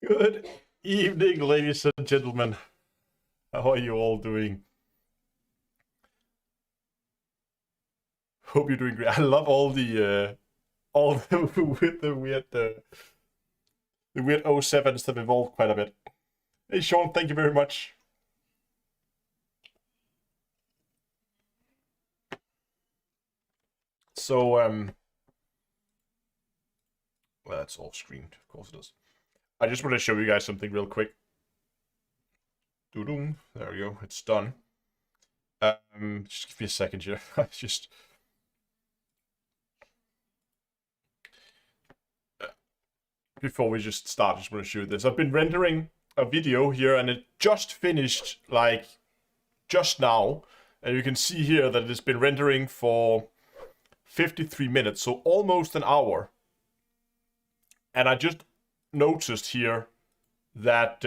Good evening, ladies and gentlemen. How are you all doing? Hope you're doing great. I love all the weird O7s that evolved quite a bit. Hey Sean, thank you very much. So well, that's off screen, of course it is. I just want to show you guys something real quick. Doo-doom. There we go. It's done. Just give me a second here. Just before we just start, I just want to show you this. I've been rendering a video here, and it just finished like just now, and you can see here that it's been rendering for 53 minutes, so almost an hour. And I just noticed here that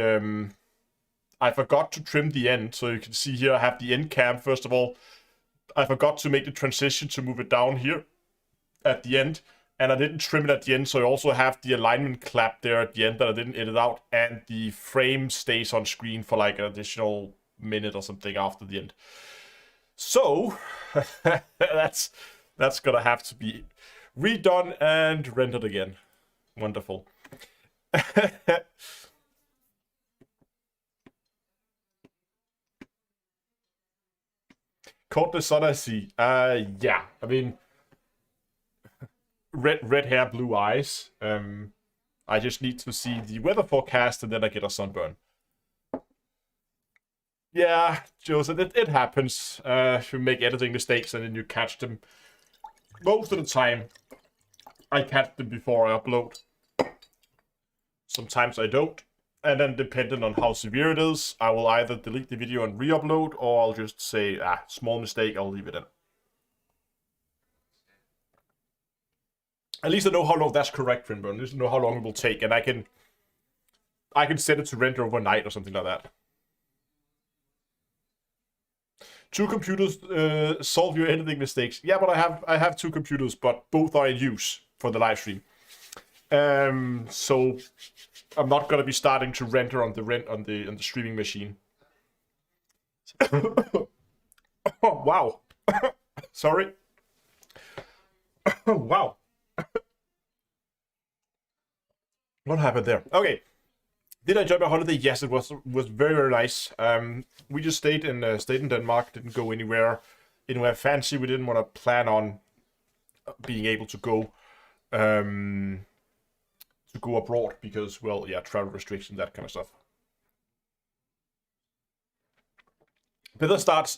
I forgot to trim the end. So you can see here I have the end cam. First of all, I forgot to make the transition to move it down here at the end. And I didn't trim it at the end, so I also have the alignment clap there at the end that I didn't edit out. And the frame stays on screen for like an additional minute or something after the end. So that's gonna have to be redone and rendered again. Wonderful. Caught the sun, I see. Yeah. I mean, red hair, blue eyes. I just need to see the weather forecast and then I get a sunburn. Yeah, Joseph, it happens. You make editing mistakes and then you catch them. Most of the time, I catch them before I upload. Sometimes I don't. And then depending on how severe it is, I will either delete the video and re-upload, or I'll just say, small mistake, I'll leave it in. At least I know how long that's correct, Finburn. At least I know how long it will take, and I can set it to render overnight or something like that. Two computers solve your editing mistakes. Yeah, but I have two computers, but both are in use for the live stream. So I'm not gonna be starting to render on the streaming machine. Oh, wow. Sorry. Wow. What happened there? Okay. Did I enjoy my holiday? Yes, it was very, very nice. We just stayed in Denmark. Didn't go anywhere fancy. We didn't want to plan on being able to go abroad because, well, yeah, travel restrictions, that kind of stuff. Better start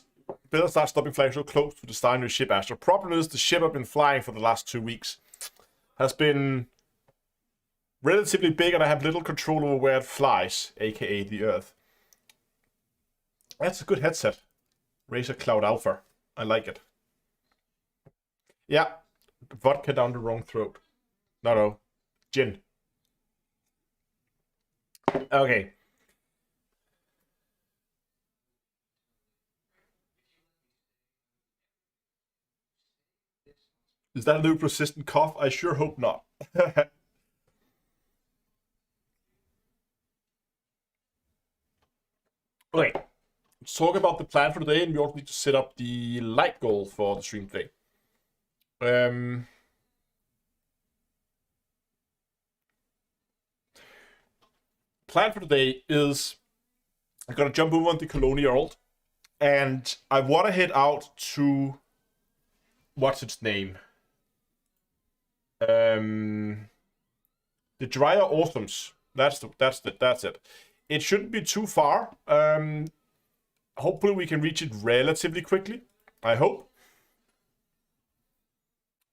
stopping flying so close to the star in your ship, Astro. Problem is the ship I've been flying for the last 2 weeks has been relatively big, and I have little control over where it flies, aka the Earth. That's a good headset. Razer Cloud Alpha. I like it. Yeah, vodka down the wrong throat. No, gin. Okay. Is that a new persistent cough? I sure hope not. Okay, let's talk about the plan for today, and we also need to set up the light goal for the stream today. Plan for today is I'm gonna jump over on the Colonial, and I want to head out to what's its name? The Dryau Autumns. That's it. It shouldn't be too far. Hopefully we can reach it relatively quickly. I hope.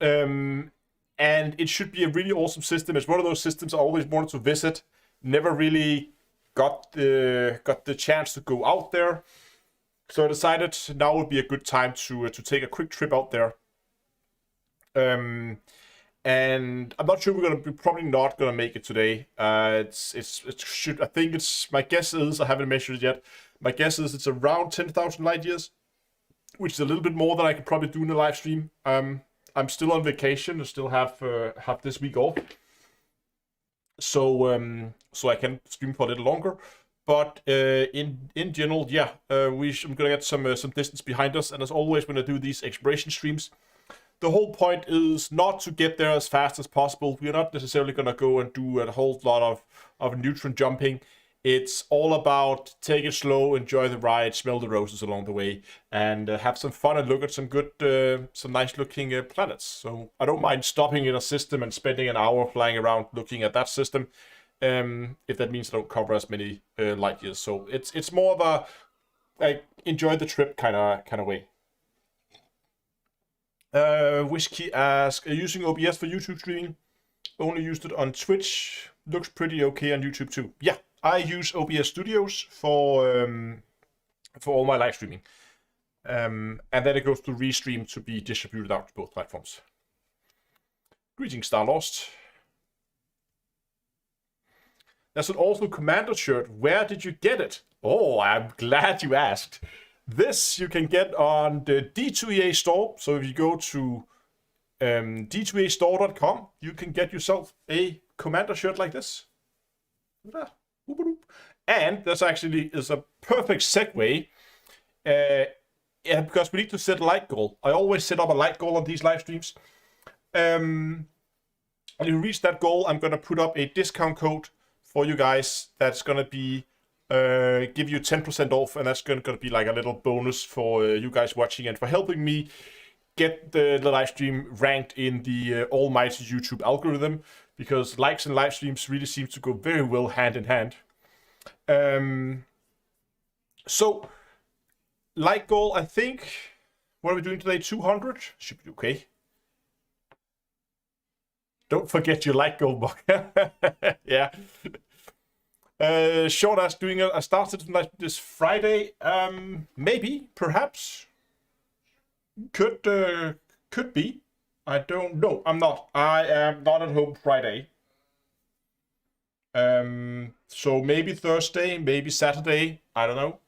And it should be a really awesome system. It's one of those systems I always wanted to visit. Never really got the chance to go out there. So I decided now would be a good time to take a quick trip out there. And I'm not sure we're probably not gonna make it today. It should. I think it's. My guess is, I haven't measured it yet. My guess is it's around 10,000 light years, which is a little bit more than I could probably do in a live stream. I'm still on vacation. I still have this week off. so I can stream for a little longer. But in general, yeah, I'm gonna get some distance behind us. And as always, when I do these exploration streams, the whole point is not to get there as fast as possible. We're not necessarily gonna go and do a whole lot of neutron jumping. It's all about take it slow, enjoy the ride, smell the roses along the way, and have some fun and look at some good, some nice looking planets. So I don't mind stopping in a system and spending an hour flying around looking at that system, if that means I don't cover as many light years. So it's more of a like enjoy the trip kind of way. Whiskey asks, using OBS for YouTube streaming? Only used it on Twitch. Looks pretty okay on YouTube too. Yeah. I use OBS Studios for all my live streaming, and then it goes to Restream to be distributed out to both platforms. Greetings, Starlost. There's an awesome Commander shirt. Where did you get it? Oh, I'm glad you asked. This you can get on the D2EA store. So if you go to d2eastore.com, you can get yourself a Commander shirt like this. Look at that. And this actually is a perfect segue, because we need to set a light goal. I always set up a light goal on these live streams. And if you reach that goal, I'm going to put up a discount code for you guys that's going to be give you 10% off, and that's going to be like a little bonus for you guys watching and for helping me get the live stream ranked in the almighty YouTube algorithm, because likes and live streams really seem to go very well hand in hand. So, like goal, I think, what are we doing today? 200? Should be okay. Don't forget your like goal, Buck. Yeah. Short as doing I started like this Friday. Maybe, perhaps. Could be. I don't know. I'm not. I am not at home Friday. So maybe Thursday, maybe Saturday. I don't know.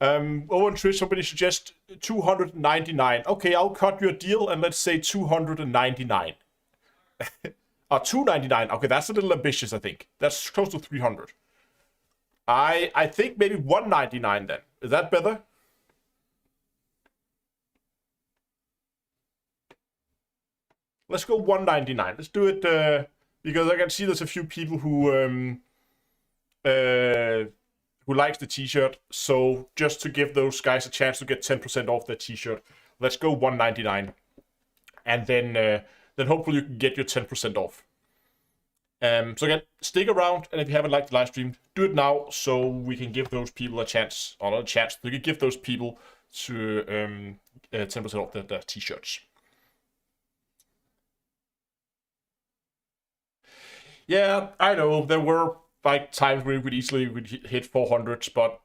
Over on Twitch, somebody suggests 299. Okay, I'll cut you a deal and let's say 299. Or 299. Okay, that's a little ambitious, I think. That's close to 300. I think maybe 199 then. Is that better? Let's go 199. Let's do it because I can see there's a few people who likes the t-shirt. So just to give those guys a chance to get 10% off their t-shirt, let's go 199, and then hopefully you can get your 10% off. So again, stick around, and if you haven't liked the live stream, do it now so we can give those people a chance, or not a chance, we can give those people to 10% off their t-shirts. Yeah, I know there were like times where we could easily hit 400s, but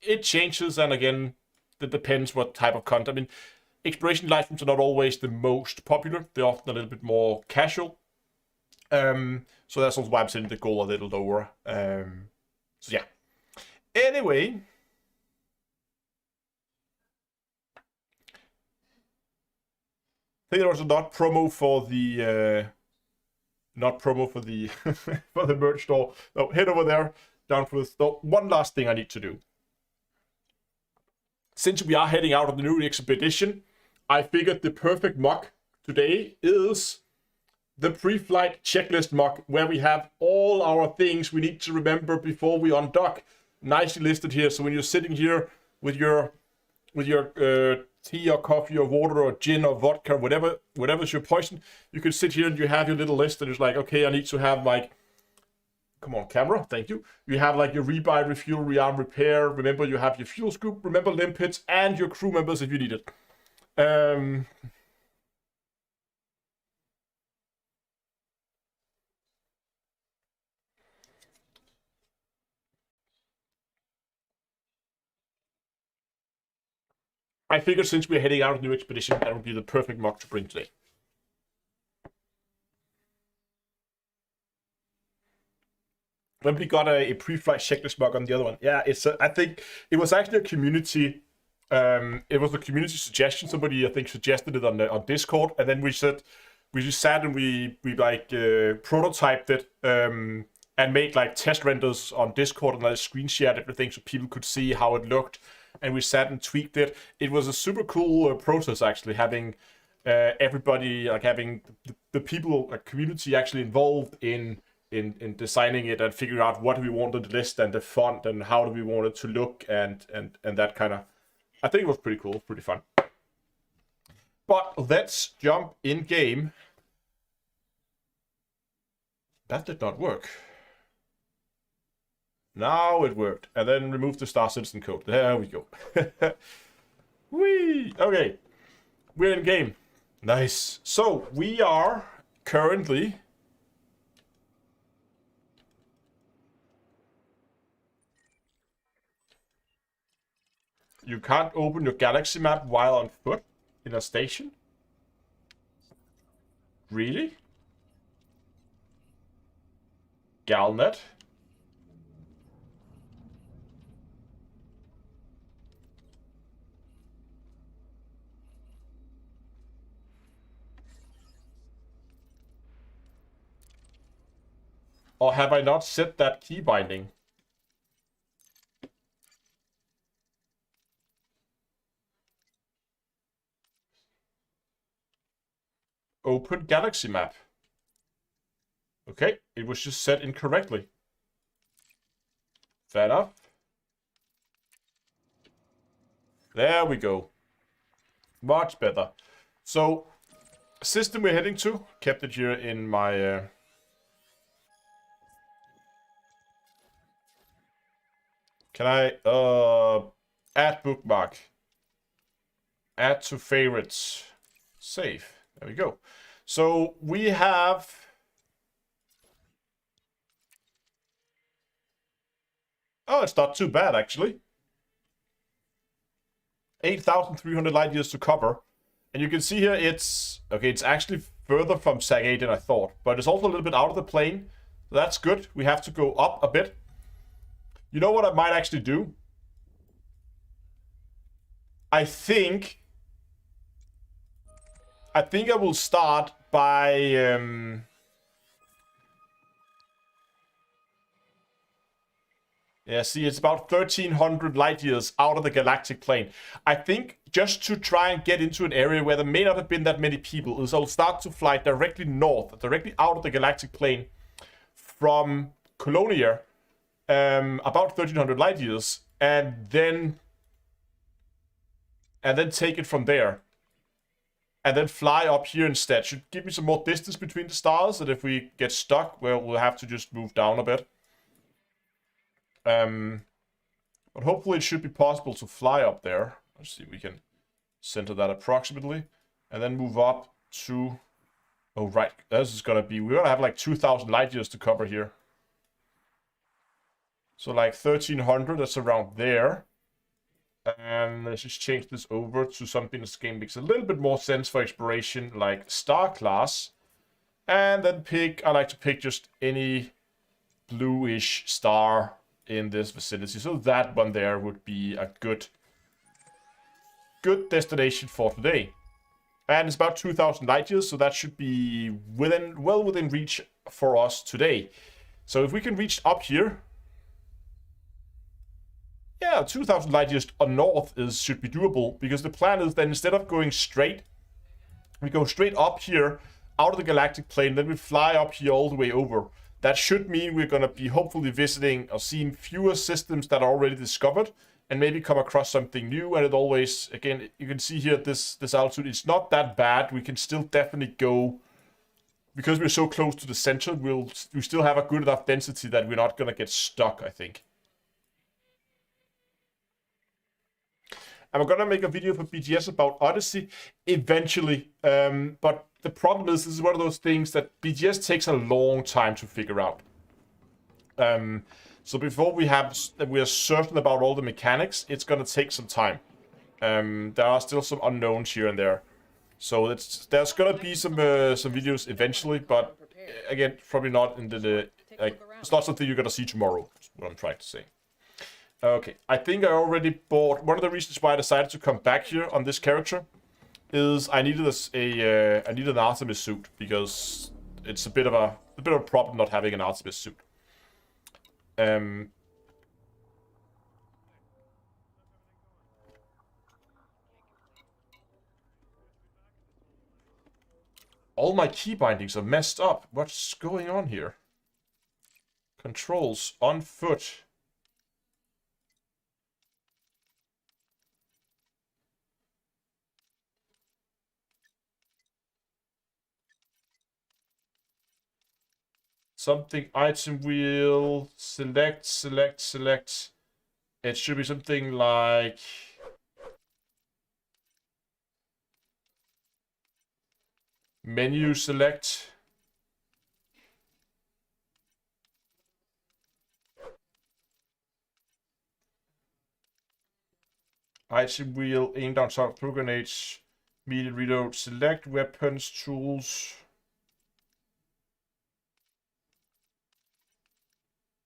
it changes, and again, it depends what type of content. I mean, exploration live streams are not always the most popular; they're often a little bit more casual. So that's also why I'm setting the goal a little lower. So yeah. Anyway, I think there was a not promo for the. Not promo for the for the merch store. No, head over there, down for the store. One last thing I need to do. Since we are heading out on the new expedition, I figured the perfect mock today is the pre-flight checklist mock, where we have all our things we need to remember before we undock, nicely listed here. So when you're sitting here with your tea or coffee or water or gin or vodka, whatever's your poison, you can sit here and you have your little list, and it's like, okay, I need to have like, come on camera, thank you. You have like your rebuy, refuel, rearm, repair. Remember, you have your fuel scoop, remember limpets, and your crew members if you need it. I figured since we're heading out on a new expedition, that would be the perfect mock to bring today. When we got a pre-flight checklist mock on the other one, yeah, it's I think it was actually a community. It was a community suggestion. Somebody I think suggested it on Discord, and then we said we just sat and we like prototyped it and made like test renders on Discord, and I screen shared everything so people could see how it looked. And we sat and tweaked it. It was a super cool process, actually, having everybody, like having the people, like community, actually involved in designing it and figuring out what we wanted the list and the font and how do we want it to look and that kind of. I think it was pretty cool, pretty fun. But let's jump in game. That did not work. Now it worked. And then remove the Star Citizen code. There we go. Whee! Okay. We're in game. Nice. So, we are currently... You can't open your galaxy map while on foot in a station? Really? Galnet? Or have I not set that key binding? Open galaxy map. Okay, it was just set incorrectly. Fair enough. There we go. Much better. So, system we're heading to. Kept it here in my... Can I add bookmark? Add to favorites. Save. There we go. So we have... Oh, it's not too bad, actually. 8,300 light years to cover. And you can see here it's... Okay, it's actually further from Sag 8 than I thought. But it's also a little bit out of the plane. That's good. We have to go up a bit. You know what I might actually do? I think I will start by... Yeah, see, it's about 1,300 light years out of the galactic plane. I think just to try and get into an area where there may not have been that many people, is I'll start to fly directly north, directly out of the galactic plane from Colonia, about 1,300 light years, and then take it from there. And then fly up here instead. Should give me some more distance between the stars, and if we get stuck, well, we'll have to just move down a bit. But hopefully it should be possible to fly up there. Let's see if we can center that approximately. And then move up to... Oh, right. This is gonna be... We're gonna have like 2,000 light years to cover here. So like 1,300, that's around there. And let's just change this over to something this game makes a little bit more sense for exploration, like star class. And then I like to pick just any bluish star in this vicinity. So that one there would be a good destination for today. And it's about 2,000 light years, so that should be well within reach for us today. So if we can reach up here, yeah, 2,000 light years on north should be doable, because the plan is then instead of going straight, we go straight up here out of the galactic plane, then we fly up here all the way over. That should mean we're going to be hopefully visiting or seeing fewer systems that are already discovered, and maybe come across something new. And it always, again, you can see here this altitude, it's not that bad. We can still definitely go, because we're so close to the center, we still have a good enough density that we're not going to get stuck, I think. I'm going to make a video for BGS about Odyssey eventually, but the problem is this is one of those things that BGS takes a long time to figure out. So before we are certain about all the mechanics, it's going to take some time. There are still some unknowns here and there. So there's going to be some videos eventually, but again, probably not in it's not something you're going to see tomorrow, is what I'm trying to say. Okay, I think I already bought... One of the reasons why I decided to come back here on this character is I needed I needed an Artemis suit because it's a bit of a problem not having an Artemis suit. All my key bindings are messed up. What's going on here? Controls on foot. Something item wheel. Select. It should be something like menu select. Item wheel, aim down top, throw grenades, immediate reload, select weapons, tools.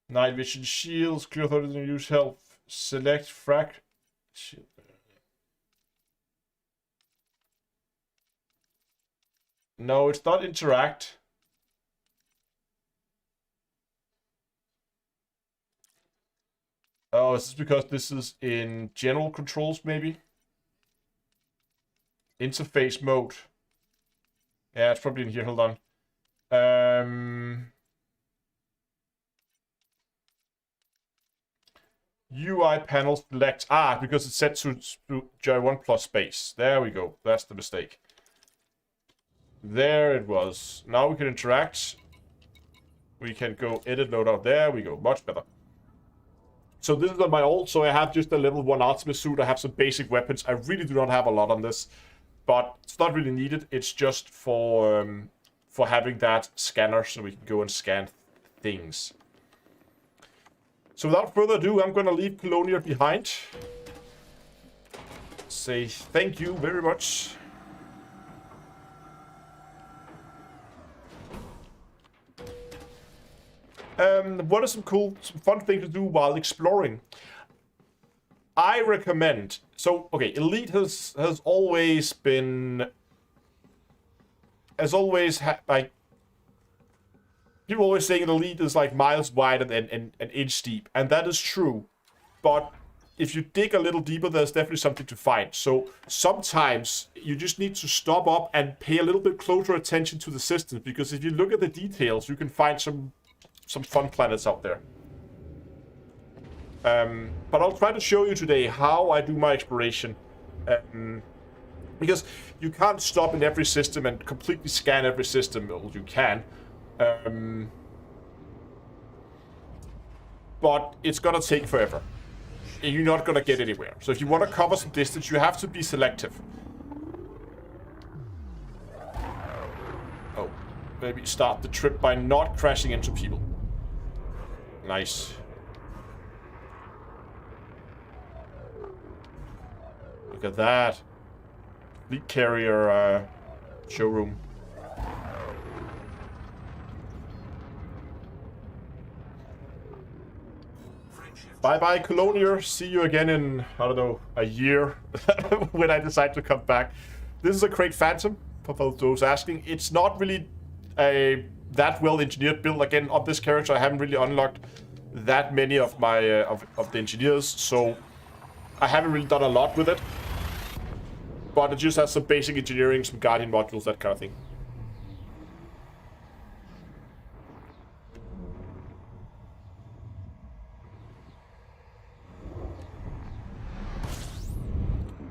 Night vision shields, clear authority, use health, select frag. No, it's not interact. Oh, is this because this is in general controls, maybe? Interface mode. Yeah, it's probably in here. Hold on. UI panel select. Because it's set to J1 plus space. There we go. That's the mistake. There it was. Now we can interact. We can go edit loadout. There we go. Much better. So this is on my ult, so I have just a level 1 Artemis suit. I have some basic weapons. I really do not have a lot on this, but it's not really needed. It's just for having that scanner so we can go and scan things. So without further ado, I'm going to leave Colonial behind. Say thank you very much. What are some fun things to do while exploring? I recommend. So, okay, Elite has always been, like, people always saying Elite is like miles wide and inch deep, and that is true. But if you dig a little deeper, there's definitely something to find. So sometimes you just need to stop up and pay a little bit closer attention to the systems, because if you look at the details, you can find some fun planets out there. But I'll try to show you today how I do my exploration. Because you can't stop in every system and completely scan every system. Well, you can. But it's gonna take forever. And you're not gonna get anywhere. So if you want to cover some distance, you have to be selective. Oh, maybe start the trip by not crashing into people. Nice. Look at that. Fleet carrier showroom. Bye-bye, Colonial. See you again in, I don't know, a year when I decide to come back. This is a Crate Phantom, for those asking. It's not really a that well-engineered build. Again, on this character, I haven't really unlocked that many of my of the engineers, so I haven't really done a lot with it. But it just has some basic engineering, some Guardian modules, that kind of thing.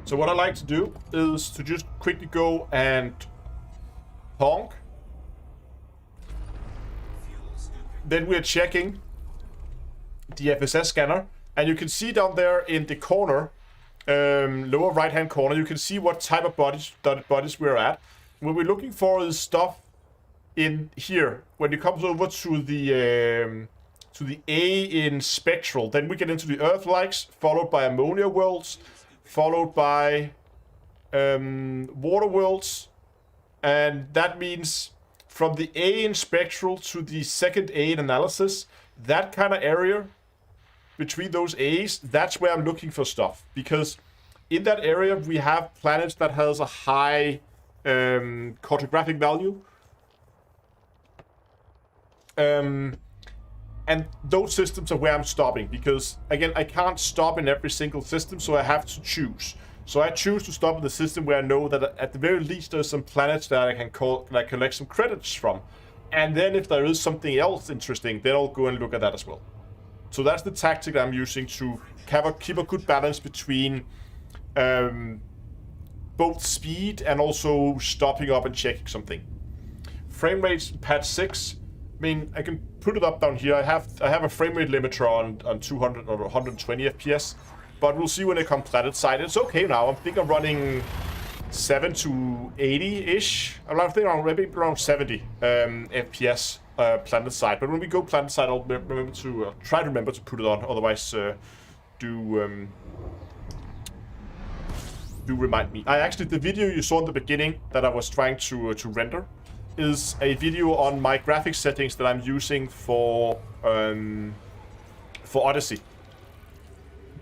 So what I like to do is to just quickly go and honk. Then we're checking the FSS scanner, and you can see down there in the corner, lower right hand corner, you can see what type of bodies we're at. What we're looking for is stuff in here. When it comes over to the A in spectral, then we get into the Earth-likes, followed by ammonia worlds, followed by water worlds, and that means from the A in spectral to the second A in analysis, that kind of area between those A's, that's where I'm looking for stuff. Because in that area, we have planets that has a high cartographic value. And those systems are where I'm stopping, because, again, I can't stop in every single system, so I have to choose. So I choose to stop in the system where I know that at the very least there's some planets that I can collect some credits from. And then if there is something else interesting, then I'll go and look at that as well. So that's the tactic I'm using to keep a good balance between both speed and also stopping up and checking something. Frame rates patch 6. I mean, I can put it up down here. I have a frame rate limiter on 200 or 120 FPS, but we'll see when it comes planet side. It's okay now. I think I'm running 7 to 80-ish. I think maybe around 70 FPS planet side. But when we go planet side, I'll remember to try to remember to put it on. Otherwise, do remind me. Actually, the video you saw in the beginning that I was trying to render is a video on my graphics settings that I'm using for Odyssey.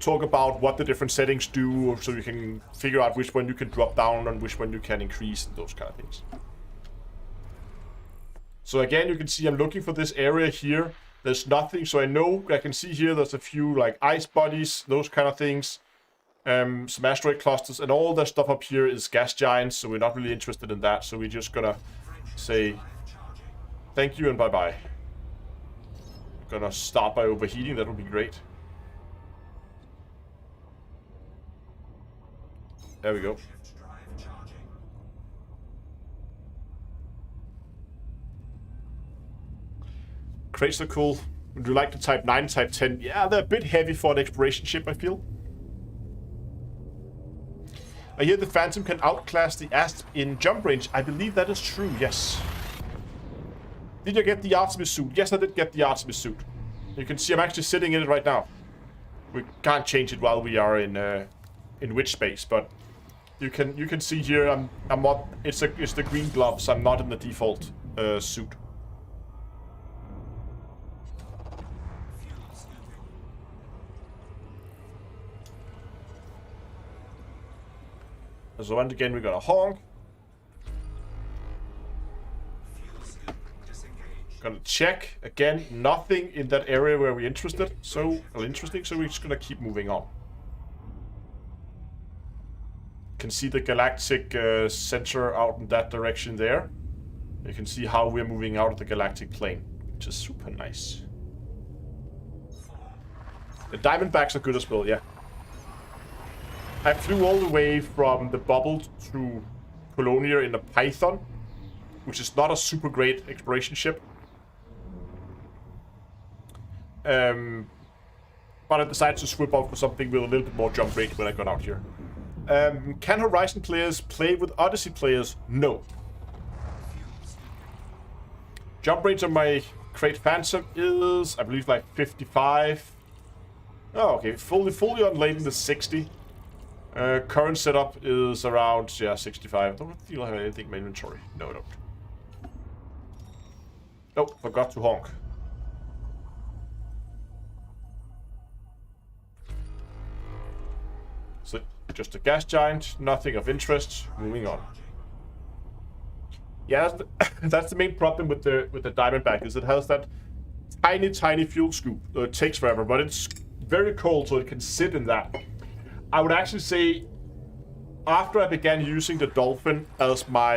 Talk about what the different settings do, so you can figure out which one you can drop down and which one you can increase, and those kind of things. So again, you can see I'm looking for this area here. There's nothing, so I know I can see here there's a few like ice bodies, those kind of things. Some asteroid clusters, and all that stuff up here is gas giants, so we're not really interested in that. So we're just gonna say thank you and bye-bye. Gonna start by overheating, that would be great. There we go. Crates are cool. Would you like the Type 9, Type 10? Yeah, they're a bit heavy for an exploration ship, I feel. I hear the Phantom can outclass the Asp in jump range. I believe that is true, yes. Did you get the Artemis suit? Yes, I did get the Artemis suit. You can see I'm actually sitting in it right now. We can't change it while we are in witch space, but you can see here I'm not. It's the green gloves. I'm not in the default suit. So once again, we're gonna honk. Gonna check again. Nothing in that area where we're interested. So interesting. So we're just gonna keep moving on. Can see the galactic center out in that direction there. You can see how we're moving out of the galactic plane, which is super nice. The Diamondbacks are good as well, yeah. I flew all the way from the bubble to Colonia in a Python, which is not a super great exploration ship. But I decided to swap out for something with a little bit more jump rate when I got out here. Can Horizon players play with Odyssey players? No. Jump range on my Crate Phantom is, I believe, like 55. Oh, okay. Fully unladen is 60. Current setup is around, yeah, 65. I don't feel I have anything in my inventory. No, I don't. Oh, forgot to honk. So, just a gas giant, nothing of interest. Moving on. Yeah, that's the main problem with the Diamondback, is it has that tiny fuel scoop. It takes forever, but it's very cold, so it can sit in that. I would actually say, after I began using the Dolphin as my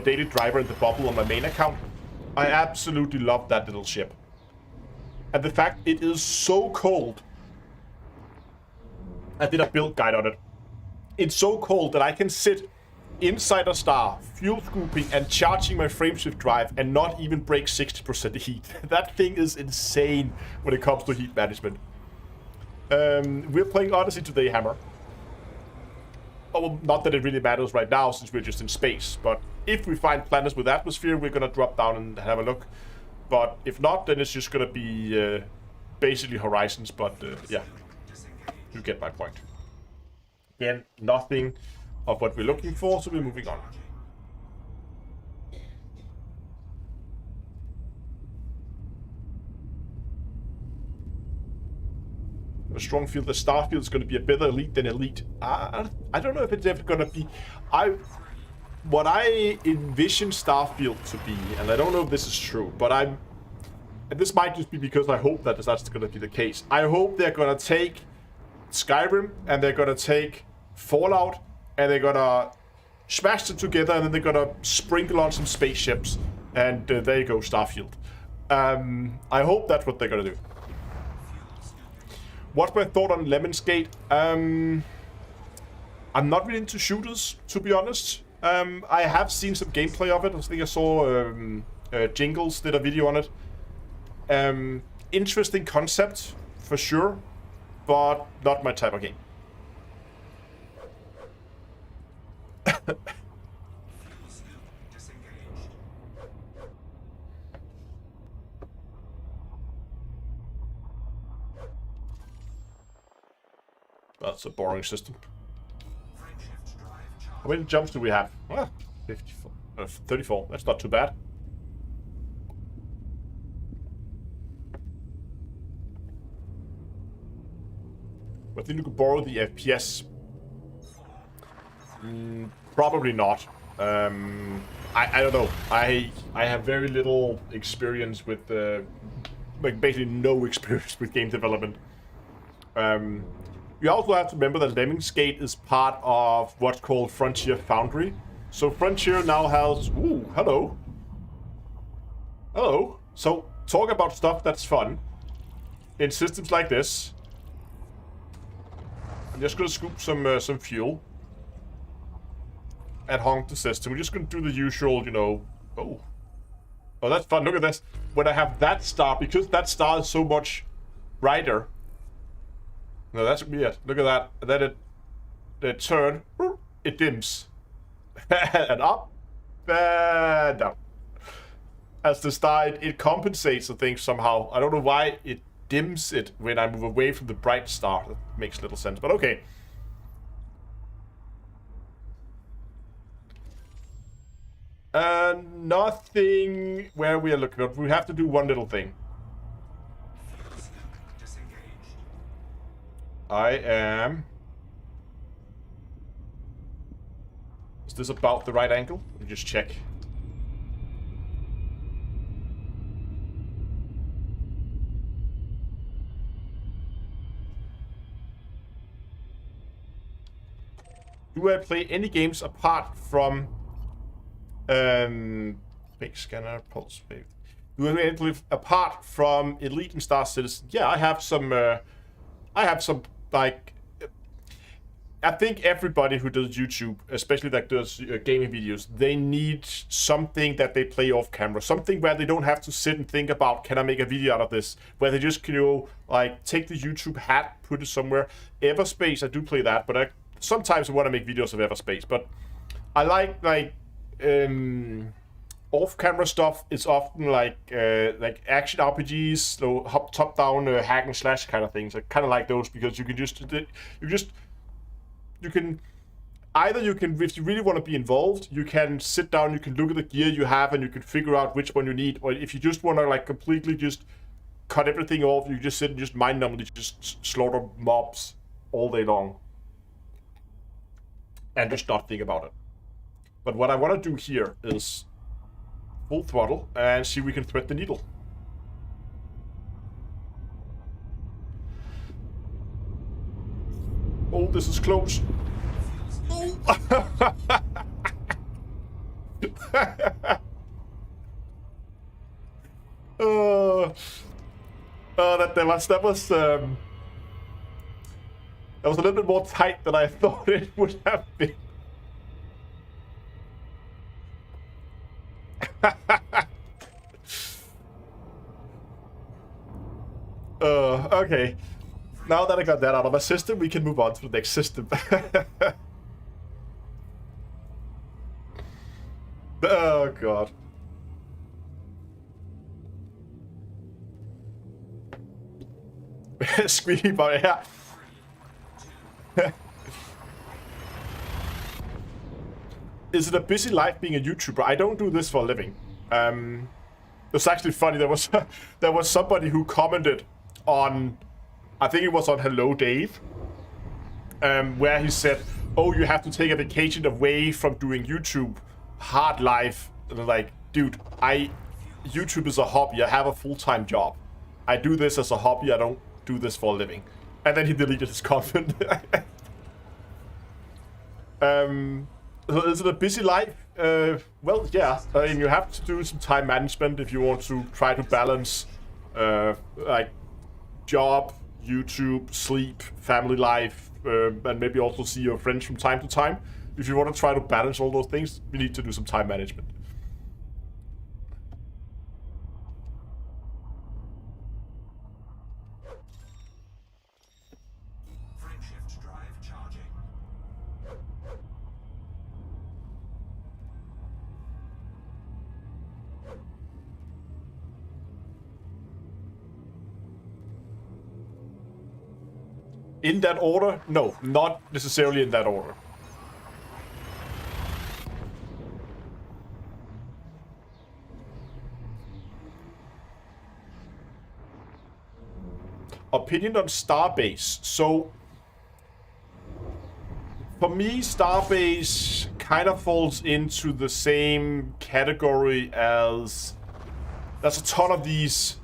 daily driver in the bubble on my main account, I absolutely love that little ship. And the fact it is so cold, I did a build guide on it. It's so cold that I can sit inside a star, fuel scooping and charging my frameshift drive and not even break 60% heat. That thing is insane when it comes to heat management. We're playing Odyssey today, Hammer. Oh, well, not that it really matters right now since we're just in space, but if we find planets with atmosphere, we're gonna drop down and have a look. But if not, then it's just gonna be basically Horizons, but yeah, you get my point. Again, nothing of what we're looking for, so we're moving on. a strong feel that Starfield is going to be a better Elite than Elite. I don't know if it's ever going to be. What I envision Starfield to be, and I don't know if this is true, but and this might just be because I hope that that's going to be the case. I hope they're going to take Skyrim and they're going to take Fallout and they're going to smash them together and then they're going to sprinkle on some spaceships and there you go, Starfield. I hope that's what they're going to do. What's my thought on Lemonsgate? I'm not really into shooters, to be honest. I have seen some gameplay of it. I think I saw Jingles did a video on it. Interesting concept, for sure, but not my type of game. That's a boring system. How many jumps do we have? Ah, 54, 34. That's not too bad. I think you could borrow the FPS. Probably not. I don't know. I have very little experience with like basically no experience with game development. You also have to remember that Lemonsgate is part of what's called Frontier Foundry. So Frontier now has... Ooh, hello. Hello. So talk about stuff that's fun in systems like this. I'm just gonna scoop some fuel and honk the system. We're just gonna do the usual, you know. Oh, that's fun. Look at this. When I have that star, because that star is so much brighter. No, that's weird. Look at that. And then it turn, it dims, and up, and down. As the star, it compensates the thing somehow. I don't know why it dims it when I move away from the bright star. That makes little sense, but okay. Nothing where we are looking at. We have to do one little thing. I am... Is this about the right angle? Let me just check. Do I play any games apart from Big Scanner, Pulse Wave? Do I play apart from Elite and Star Citizen? Yeah, I have some like, I think everybody who does YouTube, especially that does gaming videos, they need something that they play off camera, something where they don't have to sit and think about, can I make a video out of this? Where they just, you know, like take the YouTube hat, put it somewhere. Everspace, I do play that, but sometimes I want to make videos of Everspace. But I like off-camera stuff. It's often like action RPGs, so top-down hack and slash kind of things. I kind of like those because you can either if you really want to be involved, you can sit down, you can look at the gear you have, and you can figure out which one you need. Or if you just want to like completely just cut everything off, you just sit and just mind-numbingly just slaughter mobs all day long and just not think about it. But what I want to do here is full throttle and see if we can thread the needle. Oh, this is close. Oh. That was a little bit more tight than I thought it would have been. Okay. Now that I got that out of my system, we can move on to the next system. Oh god. Squeaky boy, yeah. Is it a busy life being a YouTuber? I don't do this for a living. It was actually funny. There was somebody who commented on I think it was on Hello Dave, where he said, "Oh, you have to take a vacation away from doing YouTube, hard life." And I'm like, dude, YouTube is a hobby. I have a full-time job. I do this as a hobby. I don't do this for a living. And then he deleted his comment. So is it a busy life? Well, yeah. I mean, you have to do some time management if you want to try to balance, like, job, YouTube, sleep, family life, and maybe also see your friends from time to time. If you want to try to balance all those things, you need to do some time management. Frameshift drive charging. In that order? No, not necessarily in that order. Opinion on Starbase. So, for me, Starbase kind of falls into the same category as... There's a ton of these...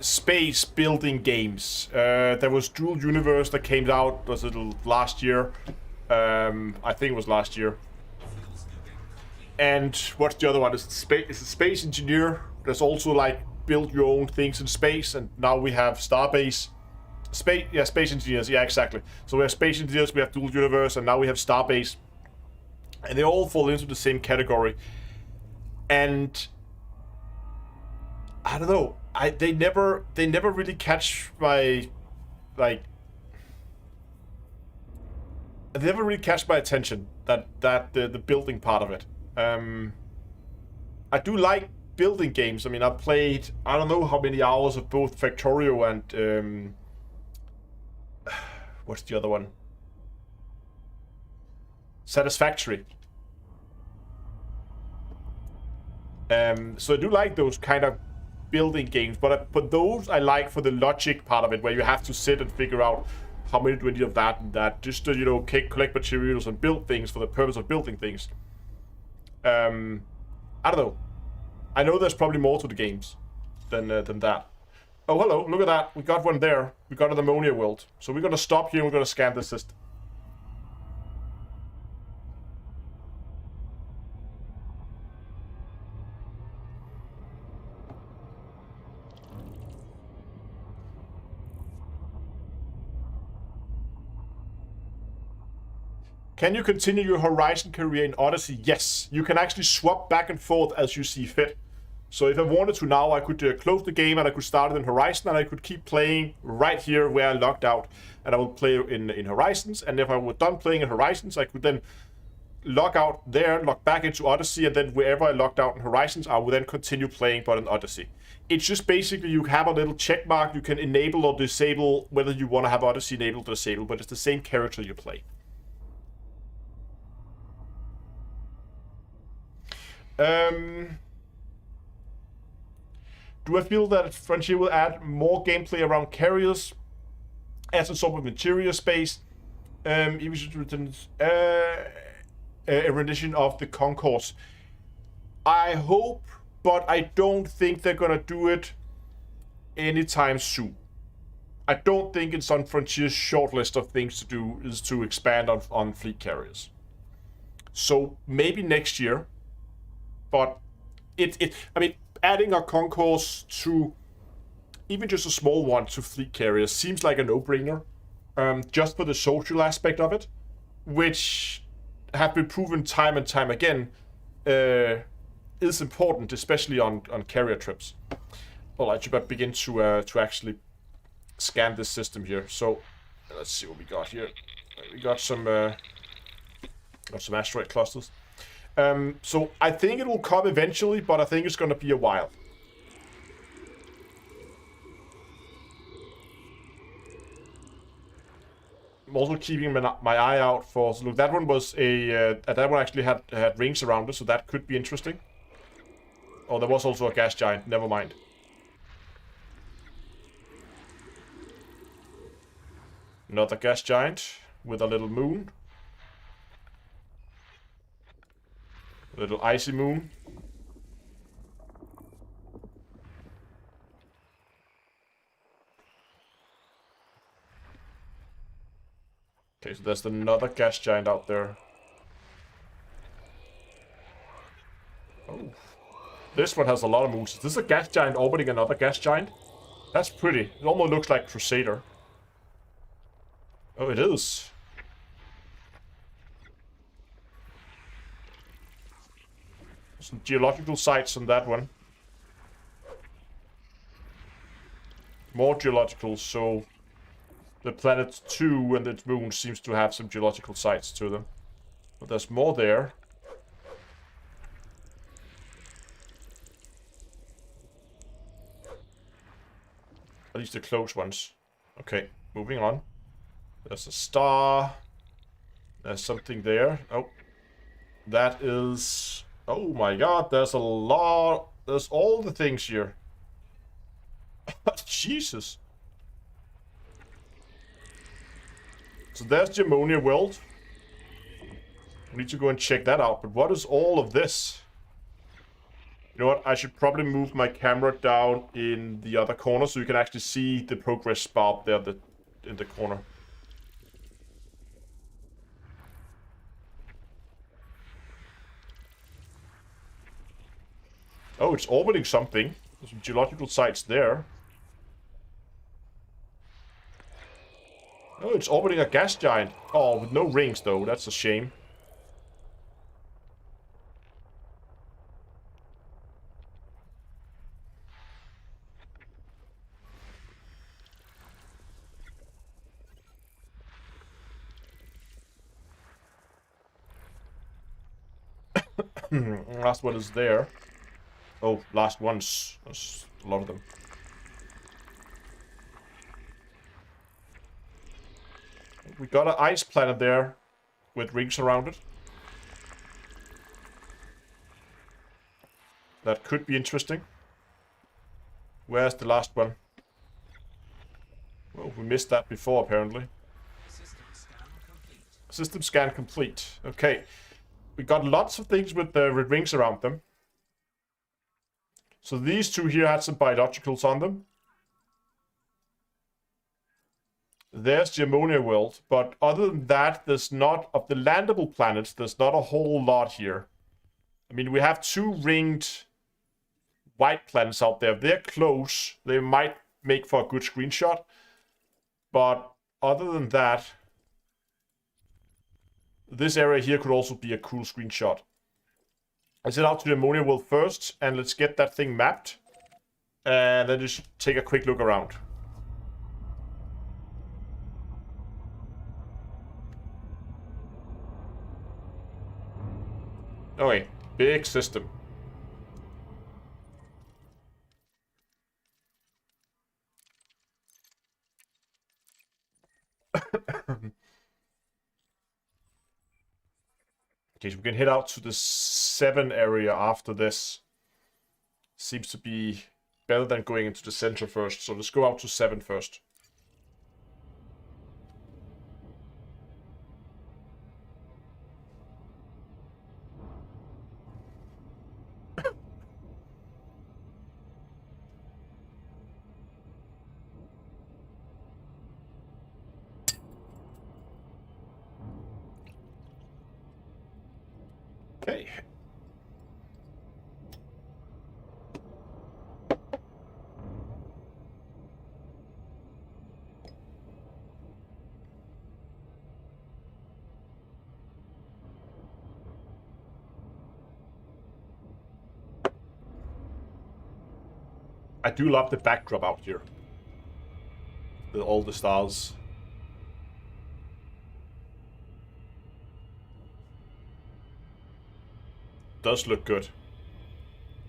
space building games. There was Dual Universe that came out, was it last year? I think it was last year. And what's the other one? It's Space Engineer. There's also like build your own things in space, and now we have Starbase. Space Engineers, yeah, exactly. So we have Space Engineers, we have Dual Universe, and now we have Starbase. And they all fall into the same category. And I don't know. They never really catch my like. They never really catch my attention. The building part of it. I do like building games. I mean, I played I don't know how many hours of both Factorio and what's the other one? Satisfactory. So I do like those kind of building games, but those I like for the logic part of it, where you have to sit and figure out how many do we need of that and that, just to, you know, collect materials and build things for the purpose of building things. I don't know. I know there's probably more to the games than that. Oh, hello, look at that. We got one there. We got an ammonia world. So we're going to stop here and we're going to scan the system. Can you continue your Horizon career in Odyssey? Yes, you can actually swap back and forth as you see fit. So if I wanted to now, I could close the game and I could start it in Horizon, and I could keep playing right here where I logged out, and I would play in Horizons. And if I were done playing in Horizons, I could then log out there, log back into Odyssey, and then wherever I logged out in Horizons, I would then continue playing but in Odyssey. It's just basically you have a little check mark. You can enable or disable whether you want to have Odyssey enabled or disabled, but it's the same character you play. Do I feel that Frontier will add more gameplay around carriers as a sort of interior space? Even a rendition of the Concourse. I hope, but I don't think they're gonna do it anytime soon. I don't think it's on Frontier's short list of things to do is to expand on fleet carriers. So maybe next year. But I mean, adding a Concourse to, even just a small one to fleet carriers seems like a no-brainer, just for the social aspect of it, which have been proven time and time again is important, especially on carrier trips. Well, I should begin to actually scan this system here. So let's see what we got here. We got some asteroid clusters. So I think it will come eventually, but I think it's going to be a while. I'm also keeping my eye out for. So look, that one was that one actually had rings around it, so that could be interesting. Oh, there was also a gas giant. Never mind. Another gas giant with a little moon. A little icy moon. Okay, so there's another gas giant out there. Oh. This one has a lot of moons. Is this a gas giant orbiting another gas giant? That's pretty. It almost looks like Crusader. Oh, it is. Some geological sites on that one. More geological, so the planet 2 and its moon seems to have some geological sites to them. But there's more there. At least the close ones. Okay, moving on. There's a star. There's something there. Oh. That is... Oh my god, there's a lot... There's all the things here. Jesus. So there's the ammonia world. We need to go and check that out. But what is all of this? You know what? I should probably move my camera down in the other corner so you can actually see the progress bar up there in the corner. Oh, it's orbiting something. There's some geological sites there. Oh, it's orbiting a gas giant. Oh, with no rings though. That's a shame. Last one is there. Oh, last ones. There's a lot of them. We got an ice planet there with rings around it. That could be interesting. Where's the last one? Well, we missed that before, apparently. System scan complete. System scan complete. Okay. We got lots of things with the rings around them. So these two here had some biologicals on them. There's the ammonia world, but other than that, there's not, of the landable planets, there's not a whole lot here. I mean, we have two ringed white planets out there. If they're close, they might make for a good screenshot. But other than that, this area here could also be a cool screenshot. Let's head out to the ammonia world first, and let's get that thing mapped. And then just take a quick look around. Okay, big system. Okay, so we can head out to the 7 area after this. Seems to be better than going into the center first. So let's go out to 7 first. Okay. I do love the backdrop out here. With all the stars. Does look good.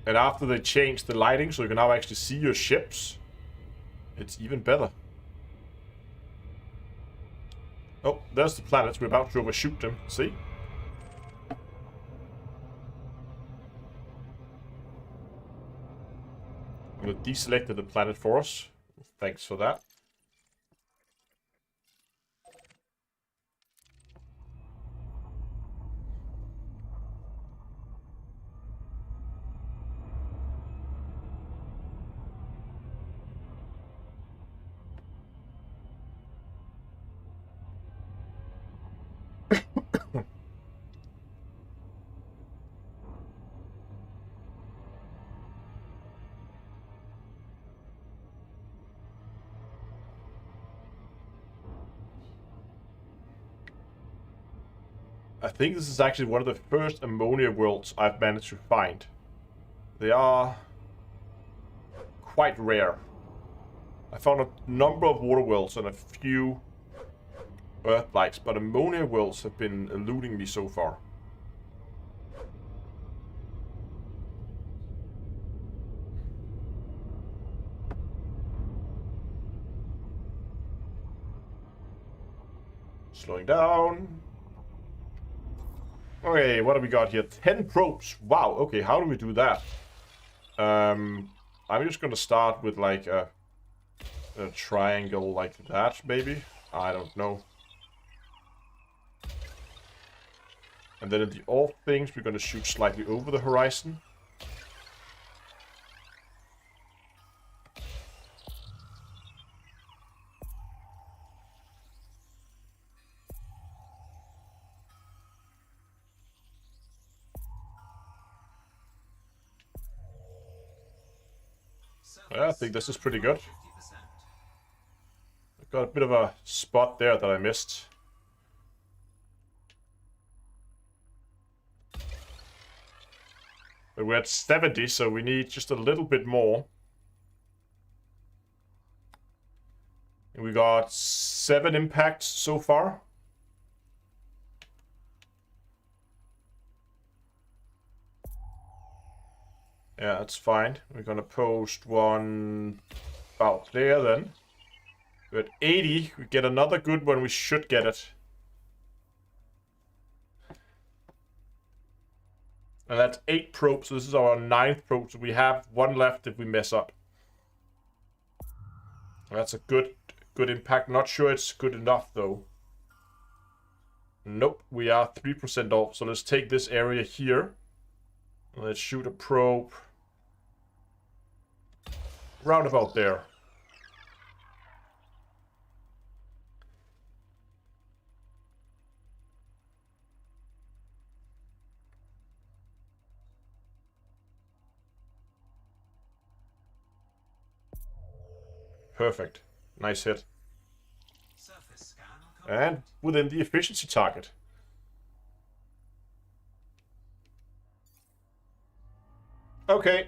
And after they changed the lighting so you can now actually see your ships, it's even better. Oh, there's the planets. We're about to overshoot them. See? I'm going to deselect the planet for us. Thanks for that. I think this is actually one of the first ammonia worlds I've managed to find. They are quite rare. I found a number of water worlds and a few Earth-likes, but ammonia worlds have been eluding me so far. Slowing down. Okay, what have we got here? 10 probes. Wow, okay, how do we do that? I'm just gonna start with like a triangle like that, maybe? I don't know. And then in the off things, we're gonna shoot slightly over the horizon. Yeah, I think this is pretty good. 50%. I've got a bit of a spot there that I missed. But we're at 70, so we need just a little bit more. And we got 7 impacts so far. Yeah, that's fine. We're gonna post one about there then. We're at 80. We get another good one. We should get it. And that's 8 probes. So this is our 9th probe. So we have 1 left if we mess up. That's a good impact. Not sure it's good enough though. Nope, we are 3% off. So let's take this area here. Let's shoot a probe. Round about there. Perfect. Nice hit. Surface scan complete. And within the efficiency target. Okay.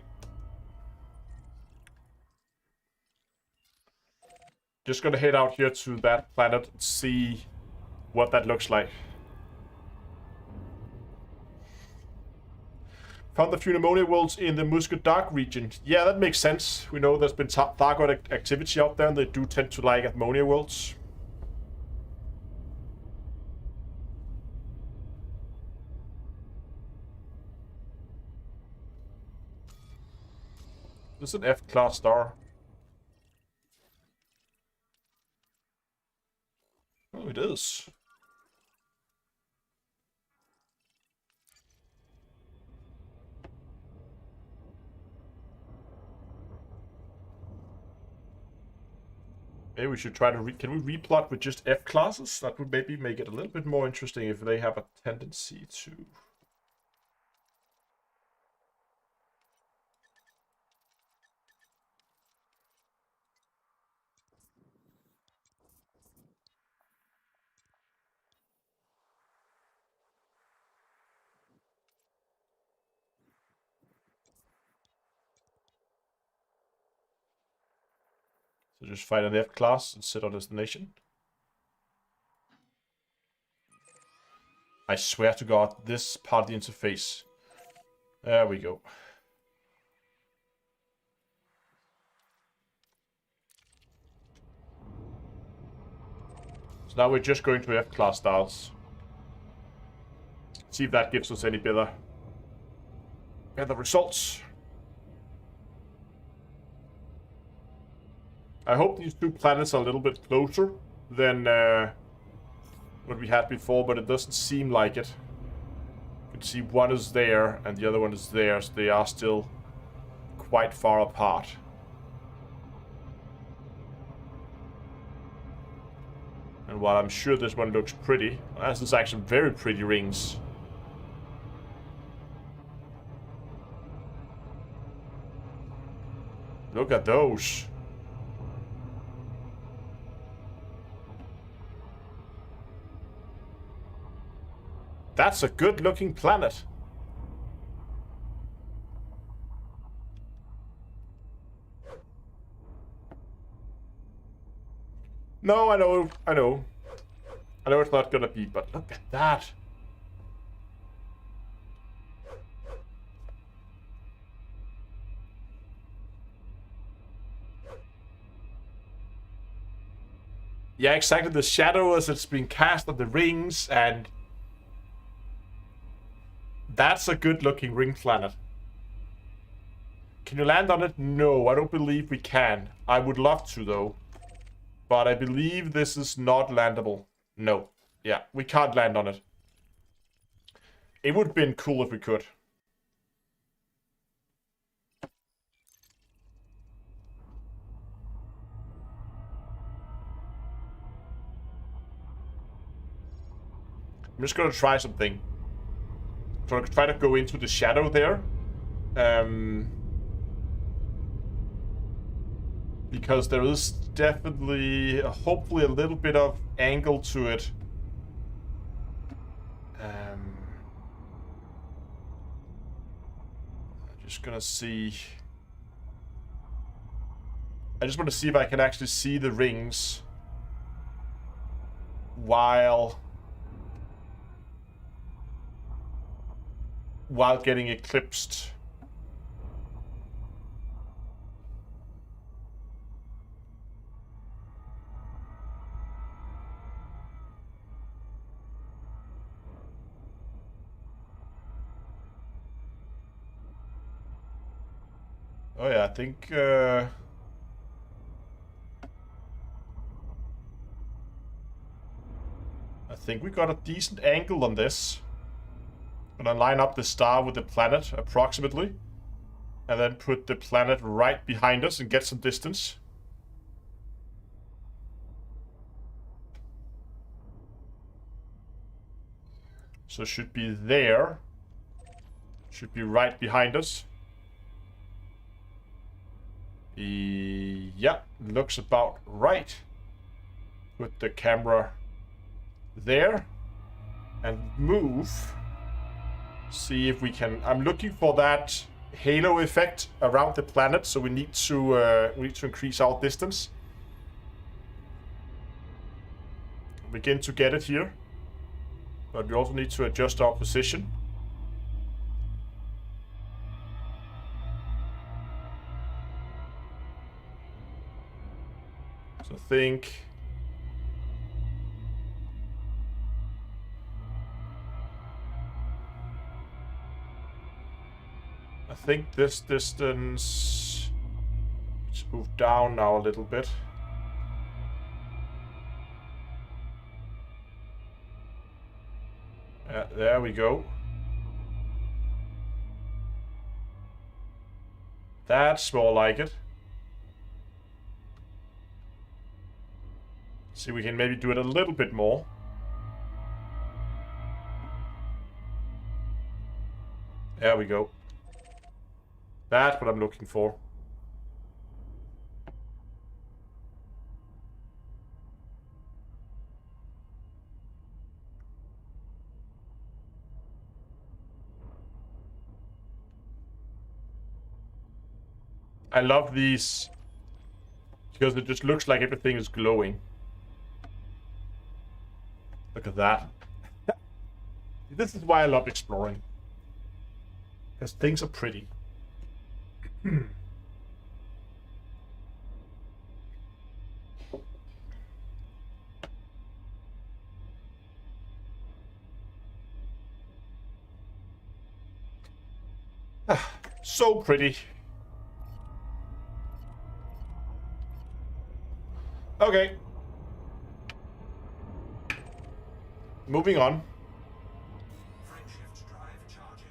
Just gonna head out here to that planet and see what that looks like. Found a few pneumonia worlds in the Musket Dark region. Yeah, that makes sense. We know there's been Thargoid activity out there, and they do tend to like ammonia worlds. This is an F-class star. Oh, it is. Maybe we should try to can we replot with just F classes? That would maybe make it a little bit more interesting if they have a tendency to. So just find an F class and set our destination. I swear to God, this part of the interface. There we go. So now we're just going to F-class stars. See if that gives us any better results. I hope these 2 planets are a little bit closer than what we had before, but it doesn't seem like it. You can see one is there and the other one is there, so they are still quite far apart. And while I'm sure this one looks pretty, this is actually very pretty rings. Look at those. That's a good-looking planet. No, I know. I know it's not gonna be, but look at that. Yeah, exactly. The shadow as it's been cast on the rings, and that's a good-looking ring planet. Can you land on it? No, I don't believe we can. I would love to, though. But I believe this is not landable. No. Yeah, we can't land on it. It would have been cool if we could. I'm just gonna try something. So I try to go into the shadow there. Because there is definitely, hopefully, a little bit of angle to it. I'm just gonna see. I just want to see if I can actually see the rings while getting eclipsed. Oh yeah, I think we got a decent angle on this. Gonna line up the star with the planet approximately, and then put the planet right behind us and get some distance. So should be there. Should be right behind us. Yeah, looks about right. Put the camera there and move. See if we can. I'm looking for that halo effect around the planet, so we need to increase our distance. Begin to get it here, but we also need to adjust our position. So I think this distance. Let's move down now a little bit. There we go. That's more like it. See, we can maybe do it a little bit more. There we go. That's what I'm looking for. I love these because it just looks like everything is glowing. Look at that. This is why I love exploring. Because things are pretty. So pretty. Okay. Moving on. Frameshift drive charging.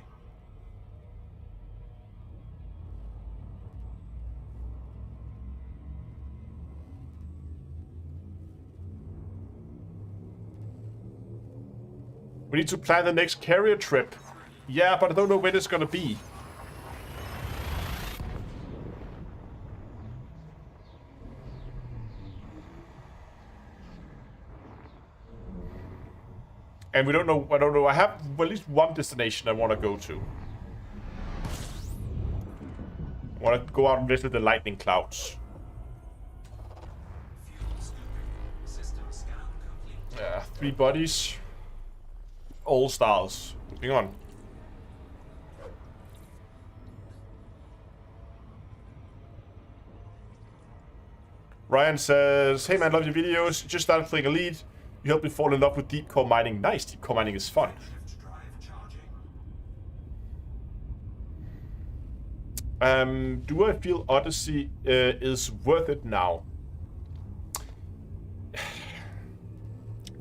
We need to plan the next carrier trip. Yeah, but I don't know when it's gonna be. And we don't know, I don't know, I have at least one destination I want to go to. I want to go out and visit the lightning clouds. Fuel scooping. System scan complete. Yeah, 3 bodies. All stars. Moving on. Ryan says, hey man, love your videos. Just started playing Elite. You helped me fall in love with deep core mining. Nice, deep core mining is fun. Shift drive charging. Do I feel Odyssey is worth it now?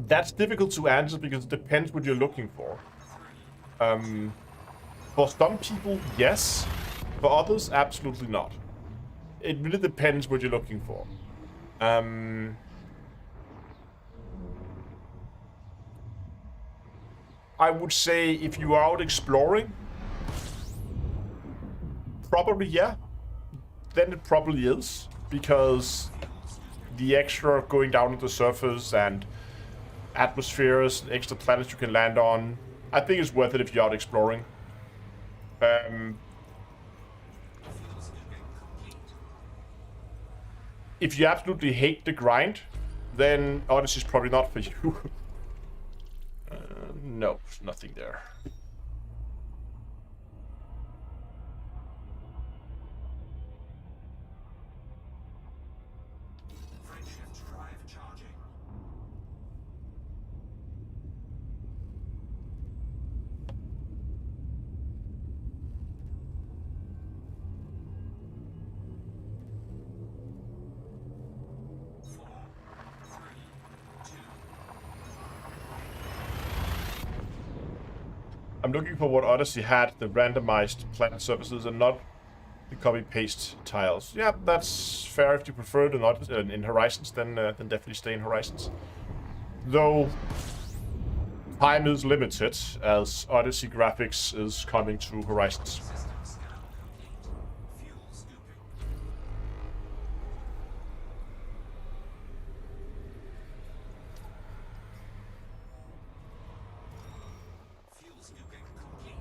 That's difficult to answer because it depends what you're looking for. For some people, yes. For others, absolutely not. It really depends what you're looking for. I would say if you are out exploring, probably yeah. Then it probably is, because the extra going down to the surface and atmospheres, extra planets you can land on, I think it's worth it if you're out exploring. If you absolutely hate the grind, then Odyssey is probably not for you. No, nothing there. Shift drive charging. I'm looking for what Odyssey had, the randomized planet surfaces and not the copy-paste tiles. Yeah, that's fair if you prefer it not in Horizons, then definitely stay in Horizons. Though, time is limited, as Odyssey graphics is coming to Horizons. System scan complete. Fuel scooping. Fuel scooping complete.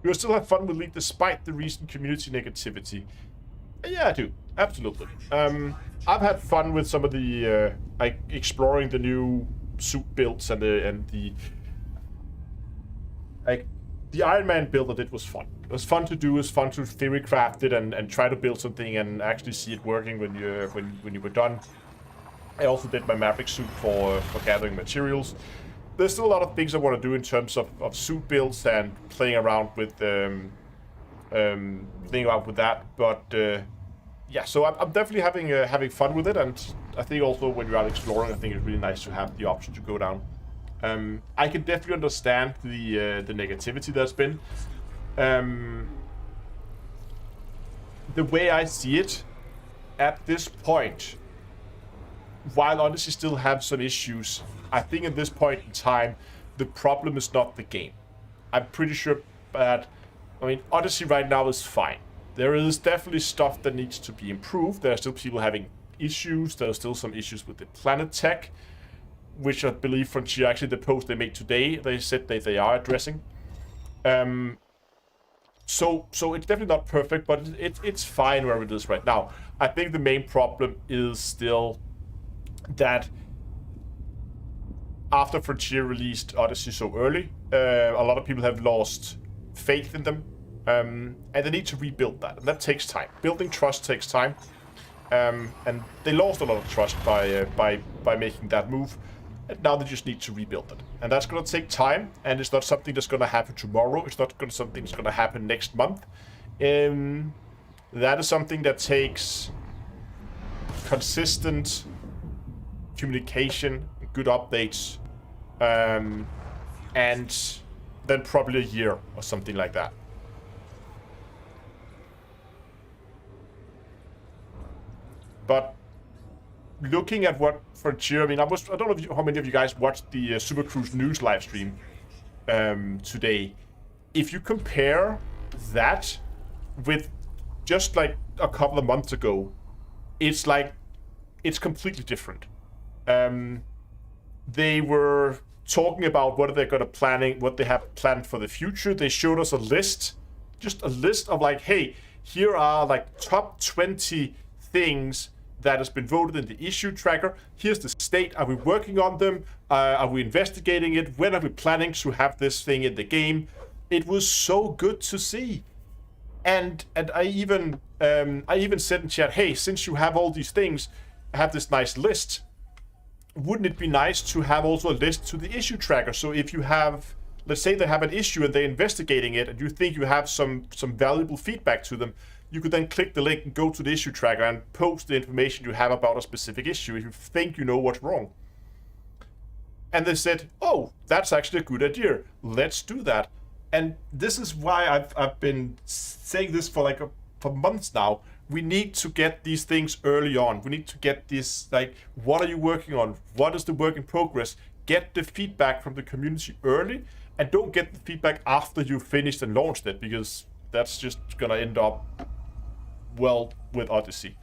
You still have fun with League despite the recent community negativity. Yeah, I do. Absolutely. I've had fun with some of the like exploring the new suit builds and the like the Iron Man build I did was fun. It was fun to do. It was fun to theory craft it and try to build something and actually see it working when you were done. I also did my Maverick suit for gathering materials. There's still a lot of things I want to do in terms of suit builds and playing around with that. But yeah, so I'm definitely having fun with it, and I think also when you're out exploring, I think it's really nice to have the option to go down. I can definitely understand the negativity there's been. The way I see it, at this point, while Odyssey still have some issues, I think at this point in time, the problem is not the game. I'm pretty sure that, I mean, Odyssey right now is fine. There is definitely stuff that needs to be improved. There are still people having issues. There are still some issues with the planet tech, which I believe Frontier, actually the post they made today, they said that they are addressing. So it's definitely not perfect, but it's fine where it is right now. I think the main problem is still that after Frontier released Odyssey so early, a lot of people have lost faith in them, and they need to rebuild that, and that takes time. Building trust takes time, and they lost a lot of trust by making that move, and now they just need to rebuild it, and that's going to take time, and it's not something that's going to happen tomorrow. It's not something that's going to happen next month. That is something that takes consistent communication, good updates, and then probably a year or something like that. But looking at what Frontier, I mean, I don't know how many of you guys watched the Super Cruise News live stream today. If you compare that with just like a couple of months ago, it's like it's completely different. They were talking about what they have planned for the future. They showed us a list, just a list of like, hey, here are like top 20 things that has been voted in the issue tracker. Here's the state. Are we working on them? Are we investigating it? When are we planning to have this thing in the game? It was so good to see. And I even said in chat, hey, since you have all these things, have this nice list, wouldn't it be nice to have also a list to the issue tracker? So if you have, let's say they have an issue and they're investigating it, and you think you have some valuable feedback to them, you could then click the link and go to the issue tracker and post the information you have about a specific issue if you think you know what's wrong. And they said, oh, that's actually a good idea. Let's do that. And this is why I've been saying this for months now. We need to get these things early on. We need to get this, like, what are you working on? What is the work in progress? Get the feedback from the community early, and don't get the feedback after you've finished and launched it, because that's just gonna end up well with Odyssey.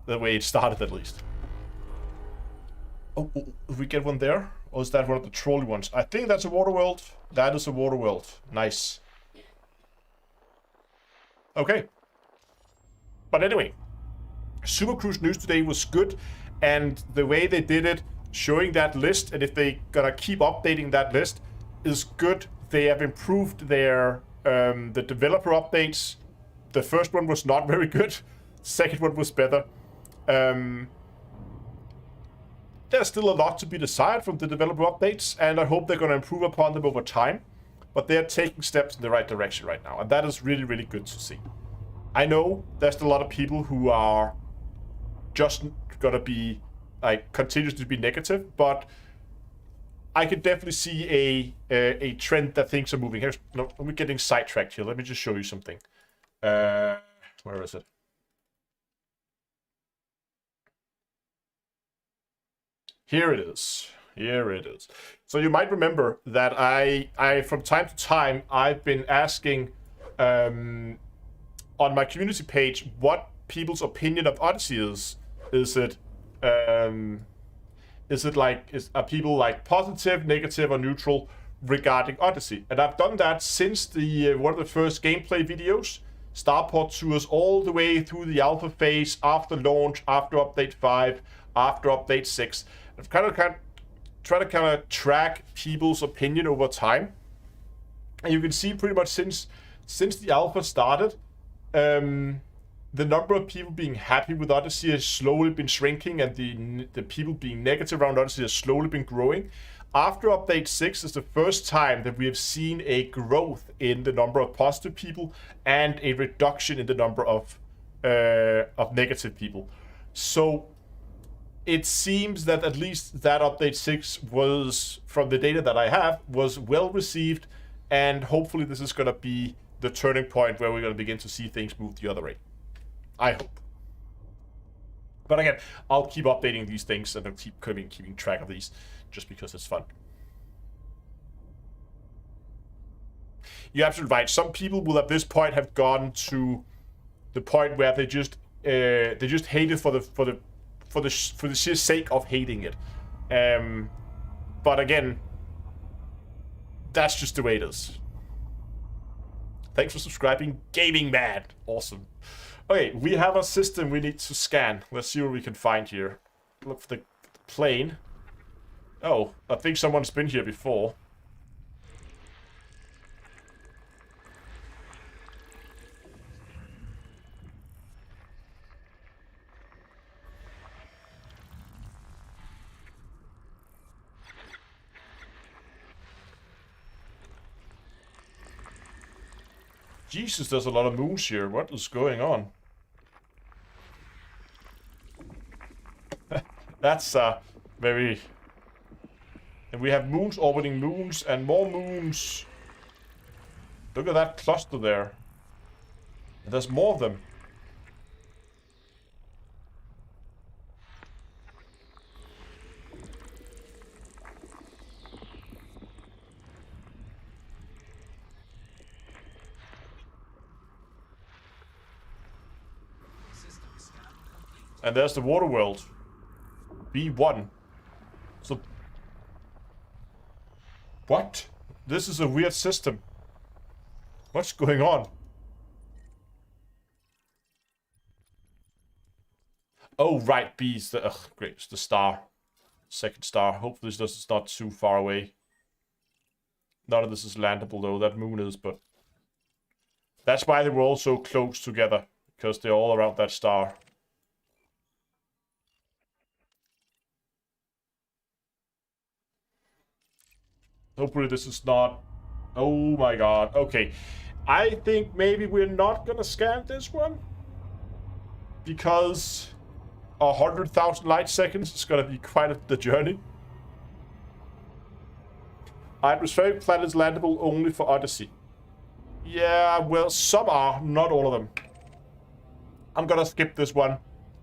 The way it started, at least. Oh, did we get one there? Or is that one of the trolley ones? I think that's a water world. That is a water world. Nice. Okay. But anyway, Super Cruise news today was good, and the way they did it, showing that list, and if they gonna keep updating that list, is good. They have improved their the developer updates. The first one was not very good. Second one was better. There's still a lot to be desired from the developer updates, and I hope they're gonna improve upon them over time. But they're taking steps in the right direction right now, and that is really, really good to see. I know there's a lot of people who are just gonna be like continues to be negative, but I could definitely see a trend that things are moving. Here's no, we're getting sidetracked here. Let me just show you something. Where is it? Here it is. Here it is. So you might remember that I from time to time I've been asking on my community page what people's opinion of Odyssey is. Are people like positive, negative, or neutral regarding Odyssey? And I've done that since the one of the first gameplay videos, Starport Tours, all the way through the alpha phase, after launch, after update 5, after update 6. I've kind of trying to track people's opinion over time, and you can see pretty much since the alpha started, the number of people being happy with Odyssey has slowly been shrinking, and the people being negative around Odyssey has slowly been growing. After update 6 is the first time that we have seen a growth in the number of positive people and a reduction in the number of negative people. So it seems that at least that update 6 was, from the data that I have, was well received, and hopefully this is going to be the turning point where we're going to begin to see things move the other way. I hope. But again, I'll keep updating these things, and I'll keep keeping track of these just because it's fun. You're absolutely right. Some people will at this point have gone to the point where they just hate it for the sheer sake of hating it. But again, that's just the way it is. Thanks for subscribing, Gaming Mad. Awesome. Okay, we have a system we need to scan. Let's see what we can find here. Look for the plane. Oh, I think someone's been here before. Jesus, there's a lot of moons here. What is going on? That's very... And we have moons orbiting moons and more moons. Look at that cluster there. There's more of them. And there's the water world. B1. So... What? This is a weird system. What's going on? Oh, right, B is the... Ugh, great, it's the star. Second star. Hopefully this is not too far away. None of this is landable, though. That moon is, but... That's why they were all so close together. Because they're all around that star. Hopefully this is not... Oh my god. Okay. I think maybe we're not gonna scan this one. Because 100,000 light seconds is gonna be quite the journey. Atmospheric planets landable only for Odyssey. Yeah, well, some are, not all of them. I'm gonna skip this one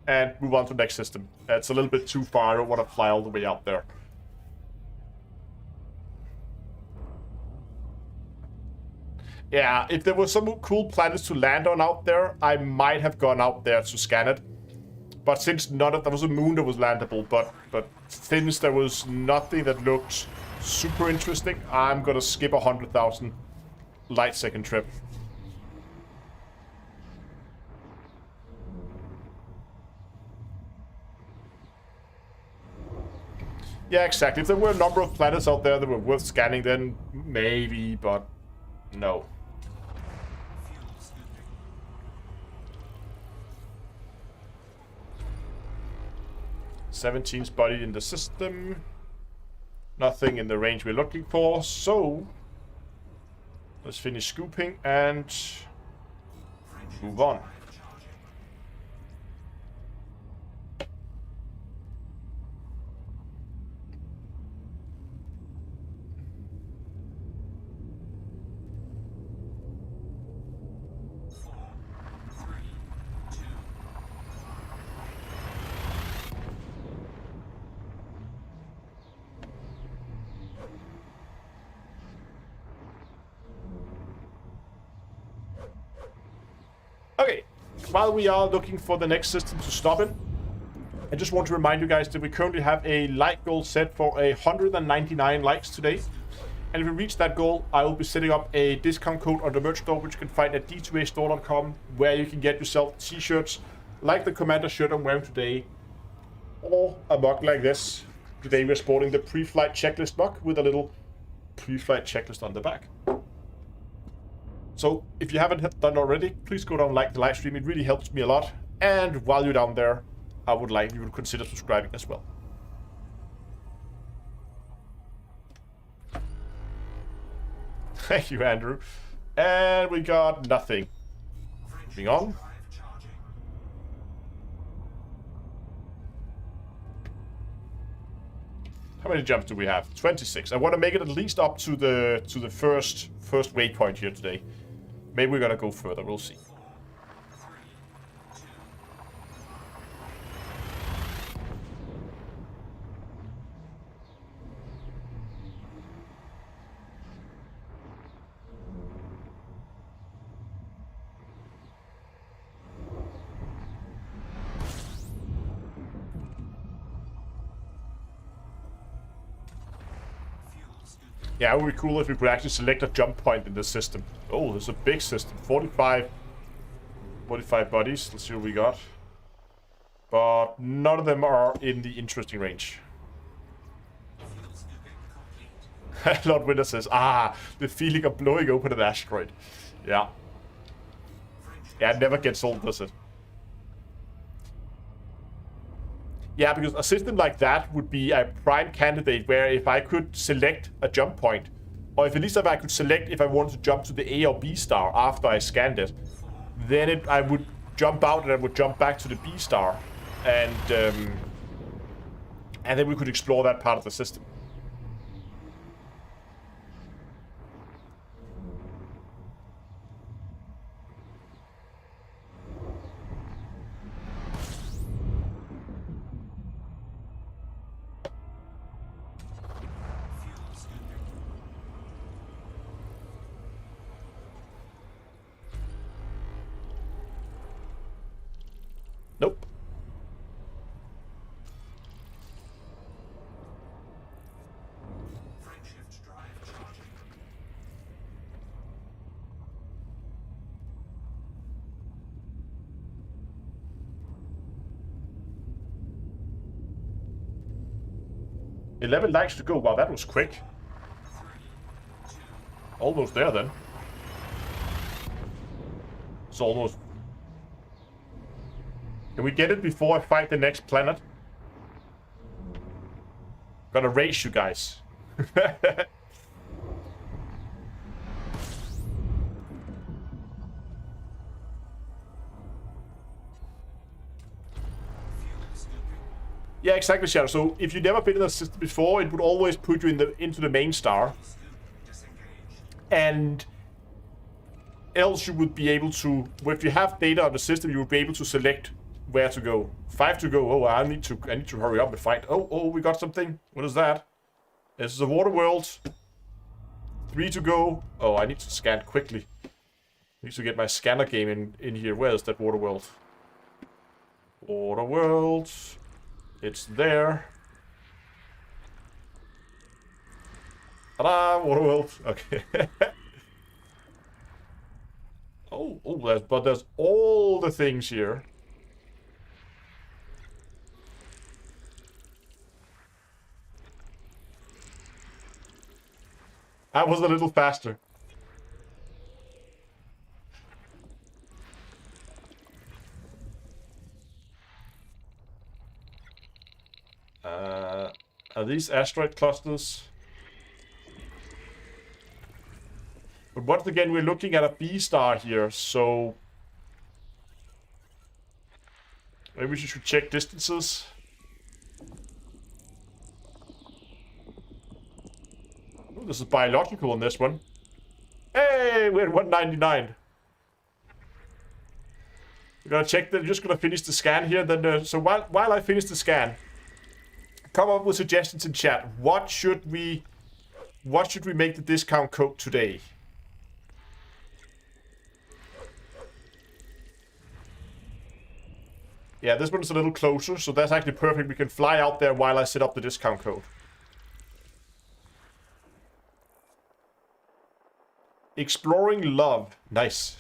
and move on to the next system. It's a little bit too far. I don't want to fly all the way out there. Yeah, if there were some cool planets to land on out there, I might have gone out there to scan it. But since none of there was a moon that was landable, but since there was nothing that looked super interesting, I'm gonna skip 100,000 light second trip. Yeah, exactly. If there were a number of planets out there that were worth scanning, then maybe, but no. 17's body in the system. Nothing in the range we're looking for, so let's finish scooping and move on. Okay, while we are looking for the next system to stop in, I just want to remind you guys that we currently have a like goal set for 199 likes today. And if we reach that goal, I will be setting up a discount code on the merch store, which you can find at d2astore.com, where you can get yourself t-shirts like the Commander shirt I'm wearing today, or a mug like this. Today we're sporting the pre-flight checklist mug with a little pre-flight checklist on the back. So, if you haven't done already, please go down and like the live stream. It really helps me a lot. And while you're down there, I would like you to consider subscribing as well. Thank you, Andrew. And we got nothing. Moving on. How many jumps do we have? 26. I want to make it at least up to the first waypoint here today. Maybe we're gonna go further. We'll see. Yeah, it would be cool if we could actually select a jump point in this system. Oh, there's a big system. 45 bodies. Let's see what we got. But none of them are in the interesting range. Lord Winter says, the feeling of blowing open an asteroid. Yeah. Yeah, it never gets old, does it? Yeah, because a system like that would be a prime candidate where if I could select a jump point, or if at least if I could select if I wanted to jump to the A or B star after I scanned it, then I would jump out and I would jump back to the B star, and then we could explore that part of the system. Nope. 11 likes to go. Wow, that was quick. Almost there then. It's almost... Can we get it before I fight the next planet? Gonna race you guys. Yeah, exactly, Shadow. So if you've never been in the system before, it would always put you into the main star. And else you would be able to, if you have data on the system, you would be able to select where to go. 5 to go. Oh, I need to hurry up and fight. Oh, we got something. What is that? This is a water world. 3 to go. Oh, I need to scan quickly. I need to get my scanner game in here. Where is that water world? Water world. It's there. Ta-da! Water world. Okay. But there's all the things here. That was a little faster. Are these asteroid clusters? But once again, we're looking at a B star here, so maybe we should check distances. Oh, this is biological on this one. Hey, we're at 199. We're gonna check that. Just gonna finish the scan here. Then, so while I finish the scan, come up with suggestions in chat. What should we make the discount code today? Yeah, this one's a little closer, so that's actually perfect. We can fly out there while I set up the discount code. Exploring love. Nice.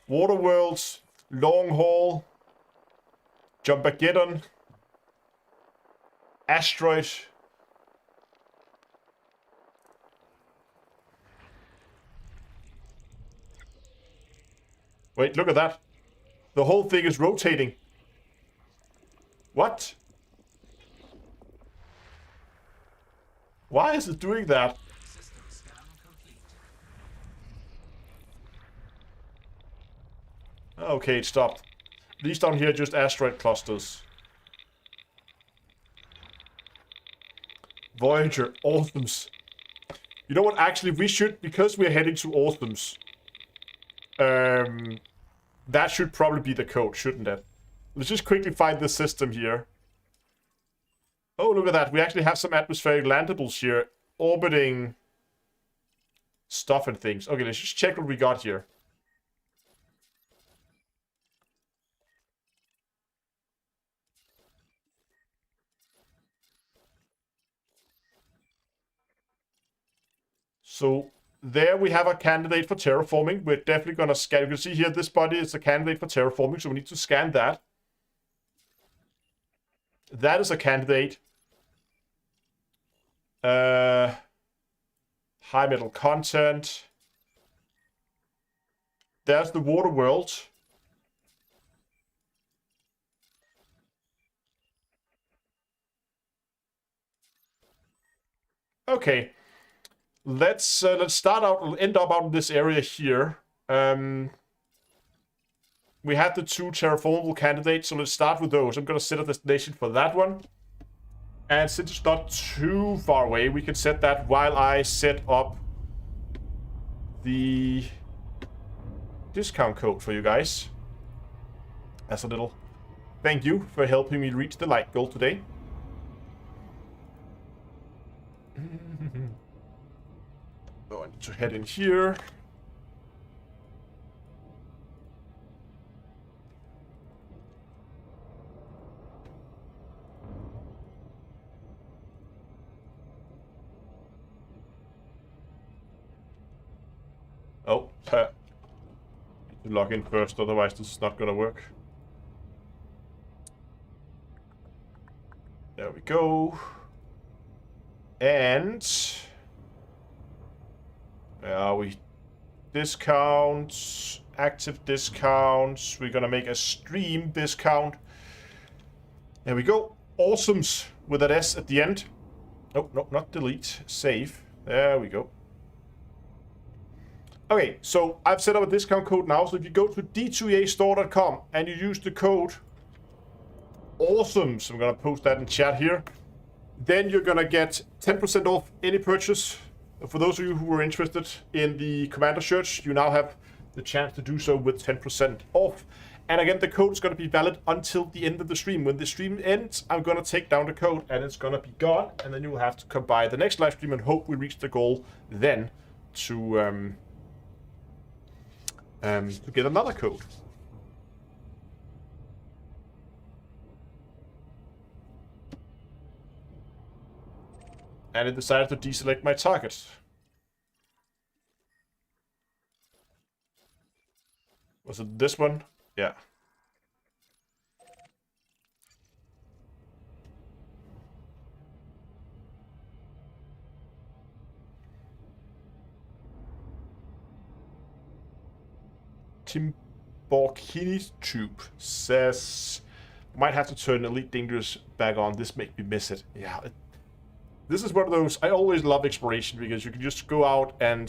Water worlds, long haul, Jumbageddon, asteroid. Wait, look at that. The whole thing is rotating. What? Why is it doing that? System scan complete. Okay, it stopped. These down here are just asteroid clusters. Voyager, Autumns. You know what, actually, we should, because we're heading to Autumns, that should probably be the code, shouldn't it? Let's just quickly find the system here. Oh, look at that. We actually have some atmospheric landables here orbiting stuff and things. Okay, let's just check what we got here. So there we have a candidate for terraforming. We're definitely going to scan. You can see here this body is a candidate for terraforming, so we need to scan that. That is a candidate. High metal content. There's the water world. Okay. Let's start out. We'll end up out in this area here. We had the 2 terraformable candidates, so let's start with those. I'm gonna set a destination for that one. And since it's not too far away, we can set that while I set up the discount code for you guys. As a little thank you for helping me reach the light goal today. Oh, I need to head in here. Oh, need to log in first, otherwise this is not gonna work. There we go. And where are we? Discounts, active discounts. We're gonna make a stream discount. There we go. Awesomes with that S at the end. Oh, no, not delete. Save. There we go. Okay, so I've set up a discount code now. So if you go to d2eastore.com and you use the code AWESOME, so I'm gonna post that in chat here, then you're gonna get 10% off any purchase. For those of you who are interested in the Commander shirts, you now have the chance to do so with 10% off. And again, the code is going to be valid until the end of the stream. When the stream ends, I'm going to take down the code and it's going to be gone. And then you will have to come by the next live stream and hope we reach the goal then to get another code. And it decided to deselect my target. Was it this one? Yeah. Tim Borkini's tube says, might have to turn Elite Dangerous back on. This make me miss it. Yeah. This is one of those, I always love exploration because you can just go out and,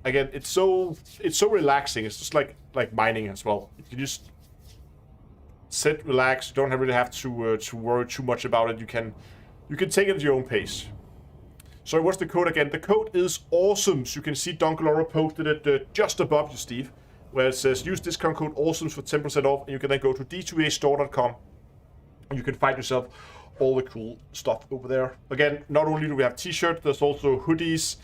again, it's so relaxing. It's just like mining as well. You can just sit, relax. You don't really have to worry too much about it. You can take it at your own pace. So what's the code again? The code is AWESOME. So you can see Donkalora posted it just above you, Steve, where it says use discount code AWESOME for 10% off, and you can then go to d2eastore.com and you can find yourself all the cool stuff over there. Again, not only do we have t-shirts, there's also hoodies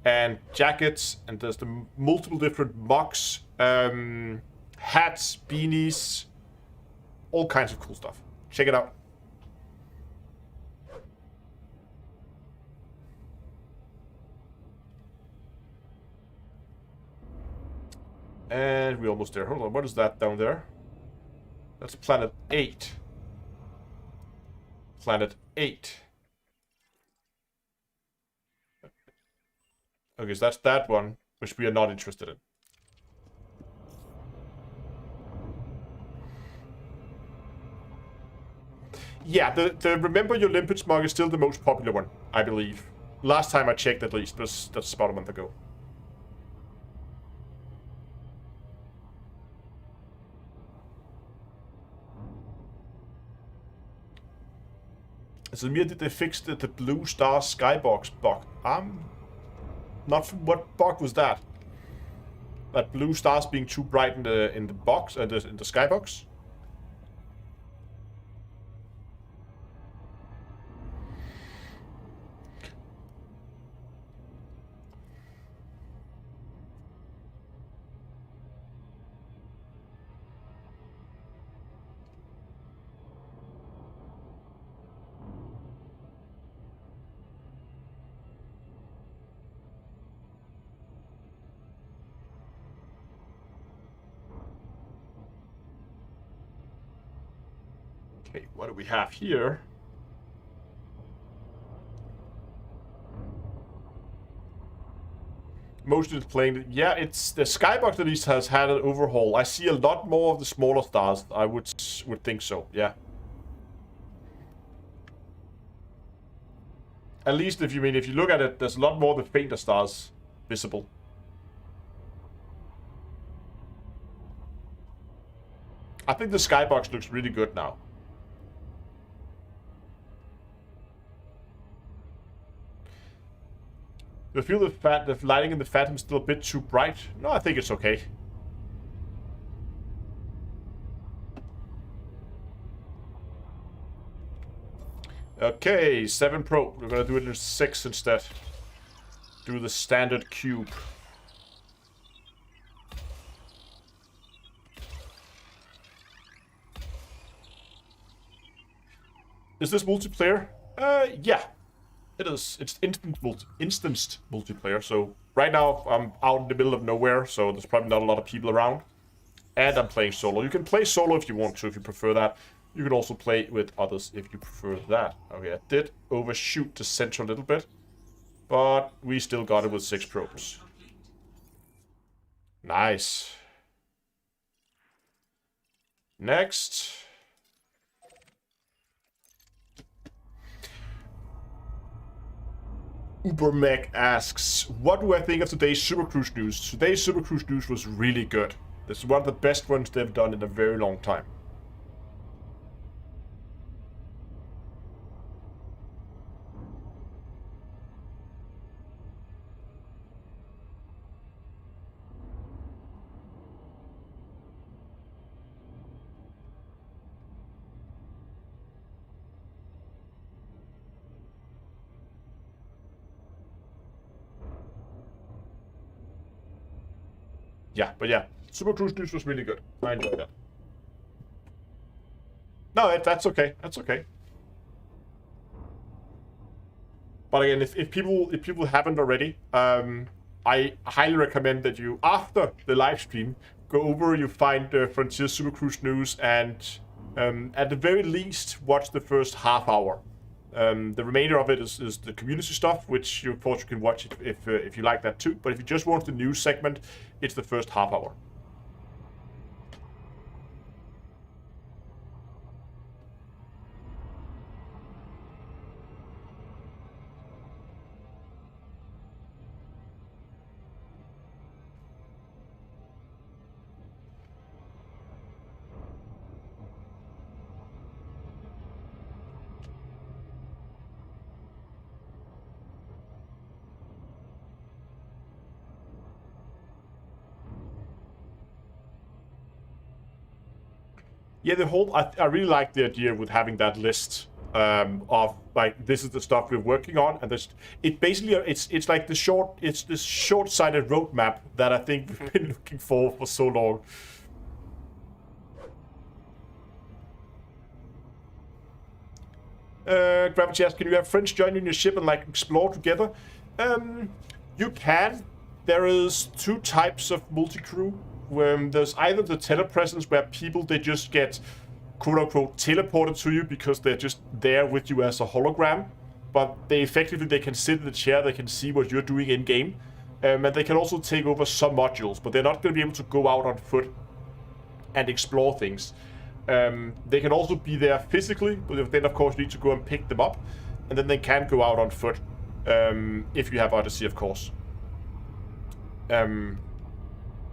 and jackets, and there's the multiple different mugs, hats, beanies, all kinds of cool stuff. Check it out. And we're almost there. Hold on, what is that down there? That's planet 8. Planet 8. Okay, so that's that one, which we are not interested in. Yeah, the Remember Your Limpets mug is still the most popular one, I believe. Last time I checked, at least. That's about a month ago. So did they fix the Blue Star Skybox bug? Not from what bug was that? That blue stars being too bright in the box, in the skybox? Okay, what do we have here? Mostly playing. Yeah, it's the skybox at least has had an overhaul. I see a lot more of the smaller stars. I would think so. Yeah. At least if you look at it, there's a lot more of the fainter stars visible. I think the skybox looks really good now. Do you feel the lighting in the Phantom is still a bit too bright? No, I think it's okay. Okay, 7 Pro. We're gonna do it in 6 instead. Do the standard cube. Is this multiplayer? Yeah. It is. It's instanced multiplayer. So right now I'm out in the middle of nowhere, so there's probably not a lot of people around. And I'm playing solo. You can play solo if you want to, if you prefer that. You can also play with others if you prefer that. Okay, I did overshoot the center a little bit, but we still got it with 6 probes. Nice. Next. Ubermech asks, what do I think of today's Supercruise news? Today's Supercruise news was really good. This is one of the best ones they've done in a very long time. Yeah, but yeah, Supercruise news was really good. I enjoyed that. No, that's okay. That's okay. But again, if people haven't already, I highly recommend that you, after the live stream, go over, you find Frontier Supercruise news, and at the very least, watch the first half hour. The remainder of it is the community stuff, which you, of course, you can watch if you like that too. But if you just want the news segment, it's the first half hour. Yeah, the whole I really like the idea with having that list of like, this is the stuff we're working on, and this it basically it's like this short-sighted roadmap that I think we've been looking for so long. Gravity asks, can you have friends join in your ship and like explore together? You can. There is 2 types of multi-crew. There's either the telepresence, where people, they just get quote-unquote teleported to you because they're just there with you as a hologram, but they can sit in the chair, they can see what you're doing in game, and they can also take over some modules, but they're not going to be able to go out on foot and explore things. They can also be there physically, but then of course you need to go and pick them up, and then they can go out on foot if you have Odyssey, of course.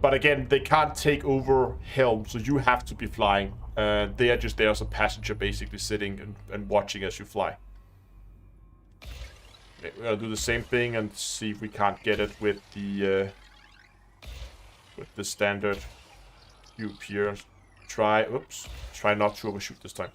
But again, they can't take over helm, so you have to be flying. They are just there as a passenger, basically sitting and watching as you fly. Okay, we're gonna do the same thing and see if we can't get it with the standard cube here. Try not to overshoot this time.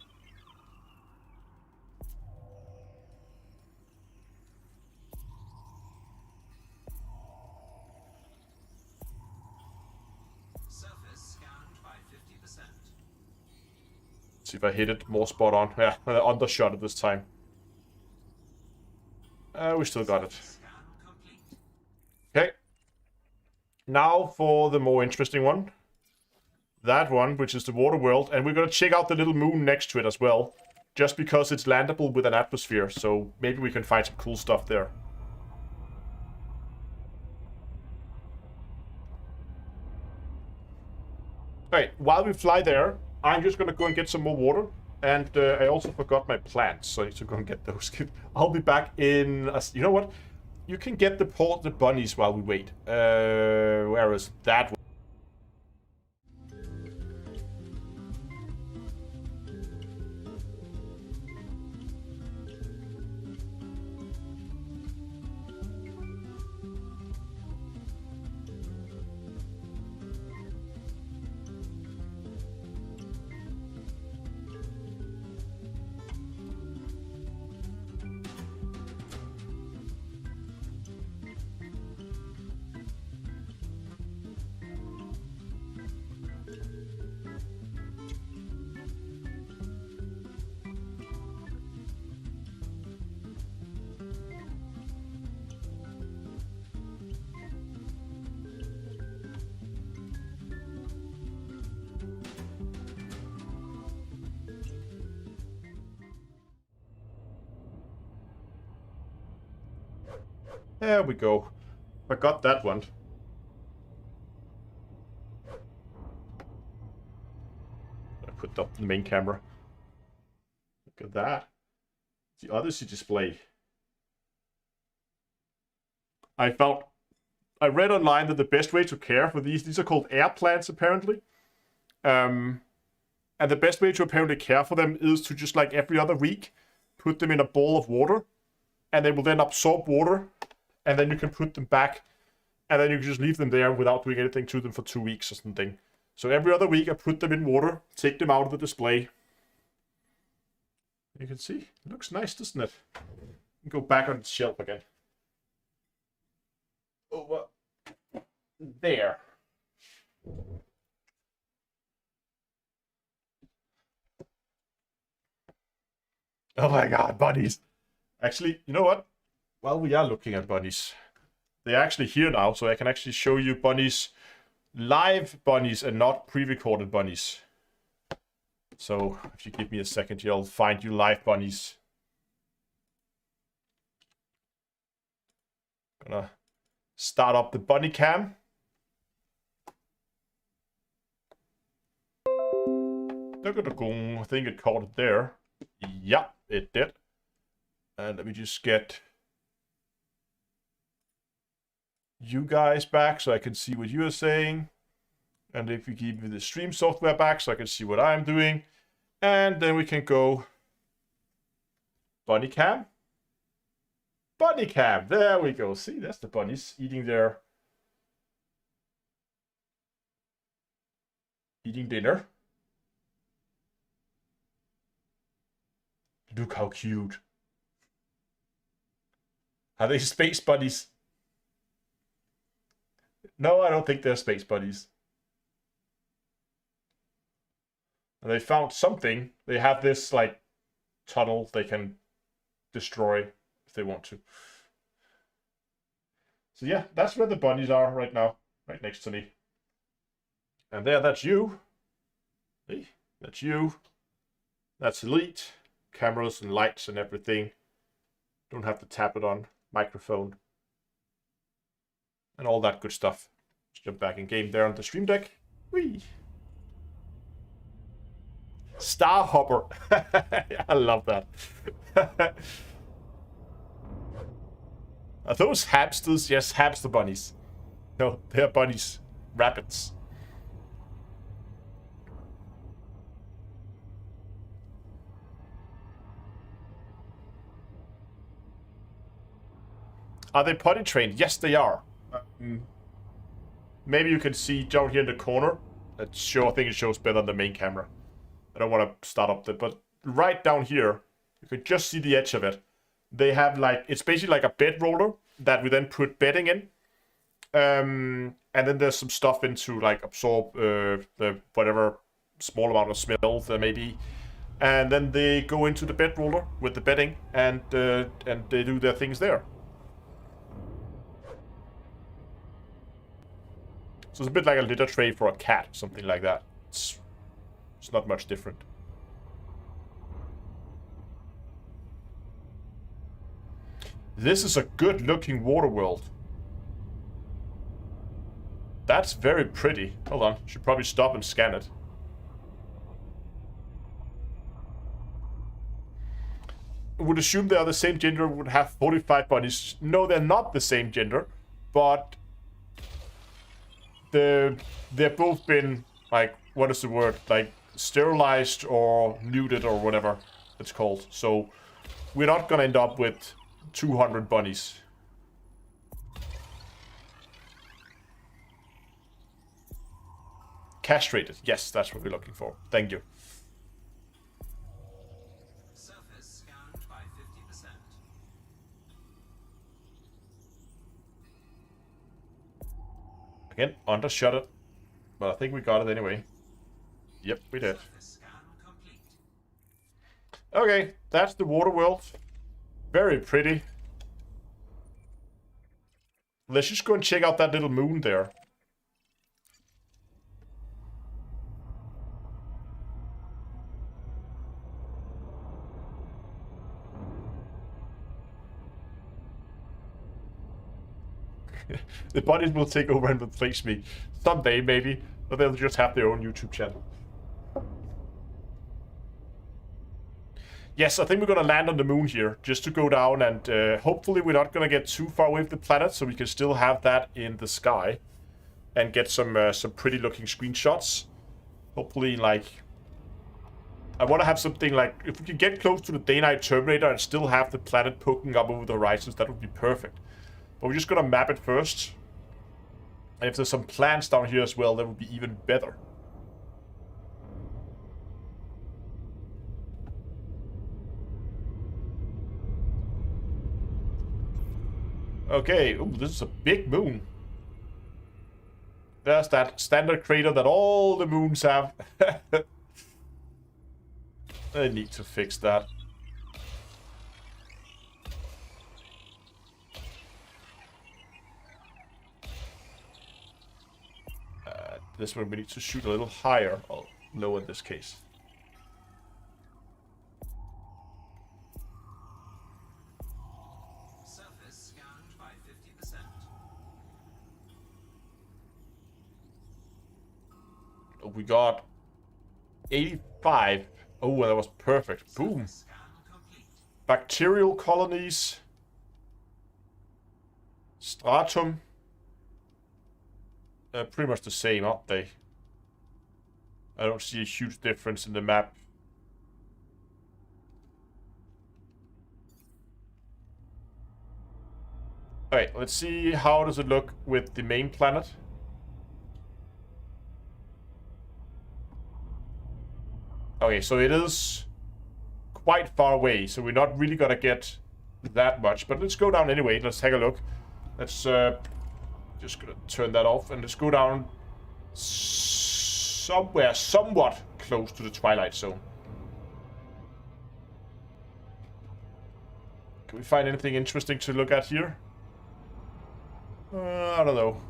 See if I hit it more spot on. Yeah, I undershot it this time. We still got it. Okay. Now for the more interesting one. That one, which is the water world. And we're going to check out the little moon next to it as well. Just because it's landable with an atmosphere. So maybe we can find some cool stuff there. Alright, while we fly there, I'm just gonna go and get some more water, and I also forgot my plants, so I need to go and get those. I'll be back in. You know what? You can get the bunnies while we wait. Where is that one? There we go. I got that one. I put up the main camera. Look at that. The Odyssey display. I read online that the best way to care for these are called air plants apparently. And the best way to apparently care for them is to just like every other week, put them in a bowl of water, and they will then absorb water, and then you can put them back, and then you can just leave them there without doing anything to them for 2 weeks or something. So every other week I put them in water, take them out of the display. You can see, it looks nice, doesn't it? Go back on the shelf again. Over there. Oh my god, bunnies. Actually, you know what? While we are looking at bunnies, they're actually here now, so I can actually show you bunnies, live bunnies and not pre-recorded bunnies. So if you give me a second here, I'll find you live bunnies. Gonna start up the bunny cam. I think it caught it there. Yeah, it did. And let me just get you guys back so I can see what you are saying. And if you give me the stream software back so I can see what I'm doing. And then we can go bunny cam. Bunny cam. There we go. See, that's the bunnies eating dinner. Look how cute. Are they space buddies? No, I don't think they're space buddies. And they found something. They have this like tunnel they can destroy if they want to. So yeah, that's where the bunnies are right now, right next to me. And there, that's you. Hey, that's you. That's Elite. Cameras and lights and everything. Don't have to tap it on. Microphone. And all that good stuff. Let's jump back in game there on the stream deck. Whee! Star Hopper. I love that. Are those hamsters? Yes, hamster bunnies. No, they're bunnies. Rabbits. Are they potty trained? Yes, they are. Maybe you can see down here in the corner. I think it shows better on the main camera. I don't want to start up there, but right down here, you can just see the edge of it. They have like, it's basically like a bed roller that we then put bedding in. And then there's some stuff in to like absorb the whatever small amount of smell there may be. And then they go into the bed roller with the bedding and they do their things there. So it's a bit like a litter tray for a cat, something like that. It's not much different. This is a good looking water world. That's very pretty. Hold on, should probably stop and scan it. I would assume they are the same gender, would have 45 bunnies. No, they're not the same gender, but they've both been, like, what is the word? Like, sterilized or neutered or whatever it's called. So we're not gonna end up with 200 bunnies. Castrated. Yes, that's what we're looking for. Thank you. Surface scanned by 50%. Again, undershot it. But I think we got it anyway. Yep, we did. Surface scan complete. Okay, that's the water world. Very pretty. Let's just go and check out that little moon there. The bunnies will take over and replace me. Someday, maybe. But they'll just have their own YouTube channel. Yes, I think we're going to land on the moon here. Just to go down and hopefully we're not going to get too far away from the planet. So we can still have that in the sky. And get some pretty looking screenshots. Hopefully, like... I want to have something like... If we can get close to the day-night Terminator and still have the planet poking up over the horizons, that would be perfect. But we're just going to map it first. And if there's some plants down here as well, that would be even better. Okay, ooh, this is a big moon. There's that standard crater that all the moons have. I need to fix that. This one we need to shoot a little higher, or lower in this case. Surface scanned by 50%. We got 85. Oh, that was perfect. Boom. Scan complete. Bacterial colonies. Stratum. Pretty much the same, aren't they? I don't see a huge difference in the map. Alright, let's see how does it look with the main planet. Okay, so it is quite far away, so we're not really gonna get that much. But let's go down anyway. Let's take a look. Let's just gonna turn that off and let's go down somewhere somewhat close to the Twilight Zone. Can we find anything interesting to look at here? I don't know.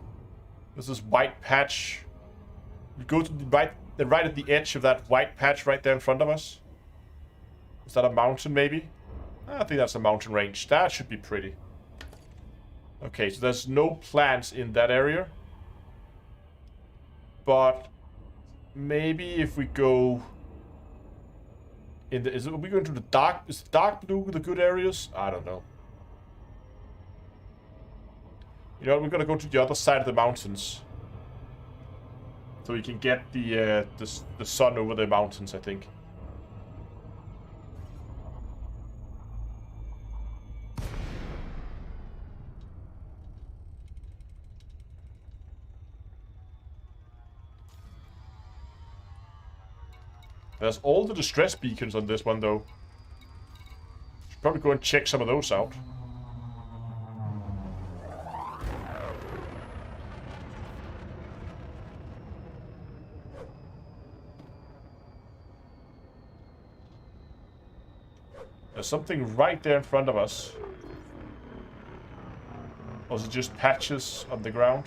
There's this white patch. We go to the right at the edge of that white patch right there in front of us. Is that a mountain, maybe? I think that's a mountain range. That should be pretty. Okay, so there's no plants in that area. But maybe if we go in the... Are we going to the dark... Is the dark blue the good areas? I don't know. You know what? We're gonna go to the other side of the mountains. So we can get the sun over the mountains, I think. There's all the distress beacons on this one, though. Should probably go and check some of those out. There's something right there in front of us. Or is it just patches on the ground?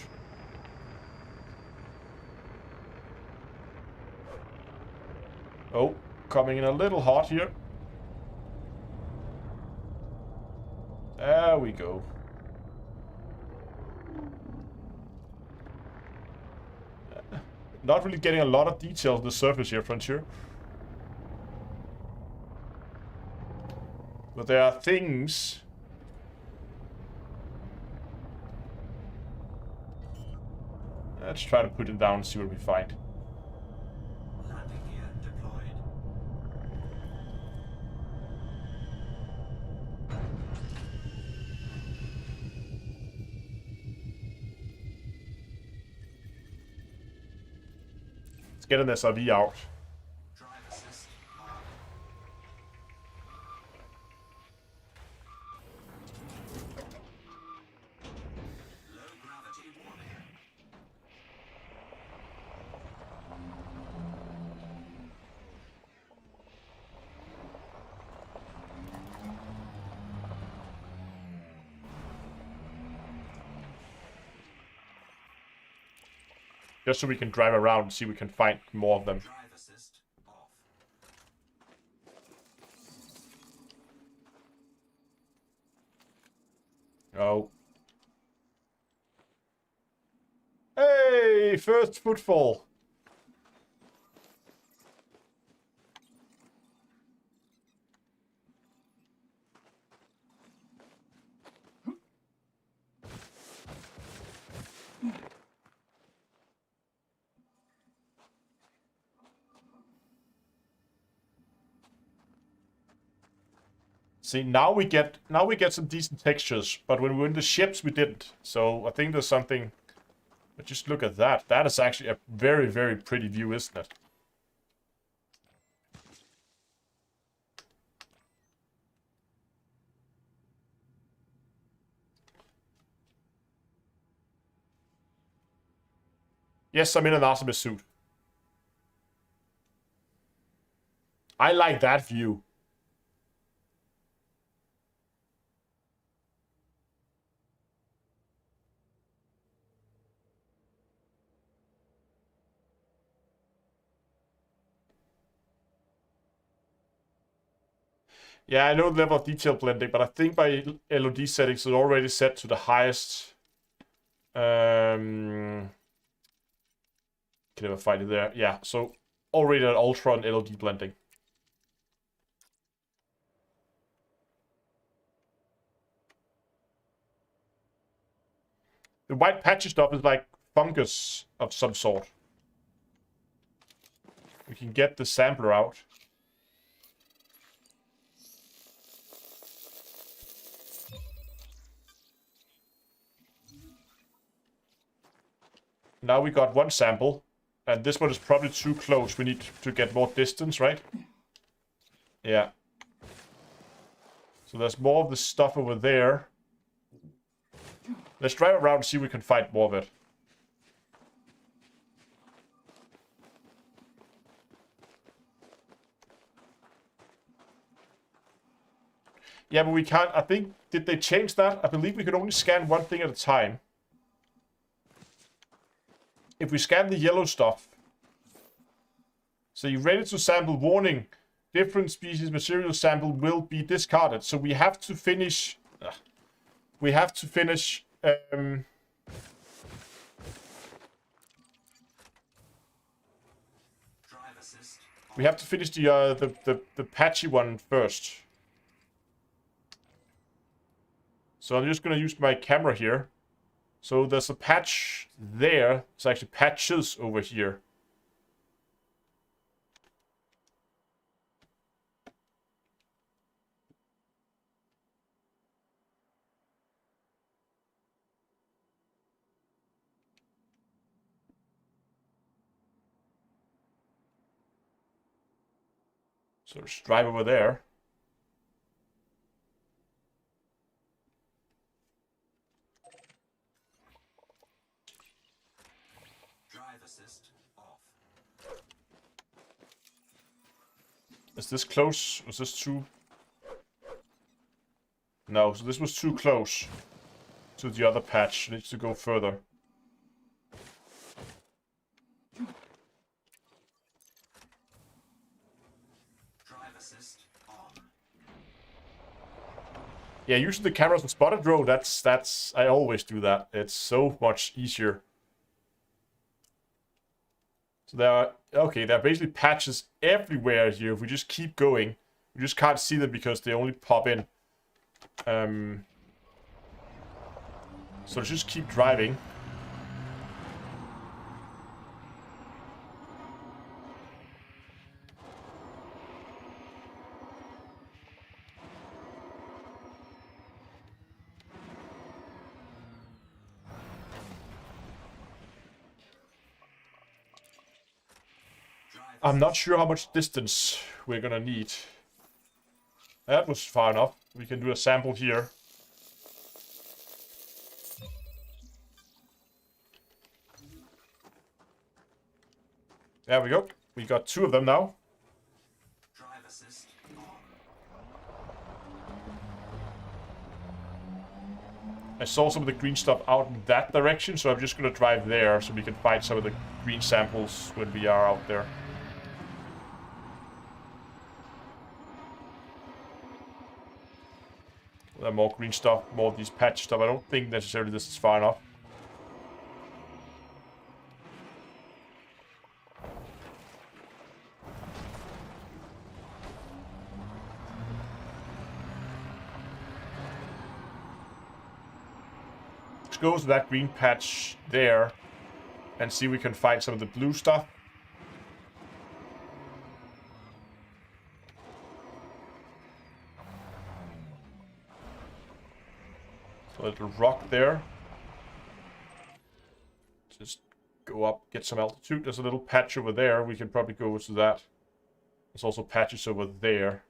Oh, coming in a little hot here. There we go. Not really getting a lot of details on the surface here, Frontier. But there are things. Let's try to put it down and see what we find. Landing gear deployed. Let's get an SRV out. Drive assist on. Low gravity warning. Just so we can drive around and see if we can find more of them. Drive assist off. Oh. first footfall. See, now we get some decent textures, but when we were in the ships we didn't. So I think there's something. But just look at that. That is actually a very, very pretty view, isn't it? Yes, I'm in an Artemis suit. I like that view. Yeah, I know the level of detail blending, but I think by LOD settings it's already set to the highest. Can never find it there. Yeah, so already at Ultra and LOD blending. The white patchy stuff is like fungus of some sort. We can get the sampler out. Now we got one sample, and this one is probably too close. We need to get more distance, right? Yeah. So there's more of the stuff over there. Let's drive around and see if we can find more of it. Yeah, but we can't. I think, did they change that? I believe we could only scan one thing at a time. If we scan the yellow stuff, so you're ready to sample, warning, different species material sample will be discarded. So we have to finish. We have to finish. Drive assist. We have to finish the patchy one first. So I'm just gonna use my camera here. So there's a patch there. It's actually patches over here. So just drive over there. Drive assist off. Is this close? Was this too... No, so this was too close to the other patch. It needs to go further. Drive assist on. Yeah, using the cameras with spotted row, that's I always do that. It's so much easier. So there are, okay, there are basically patches everywhere here. If we just keep going, we just can't see them because they only pop in. So let's just keep driving. I'm not sure how much distance we're gonna need. That was far enough. We can do a sample here. There we go. We got two of them now. Drive assist on. I saw some of the green stuff out in that direction, so I'm just gonna drive there so we can find some of the green samples when we are out there. There are more green stuff, more of these patch stuff. I don't think necessarily this is far enough. go to that green patch there and see if we can find some of the blue stuff. A little rock there. Just go up, get some altitude. There's a little patch over there. We can probably go to that. There's also patches over there.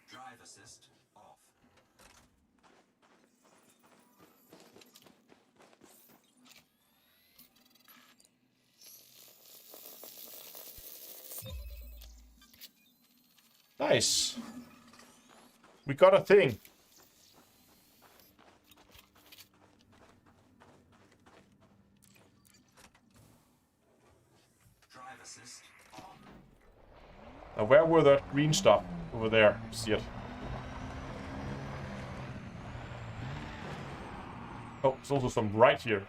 Drive assist off. Nice. We got a thing. Drive assist on. Now, where were that green stuff? Over there. See it. Oh, there's also some right here.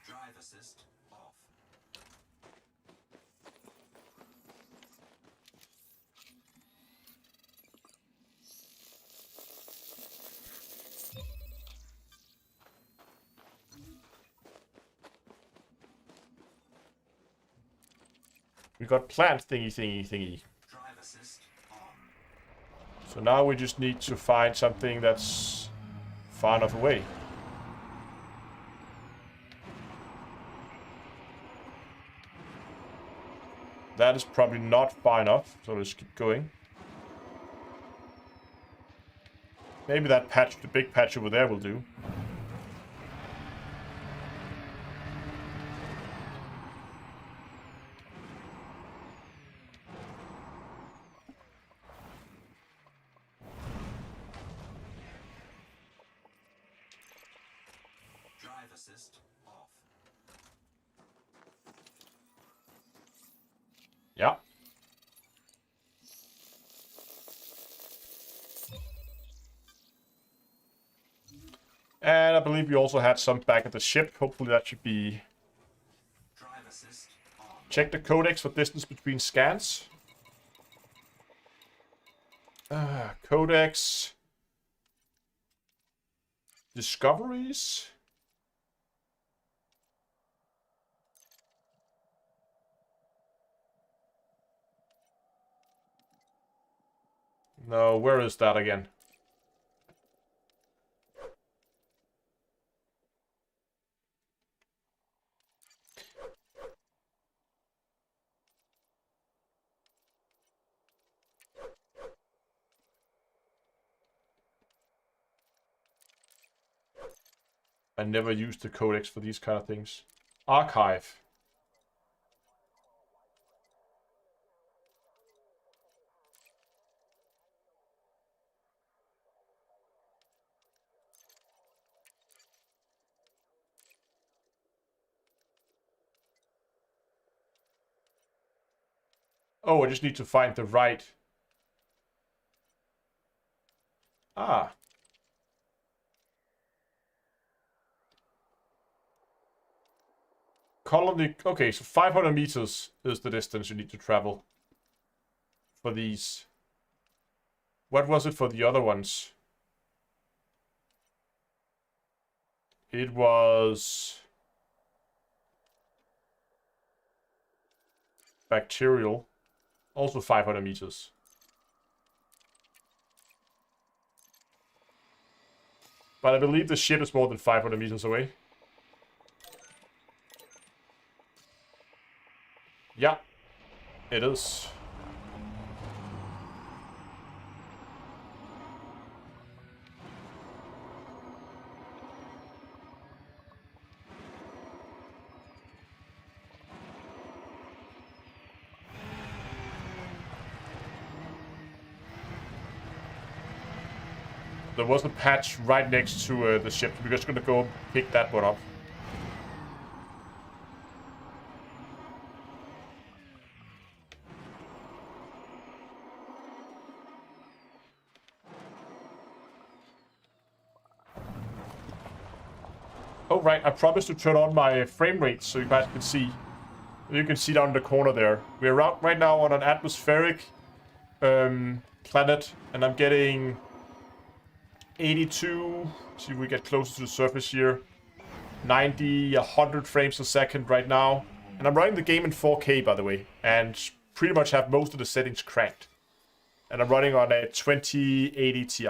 Drive assist off. We got plant thingy. Drive assist on. So now we just need to find something that's far enough away. That is probably not far enough, so let's keep going. Maybe that patch, the big patch over there will do. Drive assist off. Yeah. And I believe we also had some back at the ship. Hopefully that should be... Drive assist on. Check the codex for distance between scans. Codex. Discoveries. No, where is that again? I never used the codex for these kind of things. Archive. Oh, I just need to find the right... Ah. Colony... Okay, so 500 meters is the distance you need to travel for these. What was it for the other ones? It was... bacterial. Also 500 meters. But I believe the ship is more than 500 meters away. Yeah, it is. There was a patch right next to the ship. We're just gonna go pick that one up. Oh, right. I promised to turn on my frame rate so you guys can see. You can see down in the corner there. We're out right now on an atmospheric planet, and I'm getting 82. See if we get closer to the surface here. 90, 100 frames a second right now. And I'm running the game in 4K, by the way, and pretty much have most of the settings cranked. And I'm running on a 2080 Ti.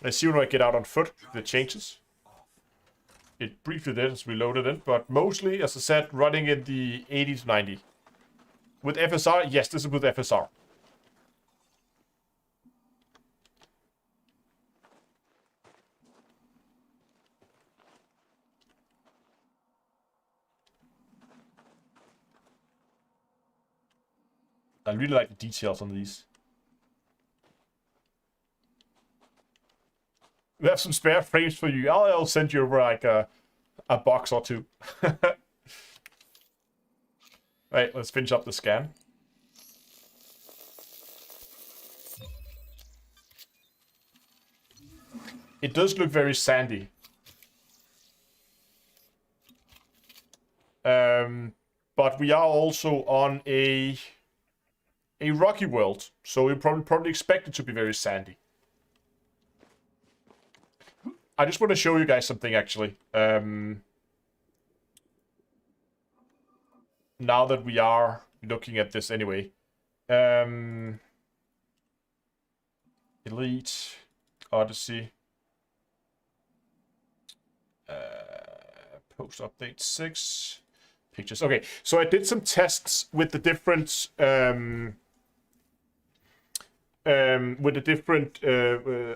Let's see when I get out on foot if it changes. It briefly did as we loaded it, but mostly, as I said, running in the 80 to 90. With FSR, yes, this is with FSR. I really like the details on these. We have some spare frames for you. I'll send you over like a box or two. Right, let's finish up the scan. It does look very sandy. But we are also on a rocky world, so we probably expect it to be very sandy. I just want to show you guys something, actually. Now that we are looking at this anyway. Elite, Odyssey. Post update 6. Pictures. Okay, so I did some tests with the different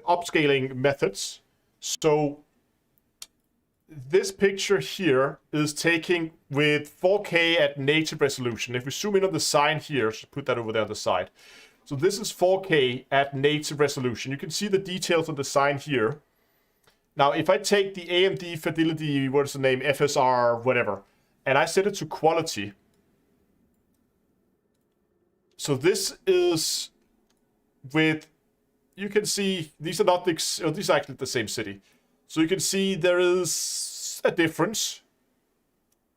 upscaling methods. So this picture here is taken with 4K at native resolution. If we zoom in on the sign here, so put that over there on the side. So this is 4K at native resolution. You can see the details of the sign here. Now, if I take the AMD Fidelity, what is the name, FSR, whatever, and I set it to quality. So this is with, you can see, these are not, these are actually the same city. So you can see there is a difference.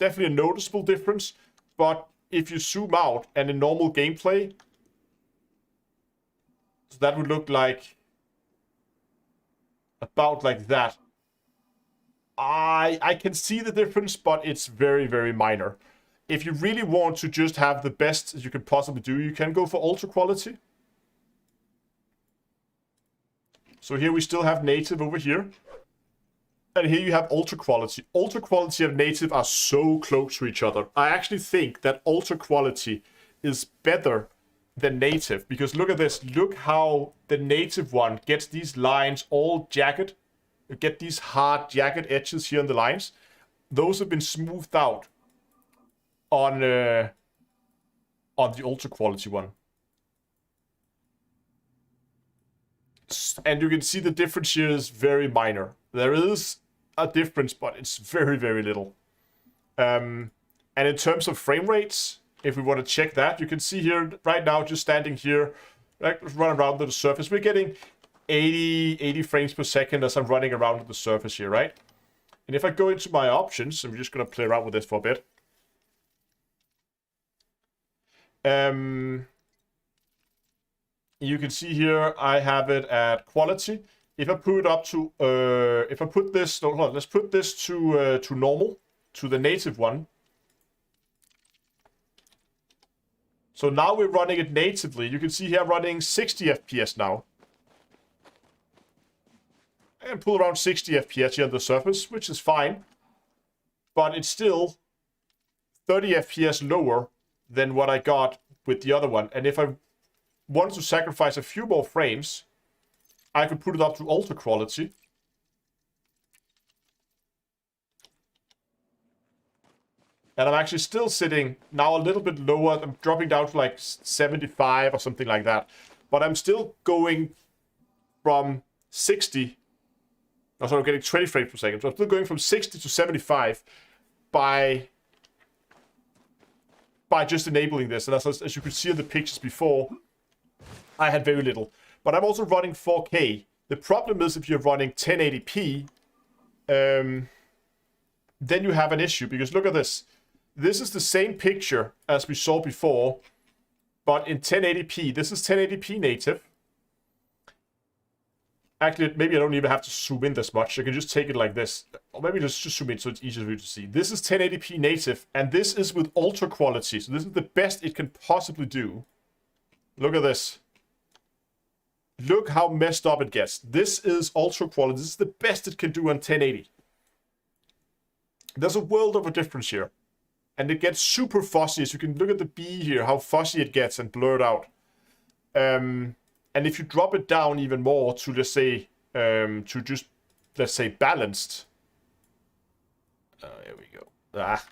Definitely a noticeable difference. But if you zoom out and in normal gameplay, so that would look like, about like that. I can see the difference, but it's very, very minor. If you really want to just have the best you can possibly do, you can go for ultra quality. So here we still have native over here. And here you have ultra quality. Ultra quality and native are so close to each other. I actually think that ultra quality is better than native. Because look at this. Look how the native one gets these lines all jagged. You get these hard jagged edges here on the lines. Those have been smoothed out on the ultra quality one. And you can see the difference here is very minor. There is a difference, but it's very, very little. And in terms of frame rates, if we want to check that, you can see here right now, just standing here, run around the surface, we're getting 80 frames per second as I'm running around the surface here, right? And if I go into my options, I'm just going to play around with this for a bit. You can see here I have it at quality. If I put it up to, if I put this, hold on, let's put this to normal, to the native one. So now we're running it natively. You can see here running 60 FPS now. And pull around 60 FPS here on the surface, which is fine. But it's still 30 FPS lower than what I got with the other one. And if I wanted to sacrifice a few more frames, I could put it up to ultra quality. And I'm actually still sitting now a little bit lower. I'm dropping down to like 75 or something like that. But I'm still going from 60. Oh, sorry, I'm getting 20 frames per second. So I'm still going from 60 to 75 by just enabling this. And as you could see in the pictures before, I had very little. But I'm also running 4K. The problem is if you're running 1080p, then you have an issue, because look at this. This is the same picture as we saw before, but in 1080p. This is 1080p native. Actually, maybe I don't even have to zoom in this much. I can just take it like this. Or maybe just zoom in so it's easier for you to see. This is 1080p native, and this is with ultra quality. So this is the best it can possibly do. Look at this. Look how messed up it gets. This is ultra quality. This is the best it can do on 1080. There's a world of a difference here. And it gets super fuzzy. As you can look at the B here, how fuzzy it gets and blurred out. And if you drop it down even more to, let's say, let's say, balanced. Here we go. Ah.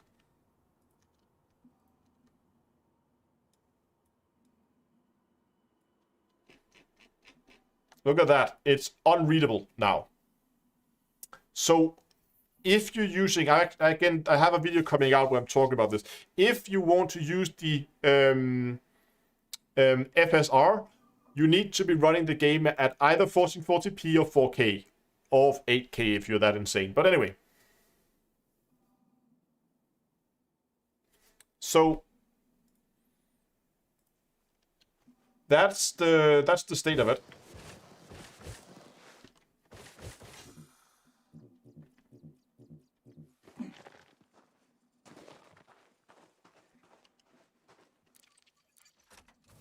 Look at that. It's unreadable now. So if you're using, again, I have a video coming out where I'm talking about this. If you want to use the FSR, you need to be running the game at either 1440p or 4K, or 8K if you're that insane. But anyway. So that's the state of it.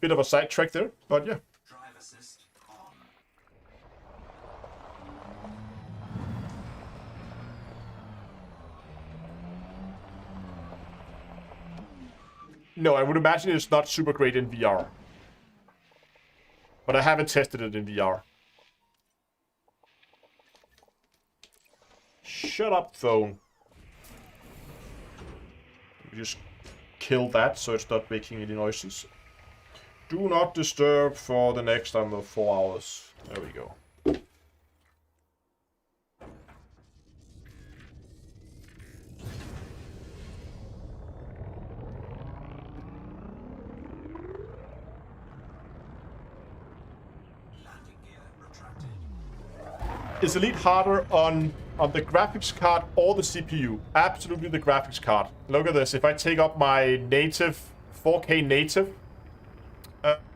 Bit of a sidetrack there, but yeah. Drive assist on. No, I would imagine it's not super great in VR. But I haven't tested it in VR. Shut up, phone. Just kill that so it's not making any noises. Do not disturb for the next, 4 hours. There we go. Landing gear retracted. Is Elite harder on the graphics card or the CPU? Absolutely the graphics card. Look at this. If I take up my native, 4K native,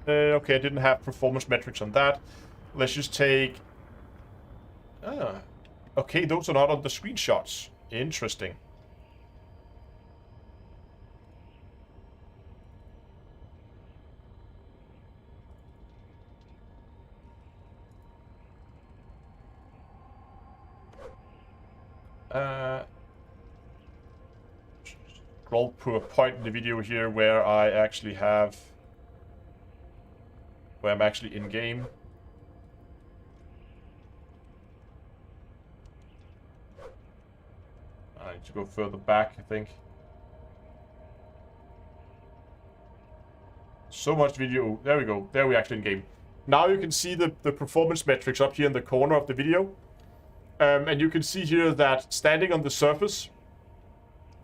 okay, I didn't have performance metrics on that. Let's just take... okay, those are not on the screenshots. Interesting. Scroll to a point in the video here where I actually have... where I'm actually in game. I need to go further back, I think. So much video. There we go. There we actually in game. Now you can see the performance metrics up here in the corner of the video. And you can see here that standing on the surface,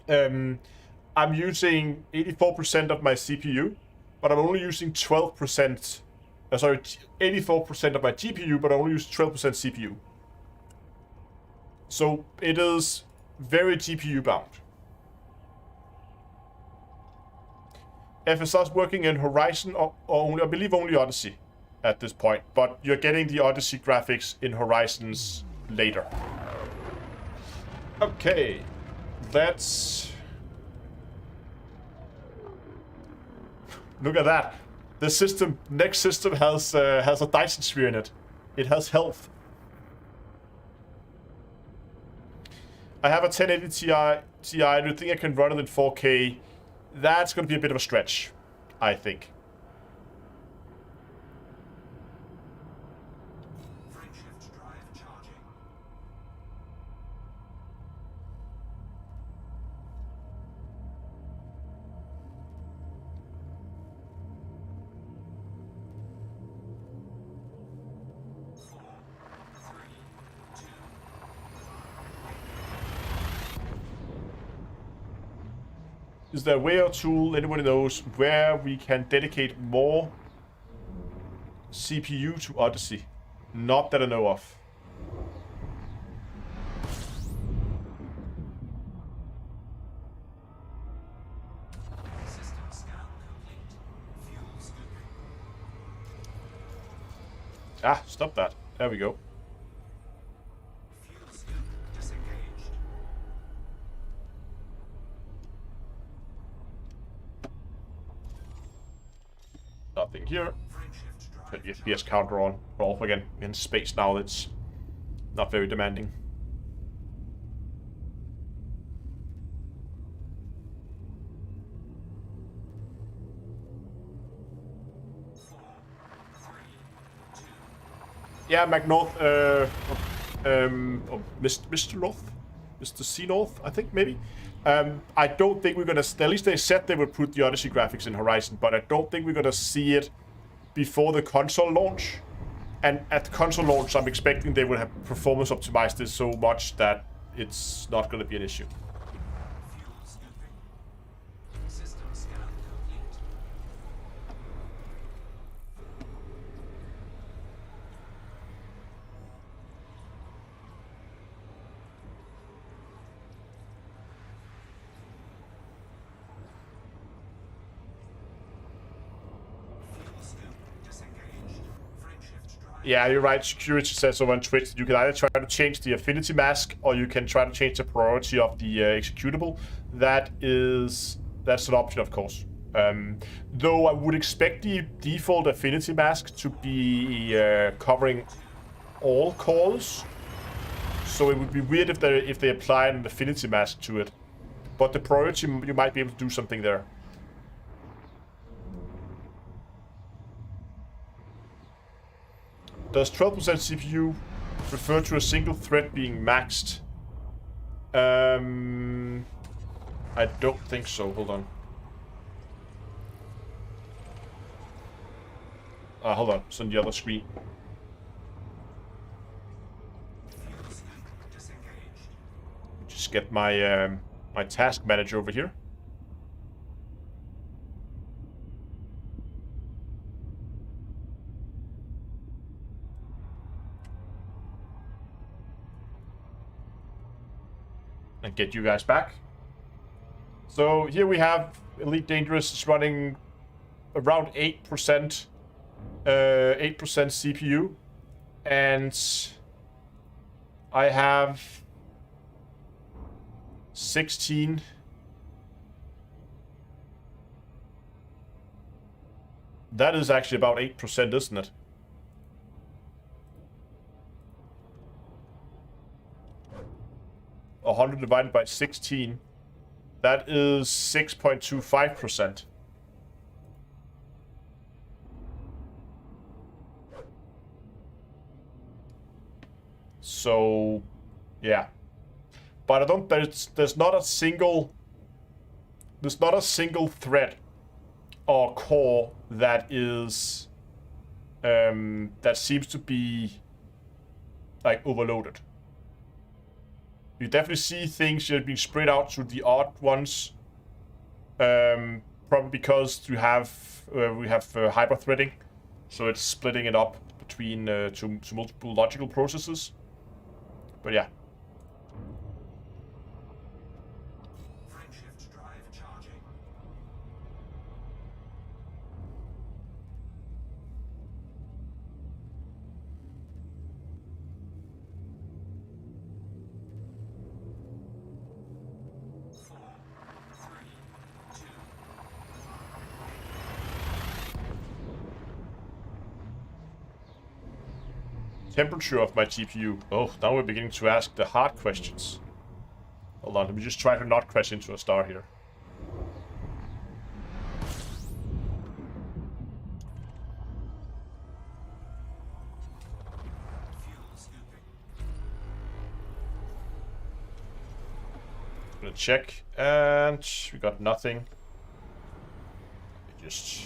I'm using 84% of my CPU, but I'm only using 12%. Sorry, 84% of my GPU, but I only use 12% CPU. So it is very GPU bound. FSR is working in Horizon or only, I believe only Odyssey at this point, but you're getting the Odyssey graphics in Horizons later. Okay, that's... Look at that. The system, next system has a Dyson sphere in it. It has health. I have a 1080 Ti. I don't think I can run it in 4K. That's going to be a bit of a stretch, I think. Frameshift drive charging. Is there a way or tool, anybody knows, where we can dedicate more CPU to Odyssey? Not that I know of. Ah, stop that. There we go. Fuel scoop disengaged. Nothing here. Frameshift Put drive the FPS counter on. We're off again. We're in space now. It's not very demanding. Yeah, McNorth, or Mr. North? Mr. C North, I think, maybe? I don't think we're gonna, at least they said they would put the Odyssey graphics in Horizon, but I don't think we're gonna see it before the console launch. And at the console launch, I'm expecting they would have performance optimized this so much that it's not gonna be an issue. fuel scooping. System scan complete. Fuel scoop disengaged. Frameshift drive. Yeah, you're right. Security says over on Twitch that you can either try to change the affinity mask or you can try to change the priority of the executable. That's an option, of course. Though I would expect the default affinity mask to be covering all calls, so it would be weird if they apply an affinity mask to it. But the priority, you might be able to do something there. Does 12% CPU refer to a single thread being maxed? I don't think so. Hold on. Hold on. It's on the other screen. Fuel scoop disengaged. Just get my my task manager over here. And get you guys back. So here we have Elite Dangerous is running around 8%, 8% CPU, and I have 16. That is actually about 8%, isn't it? A 100 divided by 16. That is 6.25%. So, yeah. But I don't. There's not a single. There's not a single thread or core that is that seems to be like overloaded. You definitely see things that have been spread out to the odd ones, probably because we have hyper threading, so it's splitting it up between to multiple logical processes. But yeah. Frameshift drive charging. Four, three, two. Temperature of my GPU. Oh, now we're beginning to ask the hard questions. Hold on, let me just try to not crash into a star here. Fuel scooping. Gonna check, and we got nothing. Just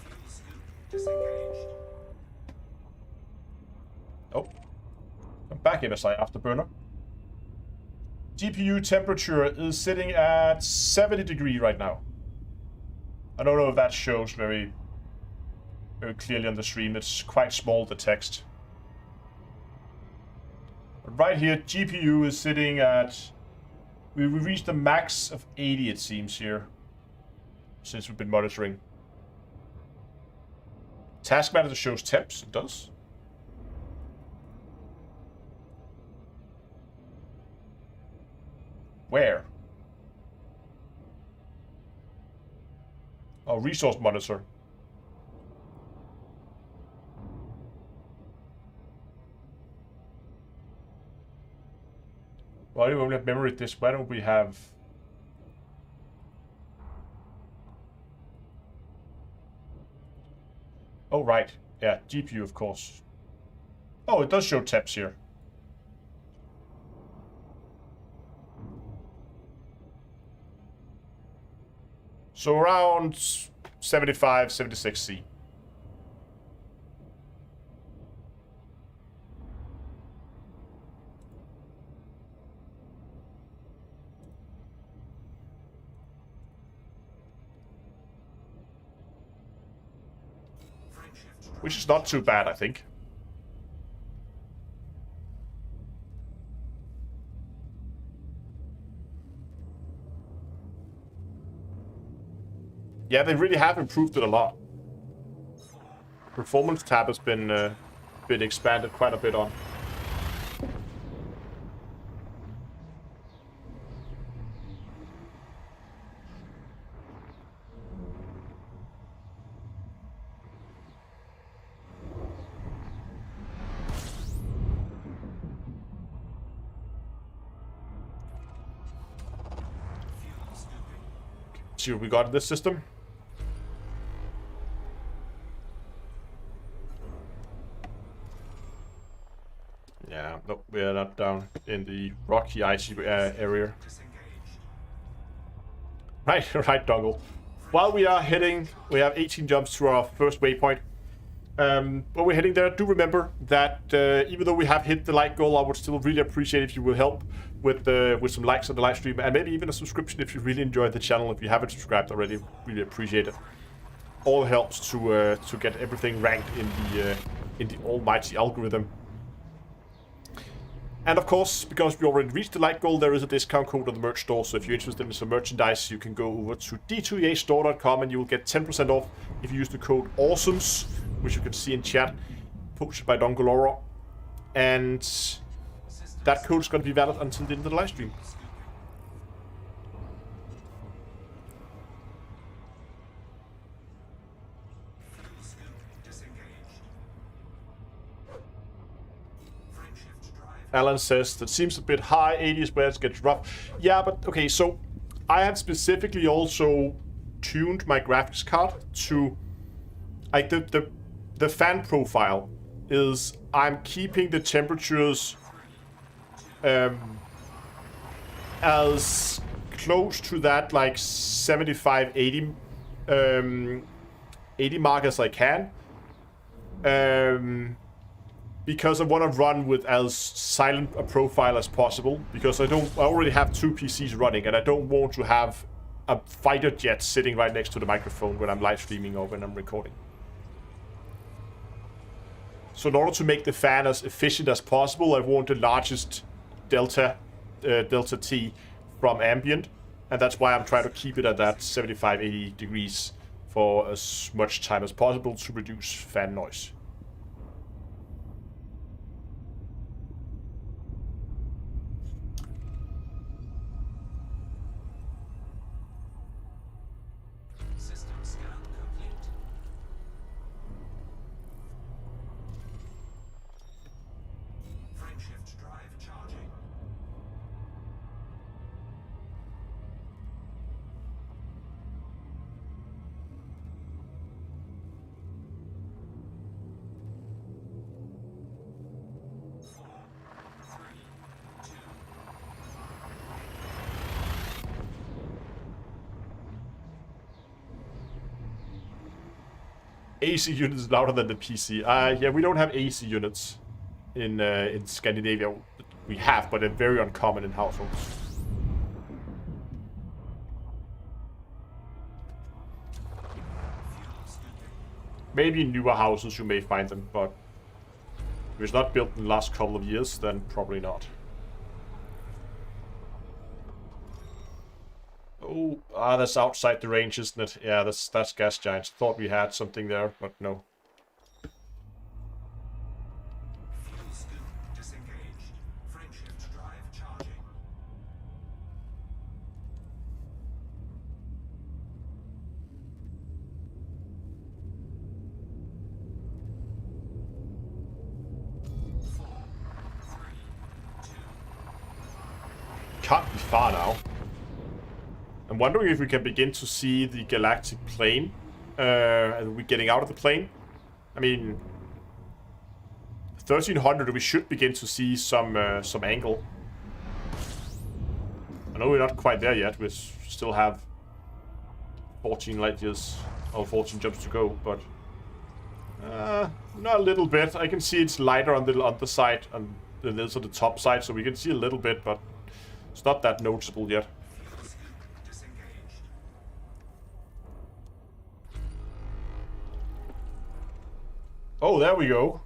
Fuel scoop disengaged. oh, I'm back in MSI Afterburner. GPU temperature is sitting at 70 degrees right now. I don't know if that shows very clearly on the stream. It's quite small, the text. But right here, GPU is sitting at... We reached the max of 80, it seems, here. Since we've been monitoring. Task manager shows temps. It does. Where? Oh, resource monitor. Why do we only have memory disk? Why don't we have... Oh, right. Yeah, GPU, of course. Oh, it does show temps here. So around 75, 76C. Which is not too bad, I think. Yeah, they really have improved it a lot. Performance tab has been expanded quite a bit on. See what we got in this system. Yeah, nope, we are not down in the rocky, icy area. Right, right, Dongle. While we are heading, we have 18 jumps to our first waypoint. When we're heading there, do remember that even though we have hit the like goal, I would still really appreciate if you will help with some likes on the live stream and maybe even a subscription if you really enjoyed the channel. If you haven't subscribed already, really appreciate it. All helps to get everything ranked in the almighty algorithm. And of course, because we already reached the like goal, there is a discount code on the merch store. So if you're interested in some merchandise, you can go over to d2eastore.com and you will get 10% off if you use the code AWESOMES, which you can see in chat, posted by Dongaloro. And that code is going to be valid until the end of the live stream. Alan says that seems a bit high. 80 is where it gets rough. Yeah, but okay, so I have specifically also tuned my graphics card to like the fan profile is I'm keeping the temperatures as close to that like 75 80 80 mark as I can. Because I want to run with as silent a profile as possible, because I already have two PCs running, and I don't want to have a fighter jet sitting right next to the microphone when I'm live streaming or when I'm recording. So in order to make the fan as efficient as possible, I want the largest delta T from ambient, and that's why I'm trying to keep it at that 75-80 degrees for as much time as possible to reduce fan noise. AC units is louder than the PC. Yeah, we don't have AC units in Scandinavia. We have, but they're very uncommon in households. Maybe in newer houses you may find them, but if it's not built in the last couple of years, then probably not. Oh, that's outside the range, isn't it? Yeah, that's gas giants. Thought we had something there, but no. can't be far now. I'm wondering if we can begin to see the galactic plane. Are we getting out of the plane? I mean, 1300, we should begin to see some angle. I know we're not quite there yet. We still have 14 light years, or 14 jumps to go, but not a little bit. I can see it's lighter on the underside and than it is on the top side, so we can see a little bit, but it's not that noticeable yet. Fuel scoop disengaged. Oh, there we go.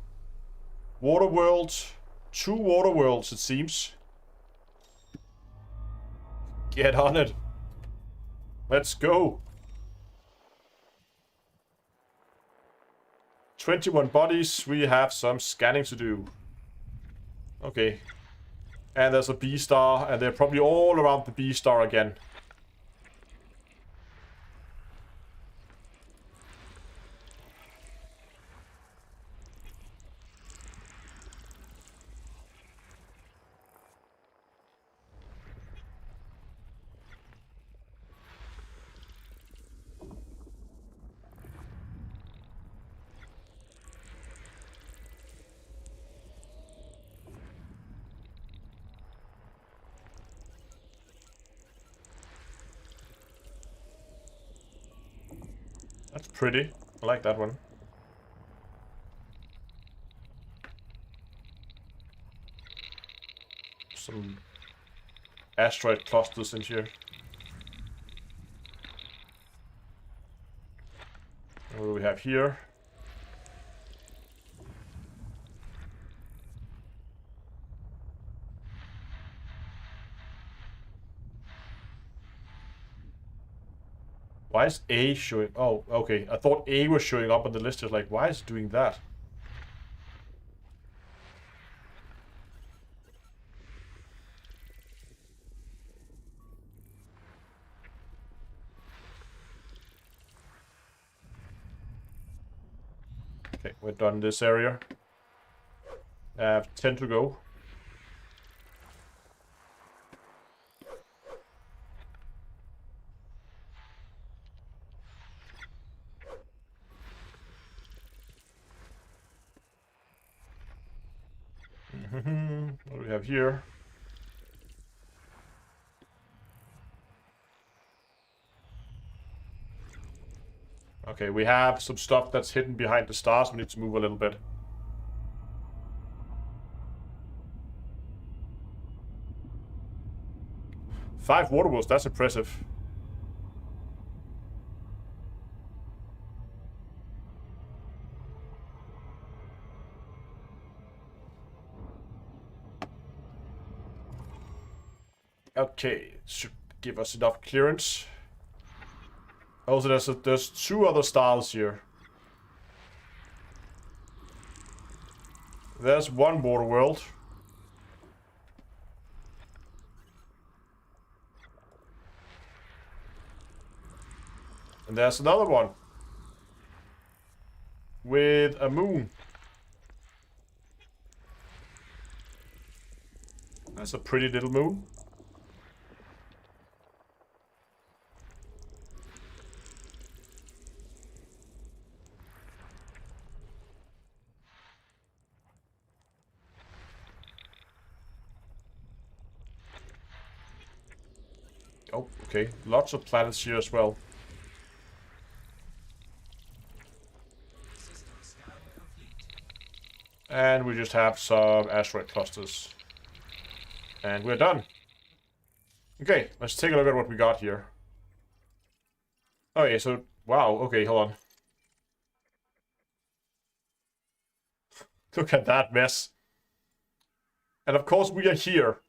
Water worlds. 2 water worlds, it seems. Get on it. Let's go. 21 bodies. We have some scanning to do. Okay. And there's a B star, and they're probably all around the B star again. That's pretty. I like that one. Some asteroid clusters in here. What do we have here? Why is A showing? Oh, okay. I thought A was showing up on the list. It's like, why is it doing that? Okay, we're done this area. I have 10 to go. What do we have here? Okay, we have some stuff that's hidden behind the stars. We need to move a little bit. Five water worlds, that's impressive. Okay, should give us enough clearance. Also, there's 2 other stars here. There's 1 water world. And there's another one. With a moon. That's a pretty little moon. Oh, okay. Lots of planets here as well. System scan complete. And we just have some asteroid clusters. And we're done. Okay, let's take a look at what we got here. Okay, so, wow, okay, hold on. Look at that mess. And of course we are here.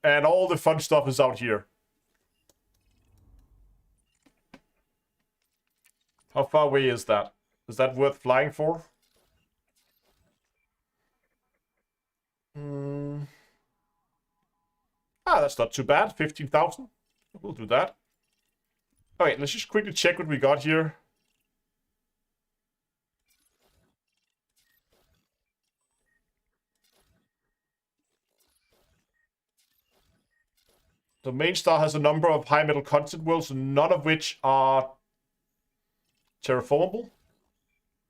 And all the fun stuff is out here. How far away is that? Is that worth flying for? That's not too bad. 15,000. We'll do that. Okay, let's just quickly check what we got here. The main star has a number of high metal content worlds, none of which are terraformable.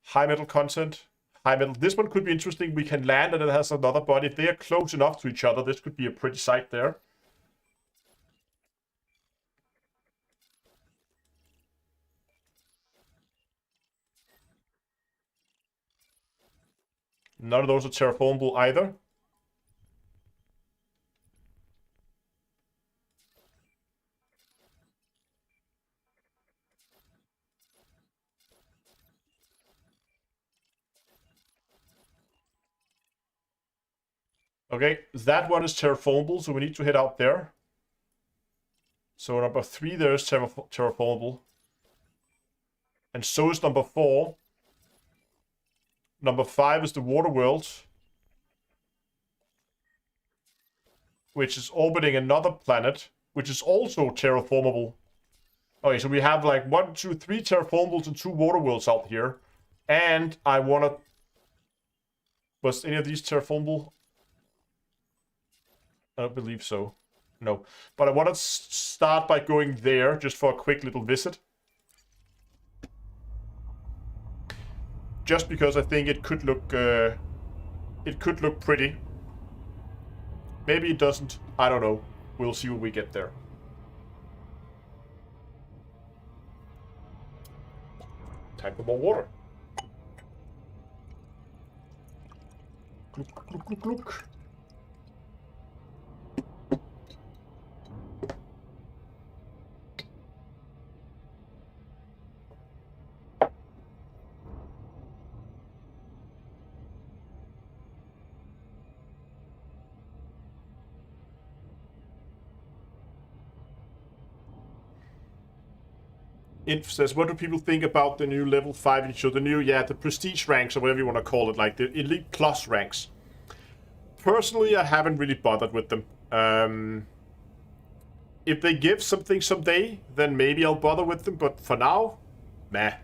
High metal content, high metal. This one could be interesting. We can land and it has another body. If they are close enough to each other, this could be a pretty sight there. None of those are terraformable either. Okay, that one is terraformable, so we need to head out there. So number 3 there is terraformable. And so is number 4. Number 5 is the water world, which is orbiting another planet, which is also terraformable. Okay, so we have like 1, 2, 3 terraformables and 2 water worlds out here. And I want to... Was any of these terraformable? I don't believe so. No. But I want to start by going there, just for a quick little visit. Just because I think it could look pretty. Maybe it doesn't. I don't know. We'll see when we get there. Time for more water. Gluk, gluk, gluk, gluk. Inf says, what do people think about the new level 5 show? The new, the prestige ranks, or whatever you want to call it, like the elite plus ranks. Personally, I haven't really bothered with them. If they give something someday, then maybe I'll bother with them, but for now, meh.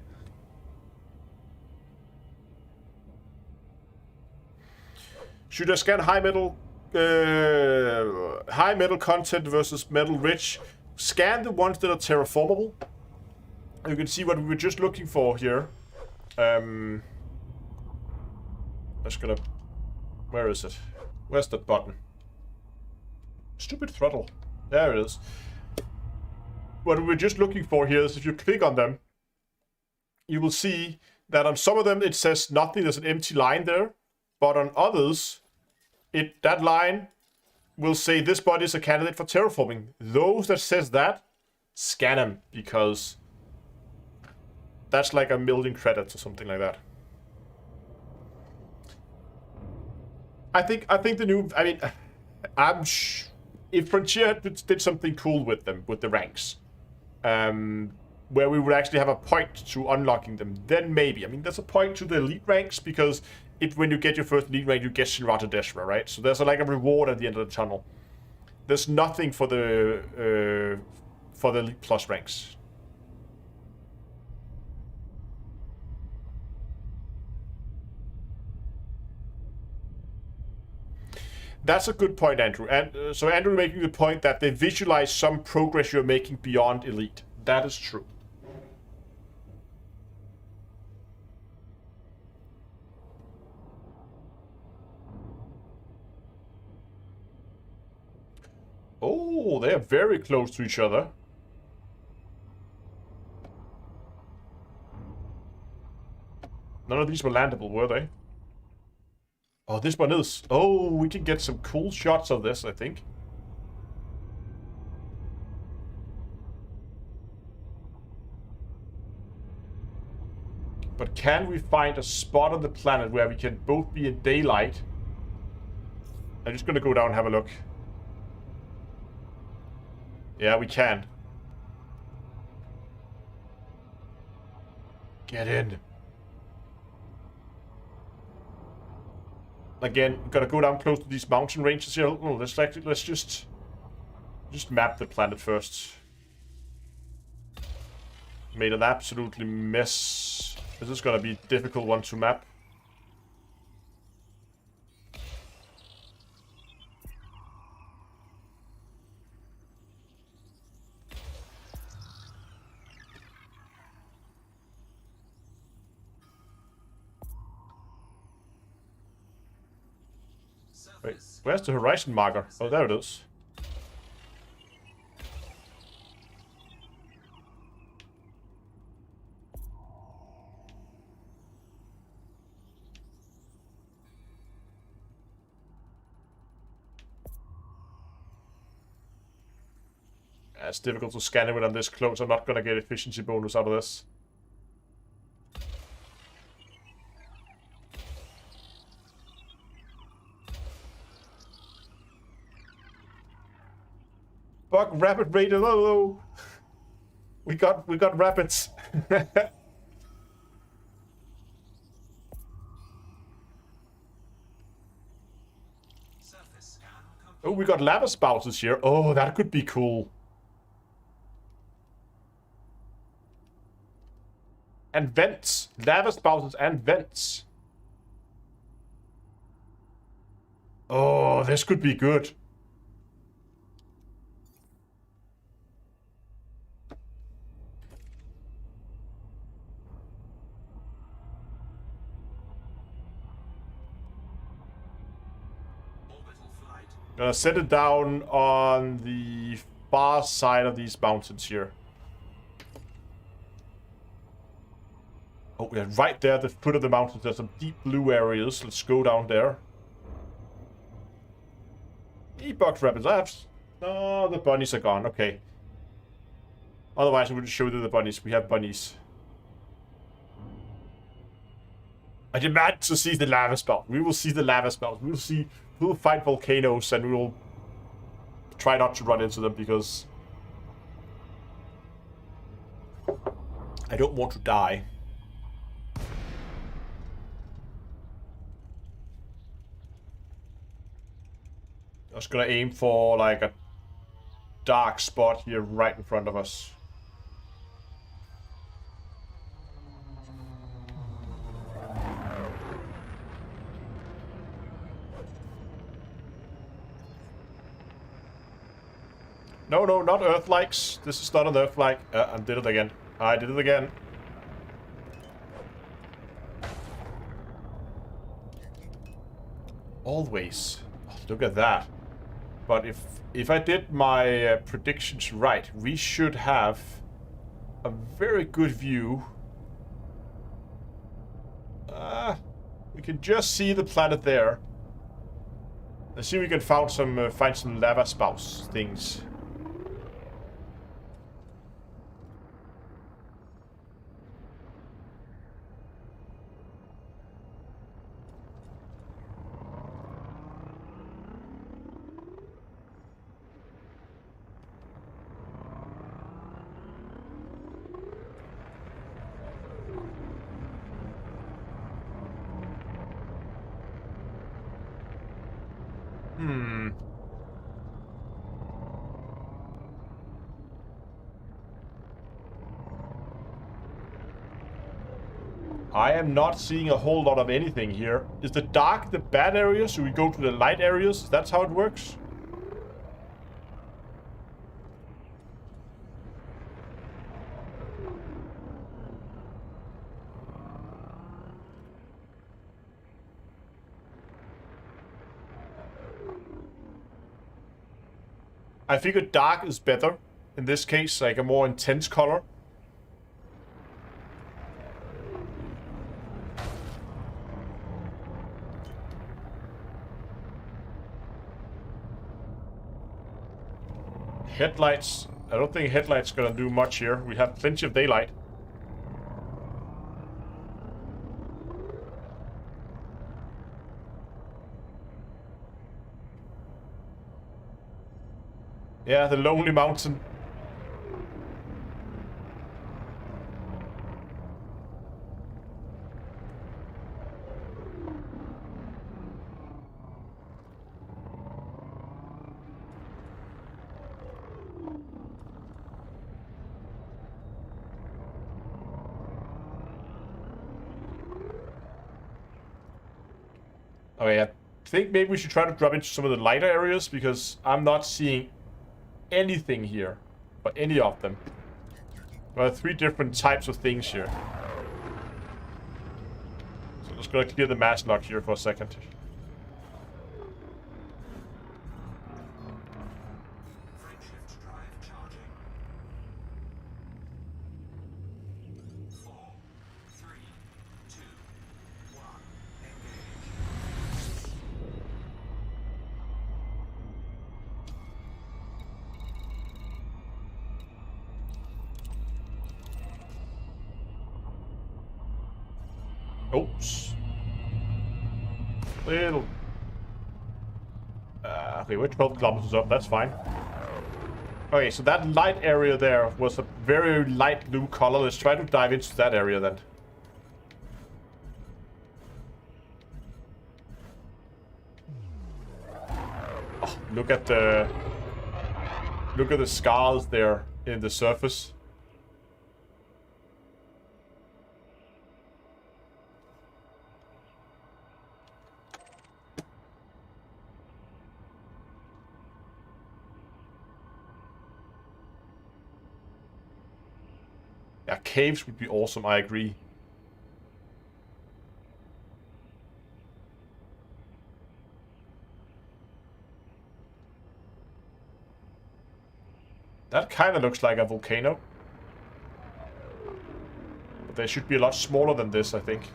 Should I scan high metal content versus metal rich? Scan the ones that are terraformable. You can see what we were just looking for here. I'm just gonna... Where is it? Where's that button? Stupid throttle. There it is. What we were just looking for here is if you click on them, you will see that on some of them it says nothing. There's an empty line there. But on others, that line will say this body is a candidate for terraforming. Those that says that, scan them, because that's like 1,000,000 credits or something like that. I think the new... I mean, if Frontier did something cool with them, with the ranks, where we would actually have a point to unlocking them, then maybe. I mean, there's a point to the elite ranks, because when you get your first elite rank, you get Shinrata Deshra, right? So there's like a reward at the end of the tunnel. There's nothing for the elite plus ranks. That's a good point, Andrew. And so Andrew making the point that they visualize some progress you're making beyond elite. That is true. Oh, they are very close to each other. None of these were landable, were they? Oh, this one is. Oh, we can get some cool shots of this, I think. But can we find a spot on the planet where we can both be in daylight? I'm just gonna go down and have a look. Yeah, we can. Get in. Again, gotta go down close to these mountain ranges here. Oh, let's just map the planet first. Made an absolutely mess. This is gonna be a difficult one to map. Wait, where's the horizon marker? Oh, there it is. It's difficult to scan it when I'm this close. I'm not gonna get efficiency bonus out of this. Fuck, rapid rate, hello! We got rapids. Surface scan complete. Oh, we got lava spouts here. Oh, that could be cool. And vents. Lava spouts and vents. Oh, this could be good. Orbital flight. Gonna set it down on the far side of these mountains here. Oh, yeah, right there at the foot of the mountains, there's some deep blue areas. Let's go down there. E-box rapids. I have... No, the bunnies are gone. Okay. Otherwise, I would show you the bunnies. We have bunnies. I demand to see the lava spout. We will see the lava spout. We will see... We'll fight volcanoes and we will try not to run into them because I don't want to die. I was gonna aim for like a dark spot here right in front of us. No, no, not Earth-likes. This is not an Earth-like. I did it again. I did it again. Always. Oh, look at that. But if I did my predictions right, we should have a very good view. We can just see the planet there. Let's see if we can find some lava spouts things. I am not seeing a whole lot of anything here. Is the dark the bad area? Should we go to the light areas? That's how it works? I figured dark is better. In this case, like a more intense color. Headlights. I don't think headlights gonna do much here. We have plenty of daylight. Yeah, the lonely mountain. Okay, I think maybe we should try to drop into some of the lighter areas because I'm not seeing anything here, or any of them. There are 3 different types of things here. So I'm just gonna clear the mask lock here for a second. Oops. Little... okay, we're 12 kilometers up. That's fine. Okay, so that light area there was a very light blue color. Let's try to dive into that area then. Oh, look at the scars there in the surface. Yeah, caves would be awesome, I agree. That kind of looks like a volcano. But they should be a lot smaller than this, I think.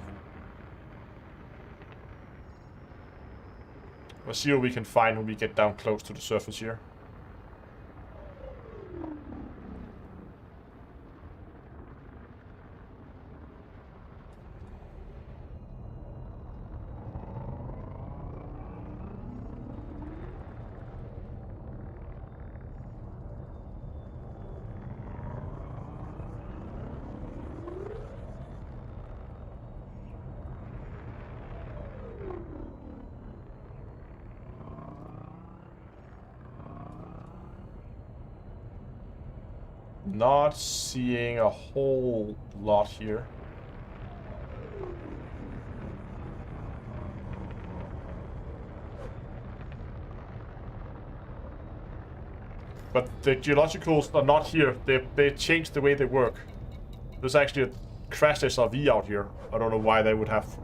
We'll see what we can find when we get down close to the surface here. Not seeing a whole lot here. But the geologicals are not here. They changed the way they work. There's actually a crash SRV out here. I don't know why they would have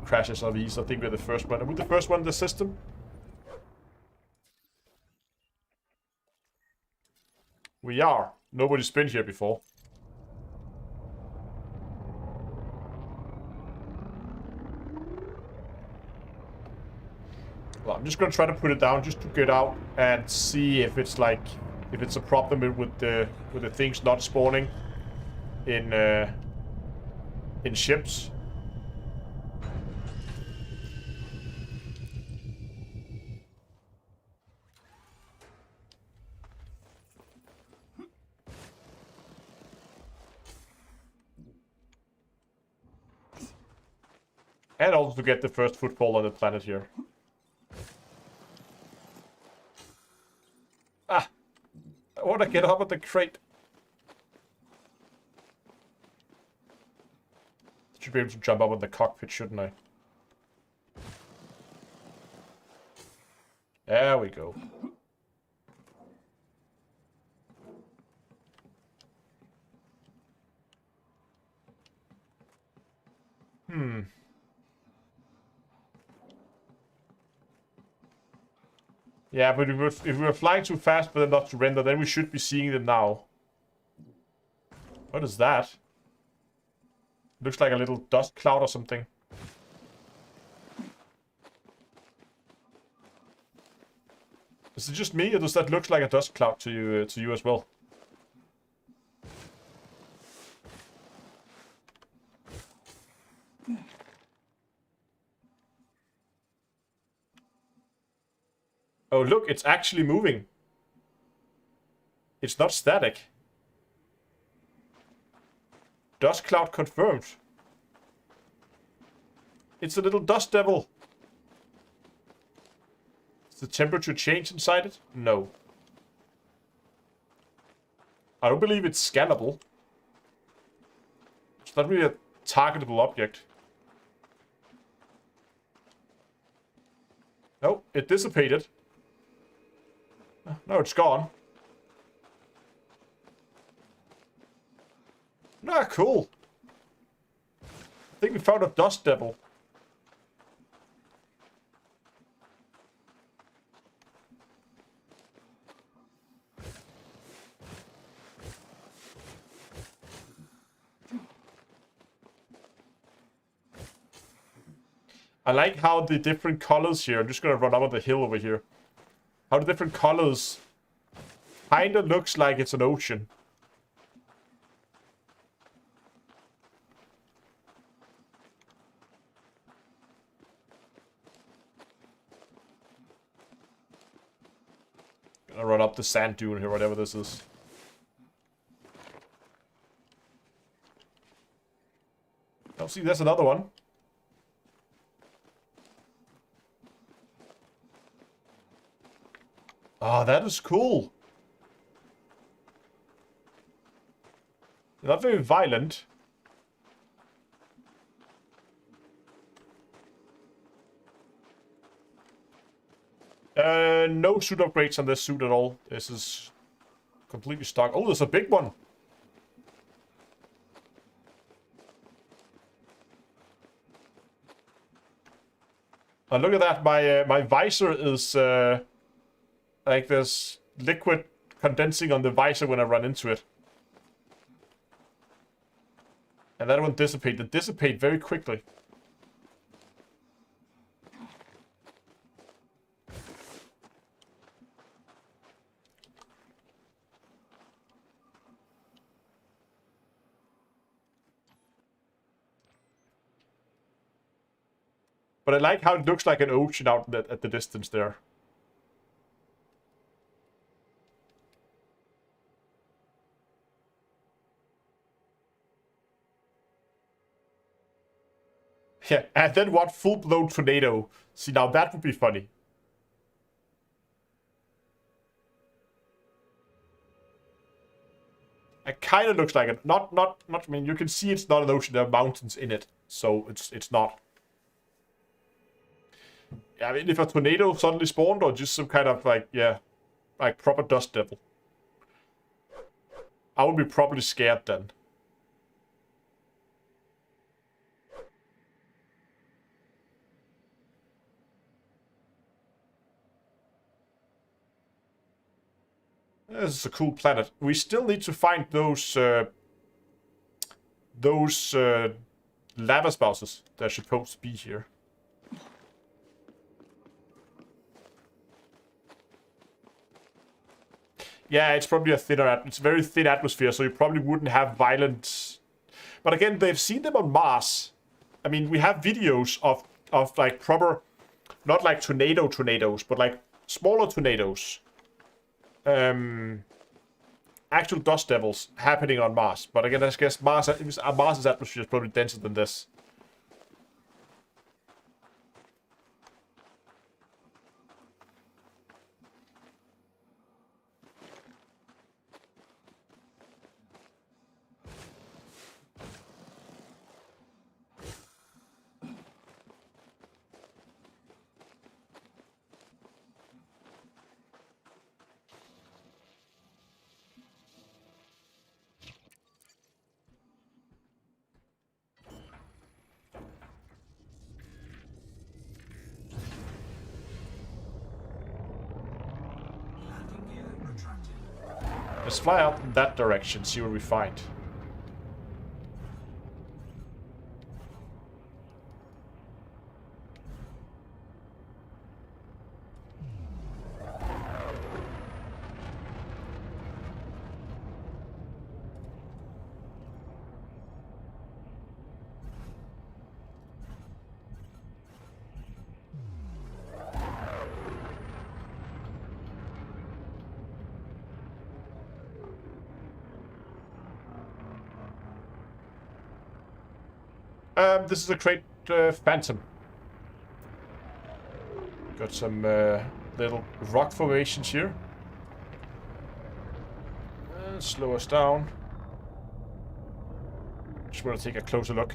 crash SRVs. I think we're the first one. Are we the first one in the system? We are. Nobody's been here before. Well, I'm just gonna try to put it down just to get out and see if it's like, if it's a problem with the things not spawning in ships. And also to get the first footfall on the planet here. Ah! I want to get up at the crate. Should be able to jump up on the cockpit, shouldn't I? There we go. Yeah, but if we were flying too fast for them not to render, then we should be seeing them now. What is that? Looks like a little dust cloud or something. Is it just me, or does that look like a dust cloud to you as well? Oh, look, it's actually moving. It's not static. Dust cloud confirmed. It's a little dust devil. Does the temperature change inside it? No. I don't believe it's scannable. It's not really a targetable object. No, it dissipated. No, it's gone. Ah, cool. I think we found a dust devil. I like how the different colors here, I'm just gonna run up on the hill over here. How the different colors kinda looks like it's an ocean. up the sand dune here, whatever this is. Oh, see, there's another one. Oh, that is cool. Not very violent. No suit upgrades on this suit at all. This is completely stock. Oh, there's a big one. Oh, look at that. My visor is like there's liquid condensing on the visor when I run into it. And that won't dissipate. It dissipate very quickly. But I like how it looks like an ocean out at the distance there. Yeah, and then what? Full-blown tornado. See, now that would be funny. It kind of looks like it. Not. I mean, you can see it's not an ocean. There are mountains in it, so it's not. I mean, if a tornado suddenly spawned, or just some kind of like, yeah, like proper dust devil, I would be probably scared then. This is a cool planet. We still need to find those lava spouses that are supposed to be here. Yeah, it's probably a thinner. It's a very thin atmosphere, so you probably wouldn't have violent. But again, they've seen them on Mars. I mean, we have videos of like proper, not like tornadoes, but like smaller tornadoes. Actual dust devils happening on Mars. But again, I guess Mars's atmosphere is probably denser than this. Let's fly out in that direction, see what we find. This is a great phantom. Got some little rock formations here. Slow us down. Just want to take a closer look.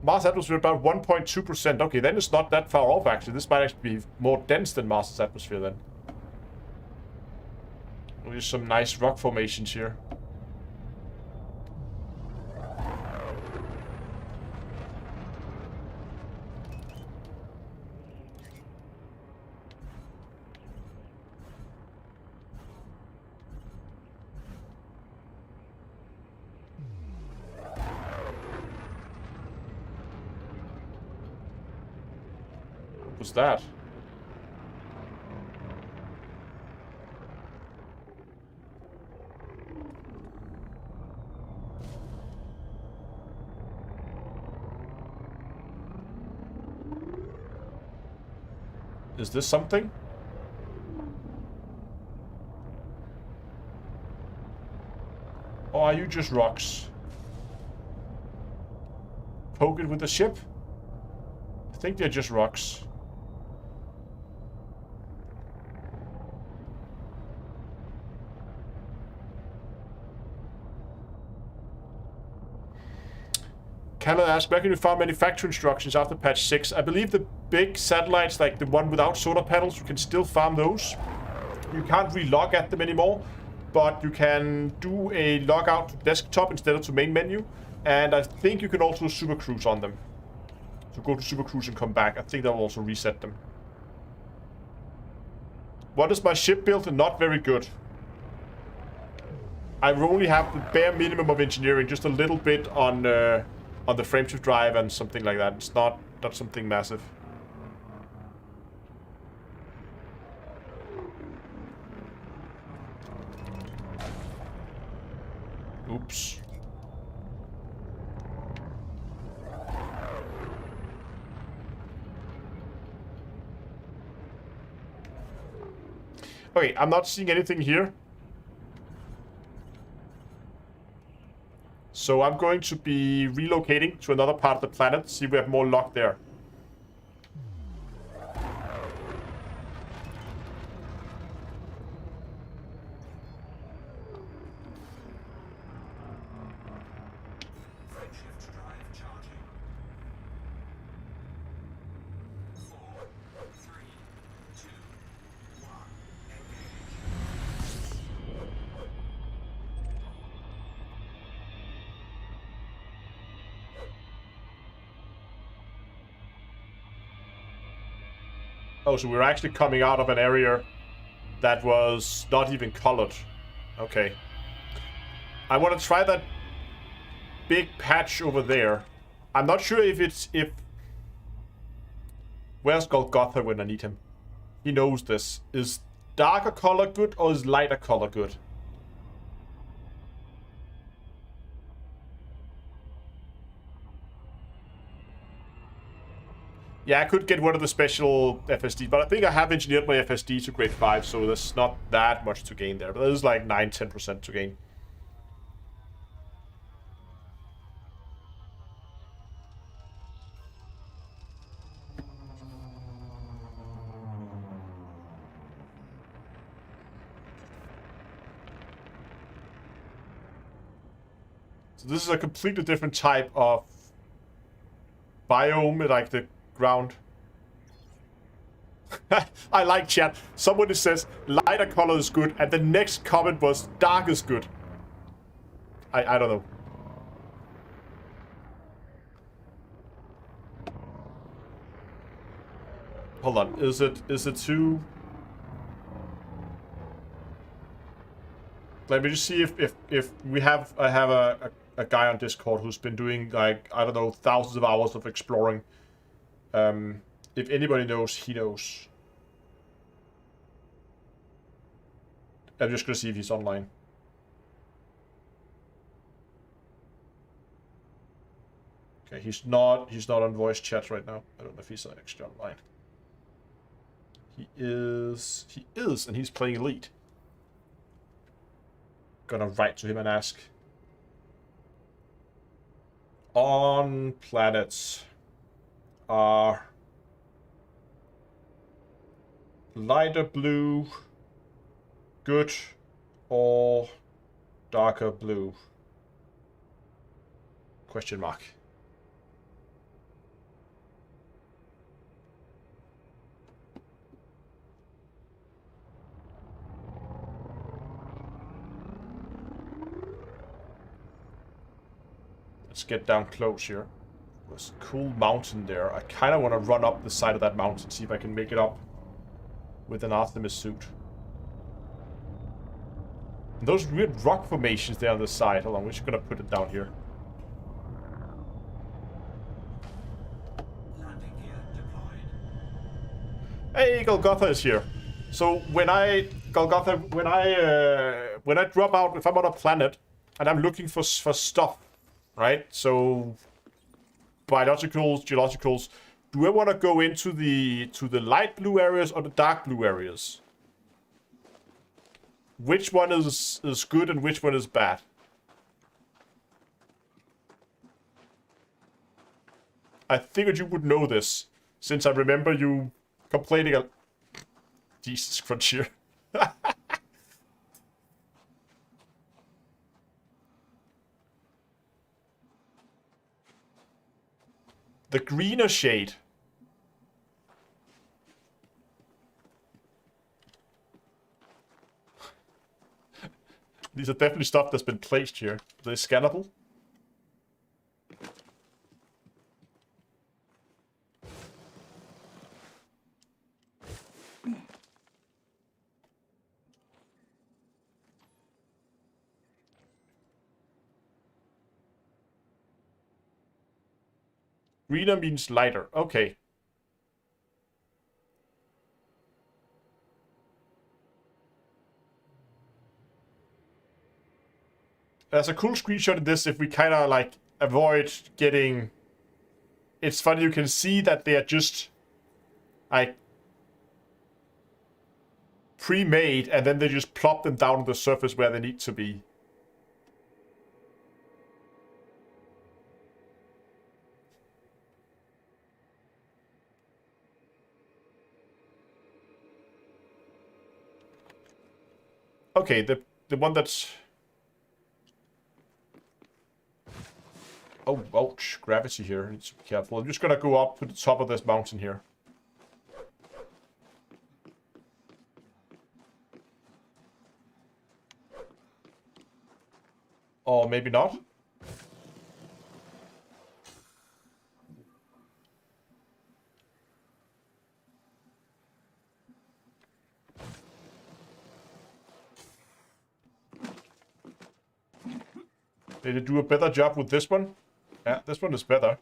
Mars atmosphere about 1.2%. Okay, then it's not that far off actually. This might actually be more dense than Mars's atmosphere then. There's some nice rock formations here. What was that? Is this something? Or are you just rocks? Poke it with the ship? I think they're just rocks. Canada asks, where can you find manufacturing instructions after patch 6? I believe the big satellites, like the one without solar panels, you can still farm those. You can't re-log at them anymore, but you can do a log out to desktop instead of to main menu. And I think you can also super cruise on them. So go to super cruise and come back. I think that will also reset them. What is my ship built? Not very good. I only have the bare minimum of engineering, just a little bit on the frameshift drive and something like that. It's not something massive. Oops. Okay, I'm not seeing anything here. So I'm going to be relocating to another part of the planet, see if we have more luck there. Frameshift drive charging. 4, 3, 2, 1. Engage. Oh, so we're actually coming out of an area that was not even colored. Okay. I want to try that big patch over there. I'm not sure if where's Golgotha when I need him? He knows this. Is darker color good or is lighter color good? Yeah, I could get one of the special FSD, but I think I have engineered my FSD to grade 5, so there's not that much to gain there. But there's like 9-10% to gain. So this is a completely different type of biome, like the ground. I like chat. Somebody says lighter color is good, and the next comment was dark is good. I don't know. Hold on. Is it too? Let me just see if we have a guy on Discord who's been doing, like, I don't know, thousands of hours of exploring. If anybody knows, he knows. I'm just gonna see if he's online. Okay, he's not on voice chat right now. I don't know if he's actually online. He is, and he's playing Elite. Gonna write to him and ask. On planets are lighter blue good or darker blue? Question mark. Let's get down close here. There's a cool mountain there. I kind of want to run up the side of that mountain, see if I can make it up with an Artemis suit. And those weird rock formations there on the side. Hold on, we're just gonna put it down here. Landing gear deployed. Hey, Golgotha is here. So when I drop out, if I'm on a planet and I'm looking for stuff, right? So biologicals, geologicals. Do I want to go into the light blue areas or the dark blue areas? Which one is good and which one is bad? I figured you would know this, since I remember you complaining a... Jesus, Frontier. The greener shade. These are definitely stuff that's been placed here. They're scannable. Greener means lighter. Okay. There's a cool screenshot in this if we kind of like avoid getting... It's funny, you can see that they are just like pre-made and then they just plop them down on the surface where they need to be. Okay, the one that's... Oh, ouch. Gravity here. Need to be careful. I'm just gonna go up to the top of this mountain here. Or maybe not. Did it do a better job with this one? Yeah, this one is better.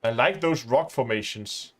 I like those rock formations.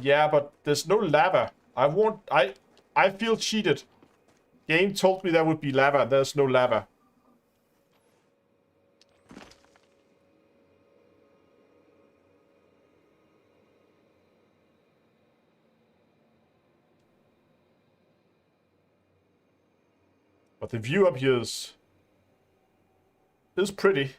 Yeah, but there's no lava. I feel cheated. Game told me there would be lava. There's no lava. But the view up here is pretty.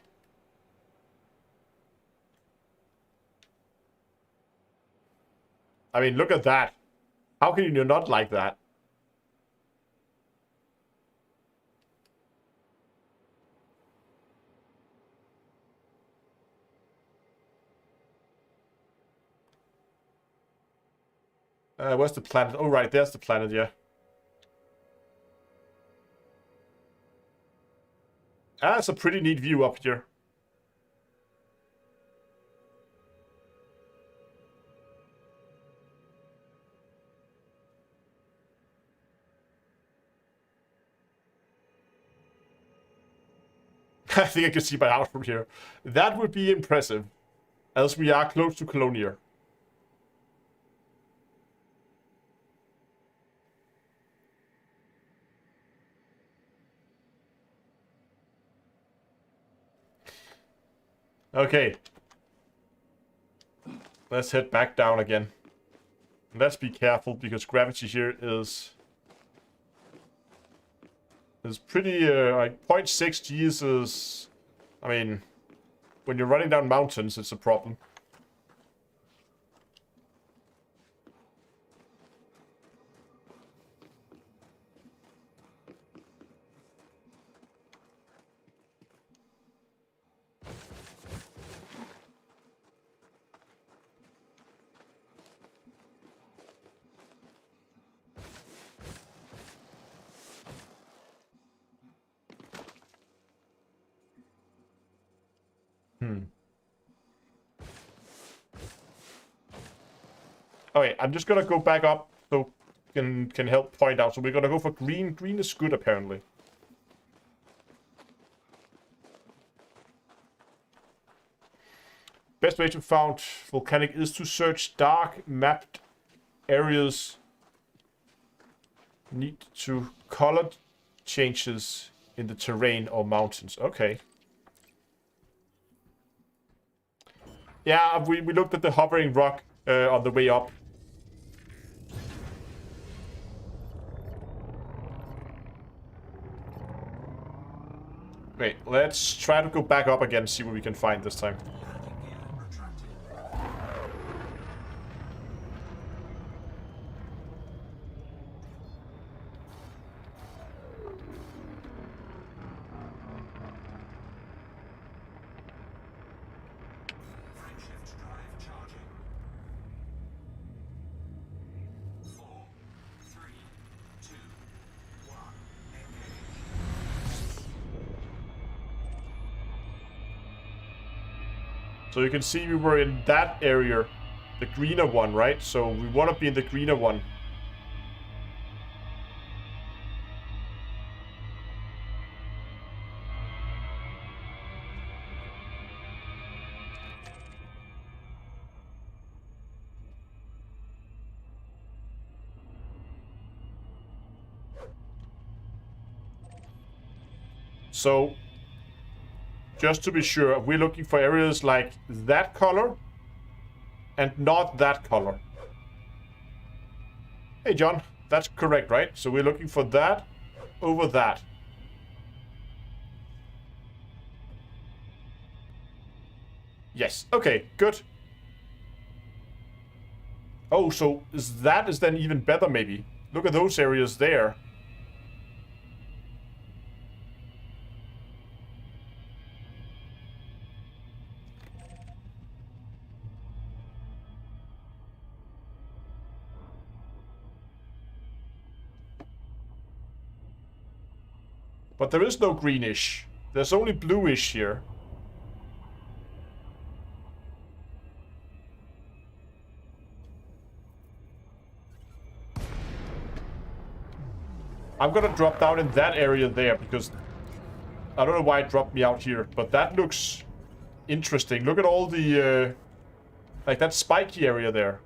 I mean, look at that. How can you not like that? Where's the planet? Oh, right, there's the planet, yeah. That's a pretty neat view up here. I think I can see my house from here. That would be impressive, as we are close to Colonia. Okay. Let's head back down again. Let's be careful, because gravity here is pretty, like 0.6 Gs is... I mean, when you're running down mountains, it's a problem. Okay, I'm just gonna go back up so can help point out. So we're gonna go for green. Green is good apparently. Best way to find volcanic is to search dark mapped areas. Need to color changes in the terrain or mountains. Okay. Yeah, we looked at the hovering rock on the way up. Wait, let's try to go back up again and see what we can find this time. Landing gear retracted. Frameshift drive charging. 4, 3, 2, 1. Engage. So you can see we were in that area, the greener one, right? So we want to be in the greener one. So, just to be sure, we're looking for areas like that color and not that color. Hey, John, that's correct, right? So we're looking for that over that. Yes, okay, good. Oh, so that is then even better, maybe. Look at those areas there. But there is no greenish. There's only bluish here. I'm gonna drop down in that area there because I don't know why it dropped me out here, but that looks interesting. Look at all the like that spiky area there.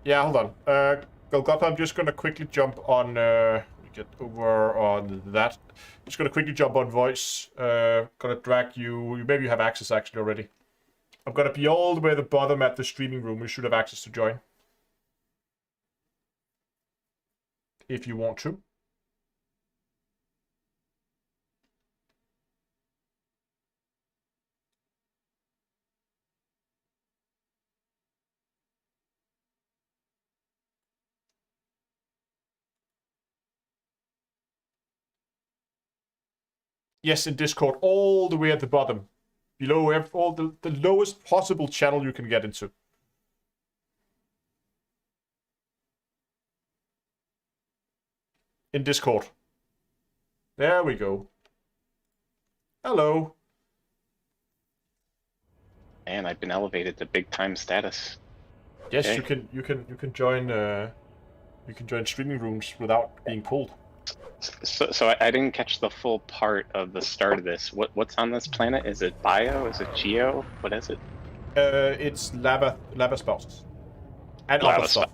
Yeah, hold on. Golgotha, I'm just gonna quickly jump on. Get over on that. Just gonna quickly jump on voice. Gonna drag you. Maybe you have access actually already. I'm gonna be all the way at the bottom at the streaming room. You should have access to join. If you want to. Yes, in Discord, all the way at the bottom. Below all the lowest possible channel you can get into. In Discord. There we go. Hello. And I've been elevated to big time status. Yes, Okay. you can join streaming rooms without being pulled. So I didn't catch the full part of the start of this. What's on this planet? Is it bio? Is it geo? What is it? It's lava spouses. And Lava other stuff.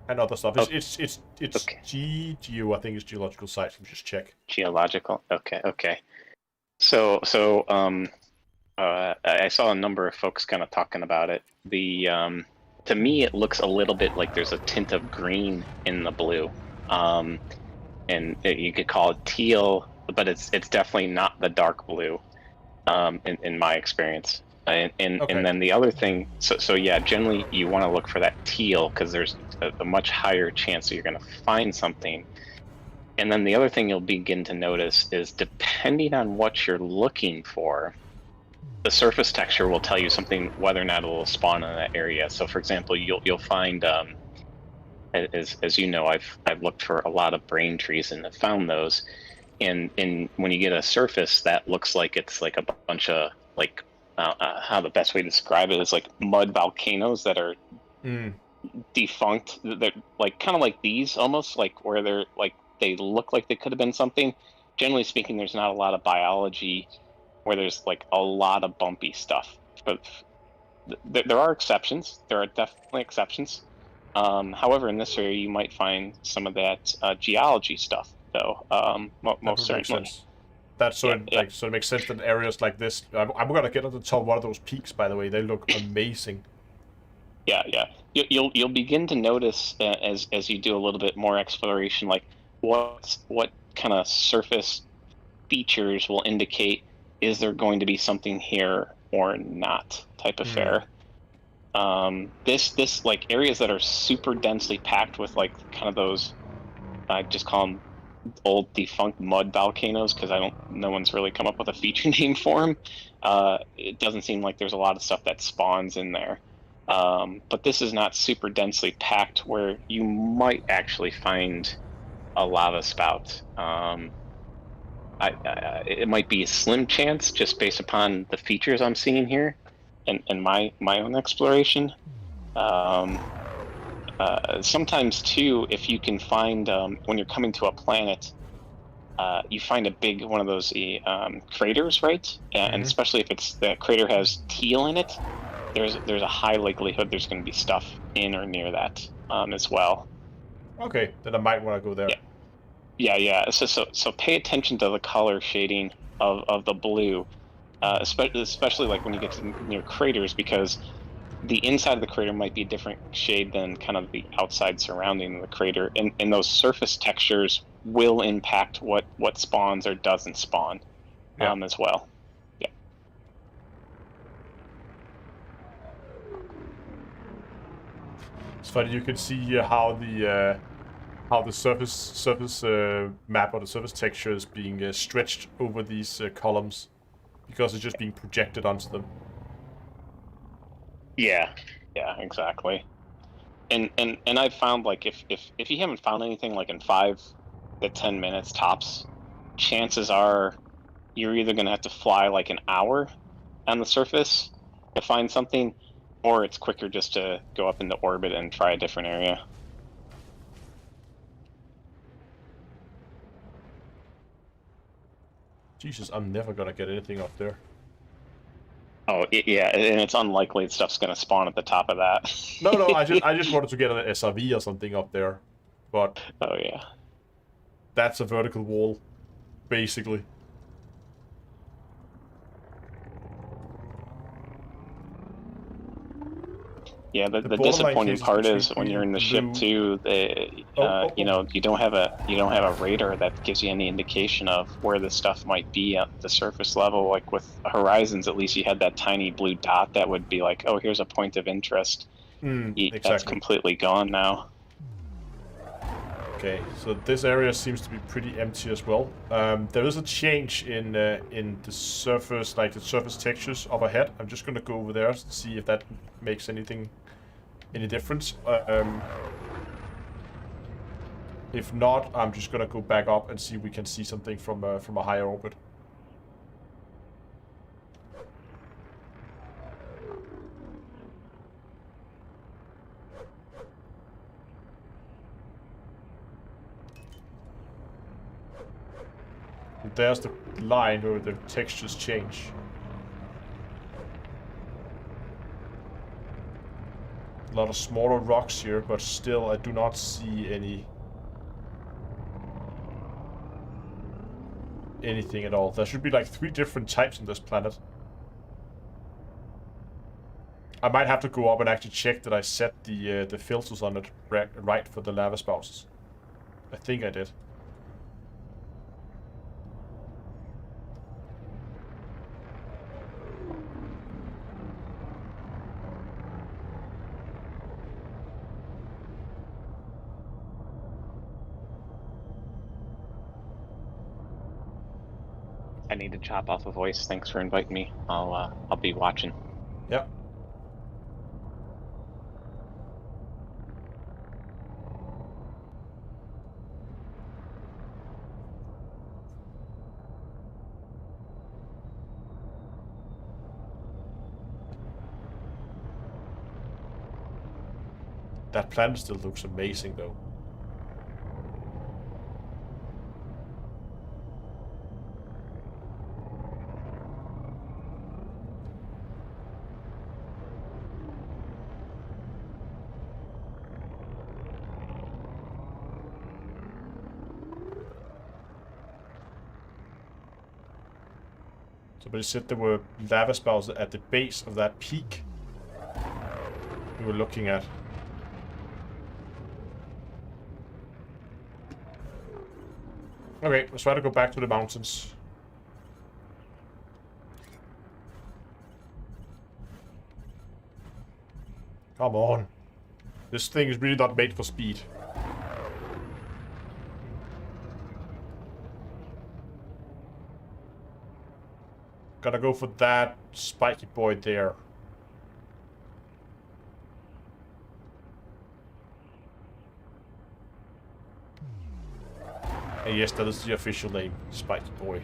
And other stuff. Oh. It's Okay. geo, I think it's geological sites. Let me just check. Geological. Okay. So I saw a number of folks kind of talking about it. To me, it looks a little bit like there's a tint of green in the blue. And you could call it teal, but it's definitely not the dark blue, in my experience. And then the other thing, so yeah, generally you want to look for that teal because there's a much higher chance that you're going to find something. And then the other thing you'll begin to notice is depending on what you're looking for, the surface texture will tell you something whether or not it will spawn in that area. So, for example, you'll find, as you know, I've looked for a lot of brain trees and have found those. And when you get a surface that looks like it's like a bunch of like how the best way to describe it is like mud volcanoes that are defunct. They're like kind of like these, almost like where they're like they look like they could have been something. Generally speaking, there's not a lot of biology where there's like a lot of bumpy stuff, but there are exceptions. There are definitely exceptions. However, in this area, you might find some of that geology stuff, though. That Most would make certainly. sense. That's so Yeah, it, yeah, like so it makes sense that areas like this. I'm gonna get on the top of one of those peaks. By the way, they look amazing. yeah. You'll begin to notice as you do a little bit more exploration, like what kind of surface features will indicate is there going to be something here or not type of fare. This like areas that are super densely packed with like kind of those, I just call them old defunct mud volcanoes because no one's really come up with a feature name for them. It doesn't seem like there's a lot of stuff that spawns in there. But this is not super densely packed where you might actually find a lava spout. It might be a slim chance just based upon the features I'm seeing here and my own exploration. Sometimes too, if you can find when you're coming to a planet, you find a big one of those craters, right? And especially if the crater has teal in it, there's a high likelihood there's going to be stuff in or near that as well. Okay, then I might want to go there. Yeah. So pay attention to the color shading of the blue, especially like when you get to near craters, because the inside of the crater might be a different shade than kind of the outside surrounding the crater, and those surface textures will impact what spawns or doesn't spawn as well. Yeah. It's funny, you can see here how the surface map or the surface texture is being stretched over these columns because it's just being projected onto them. Yeah, exactly. And I've found like if you haven't found anything like in 5 to 10 minutes tops, chances are you're either gonna have to fly like an hour on the surface to find something, or it's quicker just to go up into orbit and try a different area. Jesus, I'm never gonna get anything up there. Oh yeah, and it's unlikely stuff's gonna spawn at the top of that. No, I just wanted to get an SRV or something up there, but Oh yeah. that's a vertical wall, basically. Yeah, the borderline disappointing cases part between is when green you're in the and ship blue- too. Oh. You know, you don't have a radar that gives you any indication of where the stuff might be at the surface level. Like with Horizons, at least you had that tiny blue dot that would be like, oh, here's a point of interest. That's Exactly. completely gone now. Okay, so this area seems to be pretty empty as well. There is a change in the surface, like the surface textures up ahead. I'm just gonna go over there to see if that makes any difference. If not, I'm just gonna go back up and see if we can see something from a higher orbit. And there's the line where the textures change. A lot of smaller rocks here, but still I do not see anything at all. There should be like 3 different types on this planet. I might have to go up and actually check that I set the filters on it right for the lava spouts. I think I did. I need to chop off a voice. Thanks for inviting me. I'll be watching. Yeah. That planet still looks amazing, though. Somebody said there were lava spouts at the base of that peak we were looking at. Okay, let's try to go back to the mountains. Come on. This thing is really not made for speed. Gotta go for that spiky boy there. And yes, that is the official name, Spiky Boy.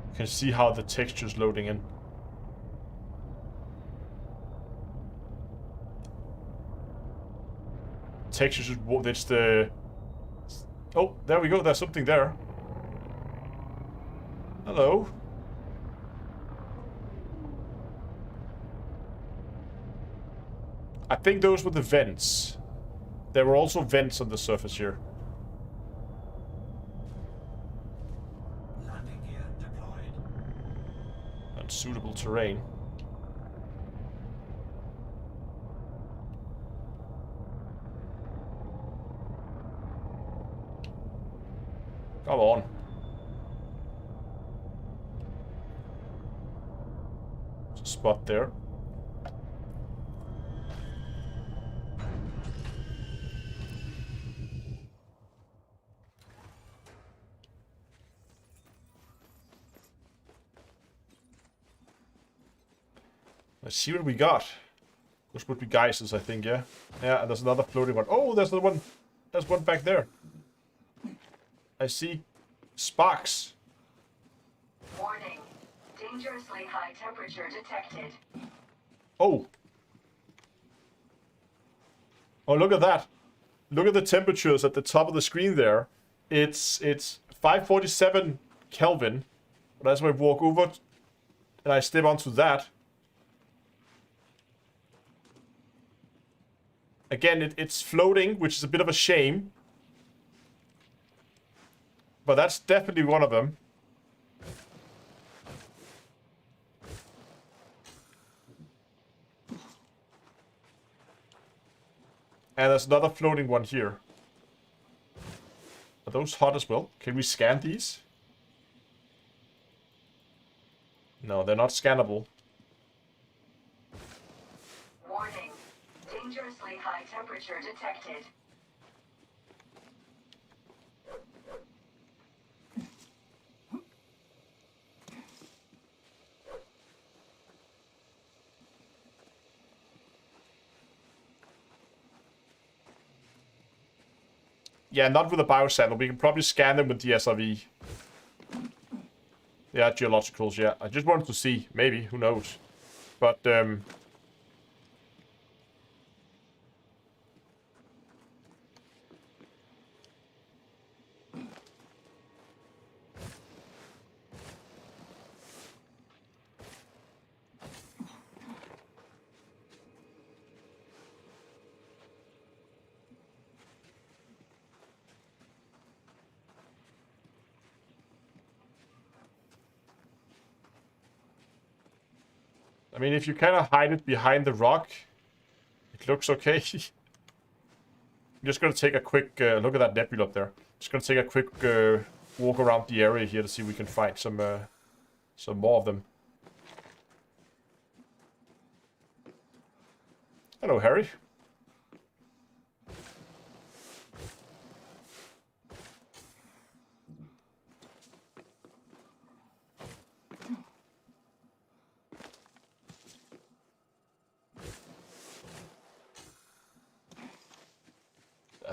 You can see how the texture's loading in. Textures is what it's the... Oh, there we go, there's something there. Hello. I think those were the vents. There were also vents on the surface here. Landing gear deployed. Unsuitable terrain. Come on. There's a spot there. Let's see what we got. Those would be geysers, I think, yeah? Yeah, and there's another floating one. Oh, there's another one. There's one back there. I see sparks. Warning. Dangerously high temperature detected. Oh. Oh, look at that. Look at the temperatures at the top of the screen there. It's 547 Kelvin. But as I walk over and I step onto that, again, it's floating, which is a bit of a shame. But that's definitely one of them. And there's another floating one here. Are those hot as well? Can we scan these? No, they're not scannable. Warning. Dangerously high temperature detected. Yeah, not with a biosample. We can probably scan them with the SRV. Yeah, geologicals, yeah. I just wanted to see. Maybe, who knows. But, I mean, if you kind of hide it behind the rock, it looks okay. I'm just gonna take a quick look at that nebula up there. Just gonna take a quick walk around the area here to see if we can find some more of them. Hello, Harry.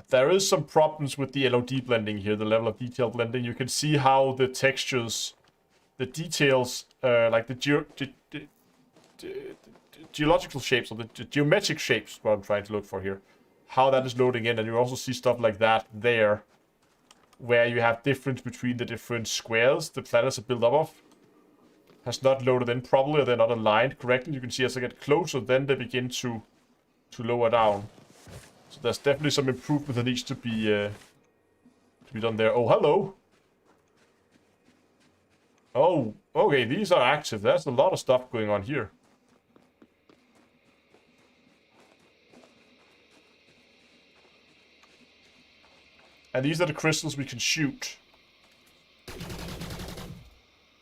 There is some problems with the LOD blending here, the level of detail blending. You can see how the textures, the details, like the geological shapes, or the geometric shapes, what I'm trying to look for here, how that is loading in. And you also see stuff like that there, where you have difference between the different squares the planets are built up of. Has not loaded in properly, or they're not aligned correctly. You can see as I get closer, then they begin to lower down. So there's definitely some improvement that needs to be done there. Oh, hello. Oh, okay, these are active. There's a lot of stuff going on here. And these are the crystals we can shoot.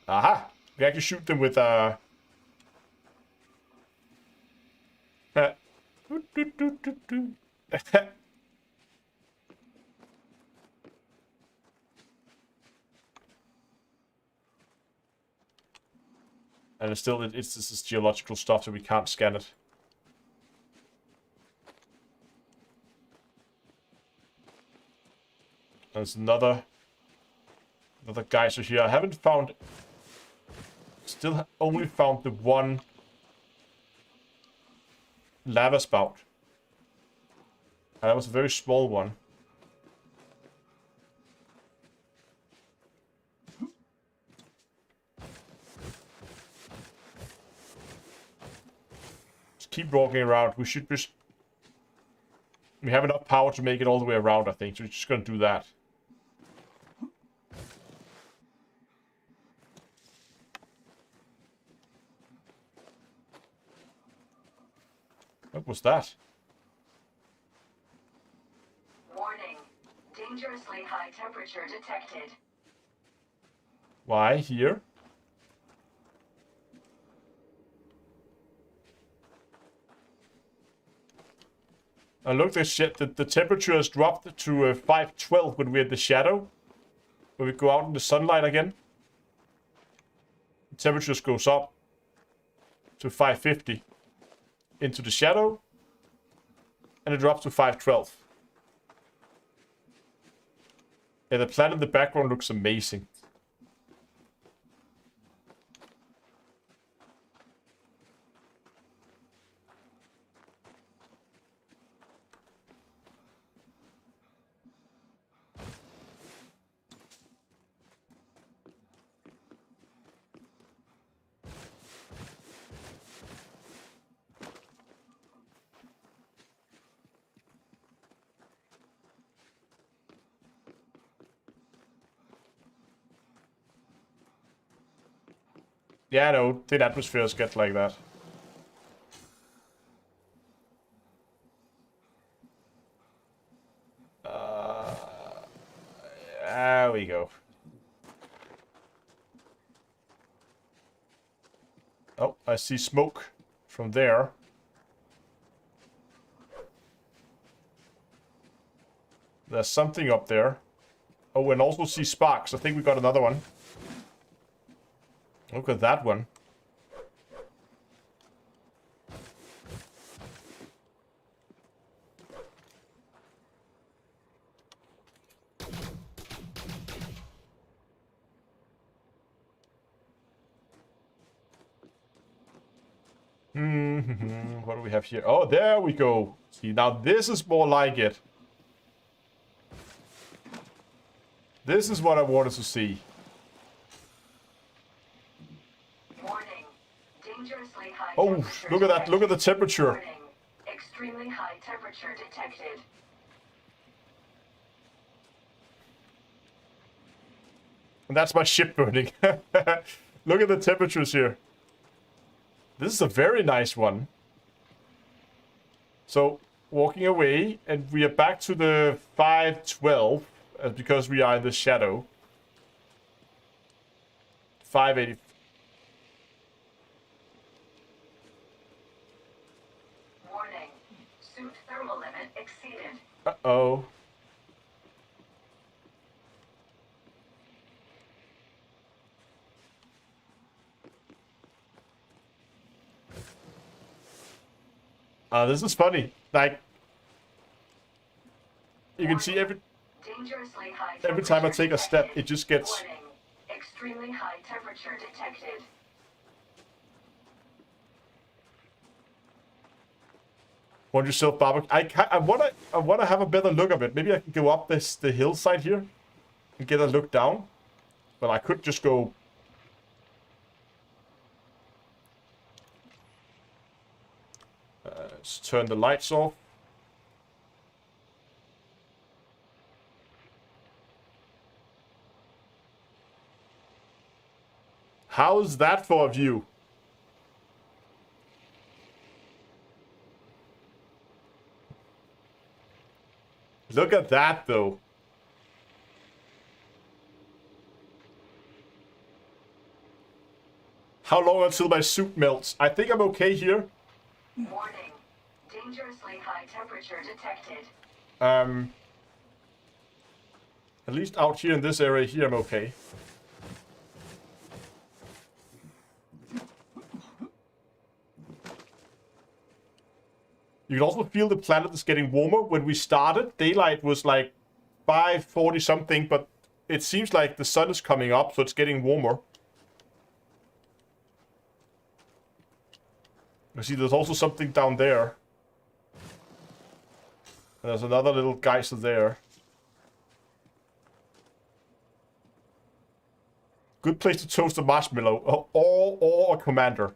Aha! We actually shoot them with and it's still, it's this geological stuff, so we can't scan it. There's another geyser here. I haven't found, still only found the one lava spout. And that was a very small one. Just keep walking around. We should just... We have enough power to make it all the way around, I think. So we're just gonna do that. What was that? Warning. Dangerously high temperature detected. Why here? And look, the temperature has dropped to 512 when we're in the shadow. When we go out in the sunlight again, the temperature just goes up to 550 into the shadow, and it drops to 512. Yeah, the planet in the background looks amazing. Yeah, no, the atmospheres get like that. There we go. Oh, I see smoke from there. There's something up there. Oh, and also see sparks. I think we got another one. Look at that one. What do we have here? Oh, there we go. See, now this is more like it. This is what I wanted to see. Warning. Dangerously high Oh, temperature look at that. Look at the temperature. Warning. Extremely high temperature detected. And that's my ship burning. Look at the temperatures here. This is a very nice one. So, walking away, and we are back to the 512, because we are in the shadow. 580. Warning. Suit thermal limit exceeded. Uh-oh. This is funny. Like, you can see Dangerously high every time I temperature take a step, detected. it just gets... Warning. Extremely high temperature detected. Want yourself barbecue? I wanna have a better look of it. Maybe I can go up the hillside here and get a look down. But I could just go... let's turn the lights off. How's that for a view? Look at that, though. How long until my suit melts? I think I'm okay here. Warning. Dangerously high temperature detected. At least out here in this area here, I'm okay. You can also feel the planet is getting warmer. When we started, daylight was like 5:40 something, but it seems like the sun is coming up, so it's getting warmer. You see, there's also something down there. And there's another little geyser there. Good place to toast a marshmallow, or a commander.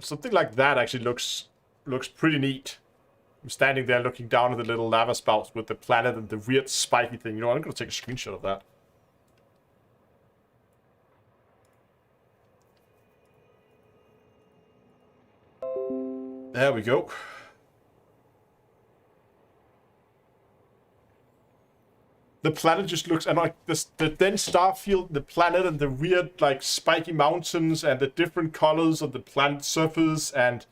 Something like that actually looks pretty neat. I'm standing there looking down at the little lava spouts with the planet and the weird spiky thing. You know, I'm gonna take a screenshot of that. There we go. The planet just looks, and like this, the dense star field, the planet, and the weird like spiky mountains, and the different colors of the planet's surface, and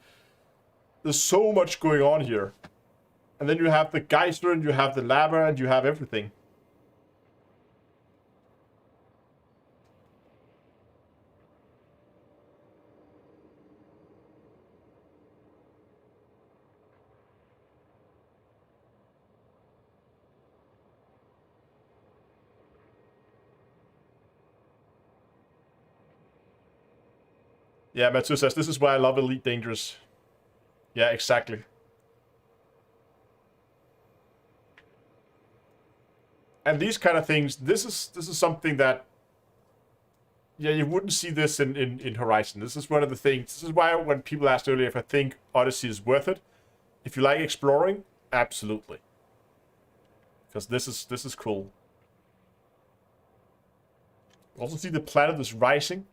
there's so much going on here. And then you have the geyser, and you have the lava, and you have everything. Yeah, Matsu says, this is why I love Elite Dangerous. Yeah, exactly. And these kind of things, this is something that, yeah, you wouldn't see this in Horizon. This is one of the things. This is why when people asked earlier if I think Odyssey is worth it, if you like exploring, absolutely. Because this is cool. Also see the planet is rising.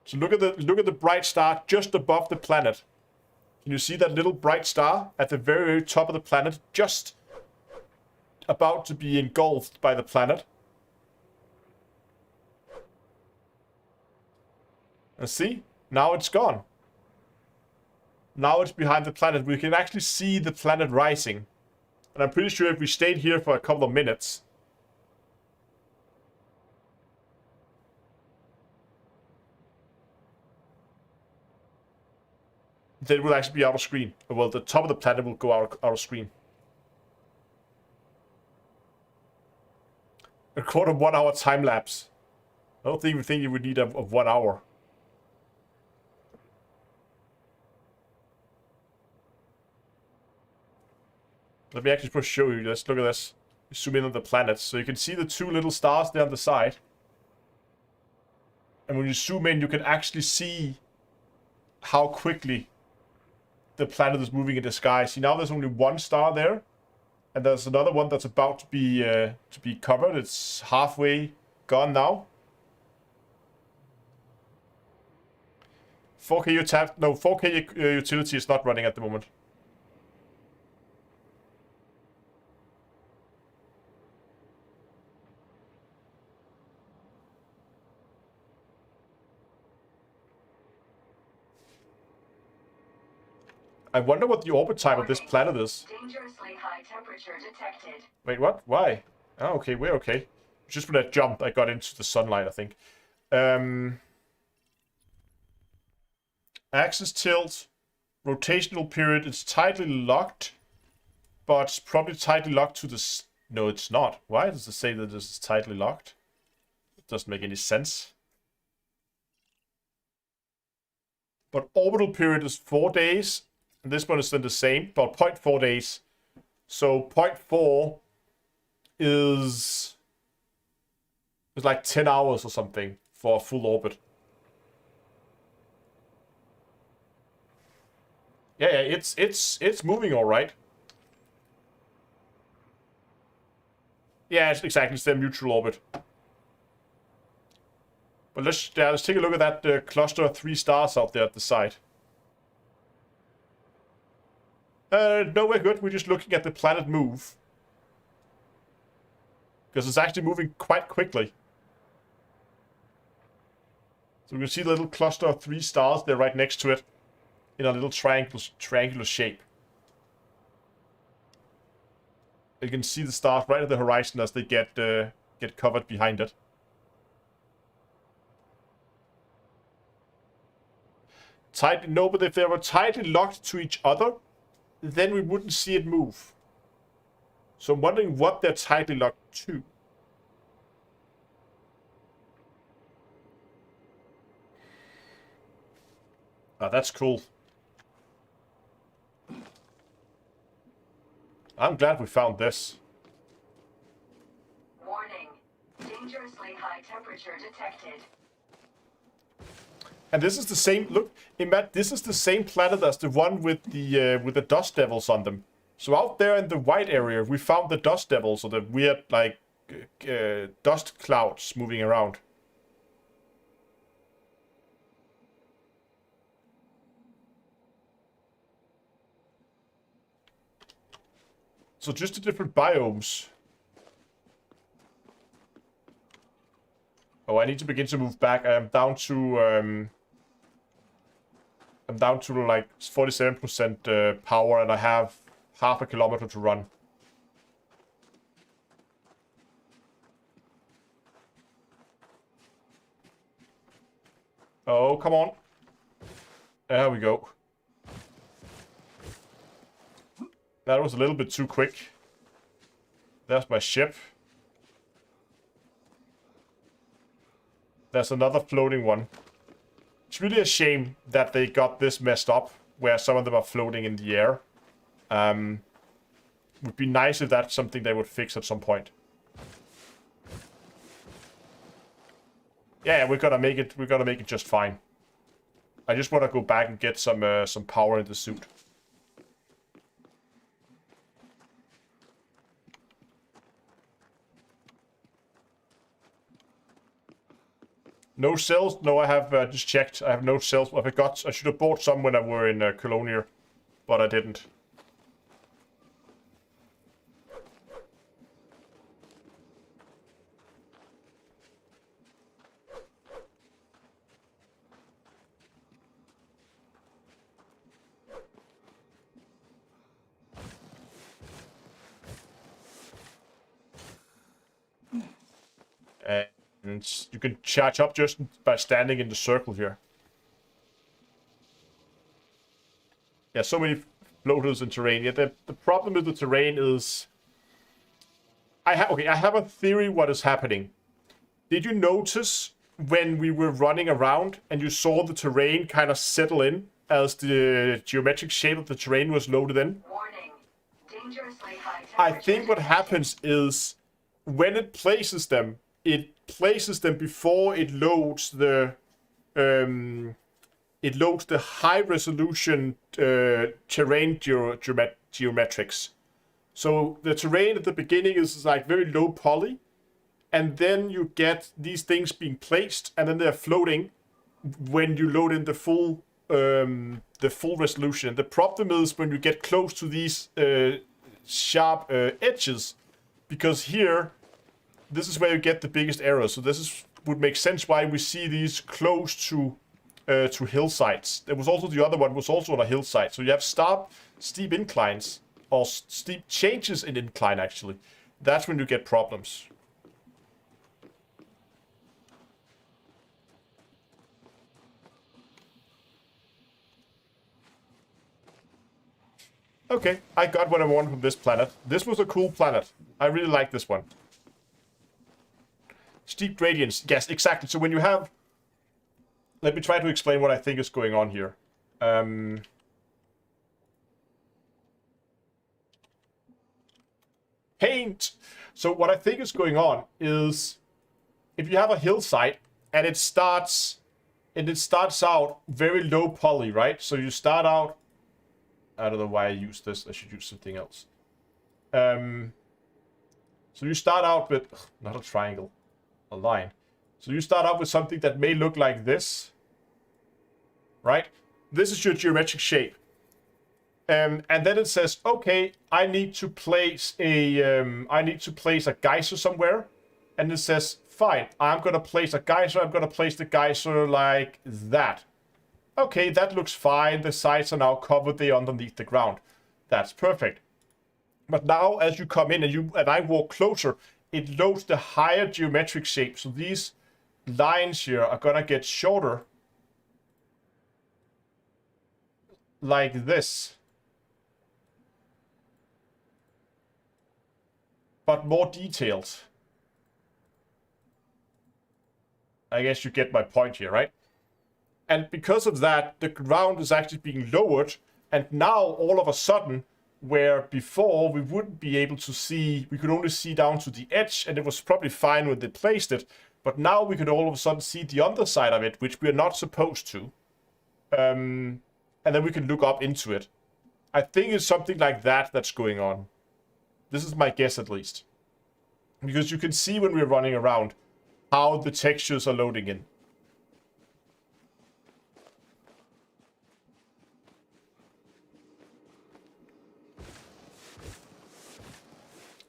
So look at the bright star just above the planet. Can you see that little bright star at the very, very top of the planet, just about to be engulfed by the planet? And see, now it's gone. Now it's behind the planet. We can actually see the planet rising. And I'm pretty sure if we stayed here for a couple of minutes, then it will actually be out of screen. Well, the top of the planet will go out of screen. Record a 1 hour time lapse. I don't even think you would need of 1 hour. Let me actually first show you this. Look at this. Zoom in on the planets. So you can see the two little stars there on the side. And when you zoom in, you can actually see how quickly the planet is moving in the sky. See, now there's only one star there, and there's another one that's about to be covered. It's halfway gone now. 4K utility is not running at the moment. I wonder what the orbit time of this planet is. Dangerously high temperature detected. Wait, what? Why? Oh, okay, we're okay. Just for that jump, I got into the sunlight, I think. Axis tilt, rotational period, it's tightly locked, but it's probably tightly locked to the... No, it's not. Why does it say that this is tightly locked? It doesn't make any sense. But orbital period is 4 days, and this one is then the same, but 0.4 days. So 0.4 is like 10 hours or something for a full orbit. Yeah, it's moving all right. Yeah, it's exactly, it's their neutral orbit. But let's take a look at that cluster of 3 stars out there at the side. No, we're good. We're just looking at the planet move. Because it's actually moving quite quickly. So we can see the little cluster of 3 stars there right next to it. In a little triangular shape. You can see the stars right at the horizon as they get covered behind it. No, but if they were tightly locked to each other, then we wouldn't see it move. So I'm wondering what they're tightly locked to. Ah, that's cool. I'm glad we found this. Warning. Dangerously high temperature detected. And this is the same. Look, Matt, this is the same planet as the one with the dust devils on them. So out there in the white area, we found the dust devils, or the weird like dust clouds moving around. So just the different biomes. Oh, I need to begin to move back. I'm down to like 47% power, and I have half a kilometer to run. Oh, come on. There we go. That was a little bit too quick. There's my ship. There's another floating one. It's really a shame that they got this messed up, where some of them are floating in the air. Would be nice if that's something they would fix at some point. Yeah, we're gonna make it. We're gonna make it just fine. I just want to go back and get some power in the suit. No cells? No, I have just checked. I have no cells. I should have bought some when I were in Colonia, but I didn't. And you can charge up just by standing in the circle here. Yeah, so many floaters in terrain. Yeah, the problem with the terrain is... I have a theory what is happening. Did you notice when we were running around and you saw the terrain kind of settle in as the geometric shape of the terrain was loaded in? Warning. Dangerously high temperature I think what detected. happens is when it places them, it places them before it loads the high resolution terrain geometrics. So the terrain at the beginning is like very low poly, and then you get these things being placed, and then they're floating when you load in the full resolution. The problem is when you get close to these sharp edges, because here, this is where you get the biggest error. So would make sense why we see these close to hillsides. There was also the other one was also on a hillside. So you have steep inclines, or steep changes in incline actually. That's when you get problems. Okay, I got what I wanted from this planet. This was a cool planet. I really like this one. Steep gradients. Yes, exactly. So when you have... Let me try to explain what I think is going on here. Paint! So what I think is going on is... If you have a hillside, and it starts out very low poly, right? So you start out... I don't know why I use this. I should use something else. So you start out with... Not a triangle. A line. So you start out with something that may look like this. Right? This is your geometric shape. And then it says, okay, I need to place a geyser somewhere. And it says, fine, I'm going to place a geyser. I'm going to place the geyser like that. Okay, that looks fine. The sides are now covered. They're underneath the ground. That's perfect. But now, as you come in and I walk closer, it loads the higher geometric shape. So these lines here are gonna get shorter, like this, but more detailed. I guess you get my point here, right? And because of that, the ground is actually being lowered. And now, all of a sudden, where before we wouldn't be able to see, we could only see down to the edge, and it was probably fine when they placed it. But now we could all of a sudden see the underside of it, which we are not supposed to. And then we can look up into it. I think it's something like that that's going on. This is my guess, at least. Because you can see when we're running around how the textures are loading in.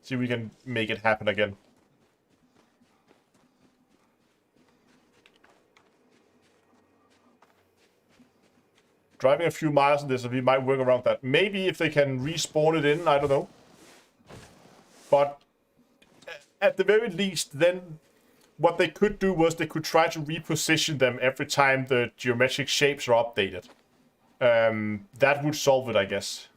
See if we can make it happen again. Driving a few miles in this, we might work around that. Maybe if they can respawn it in, I don't know. But at the very least, then what they could do was they could try to reposition them every time the geometric shapes are updated. That would solve it, I guess.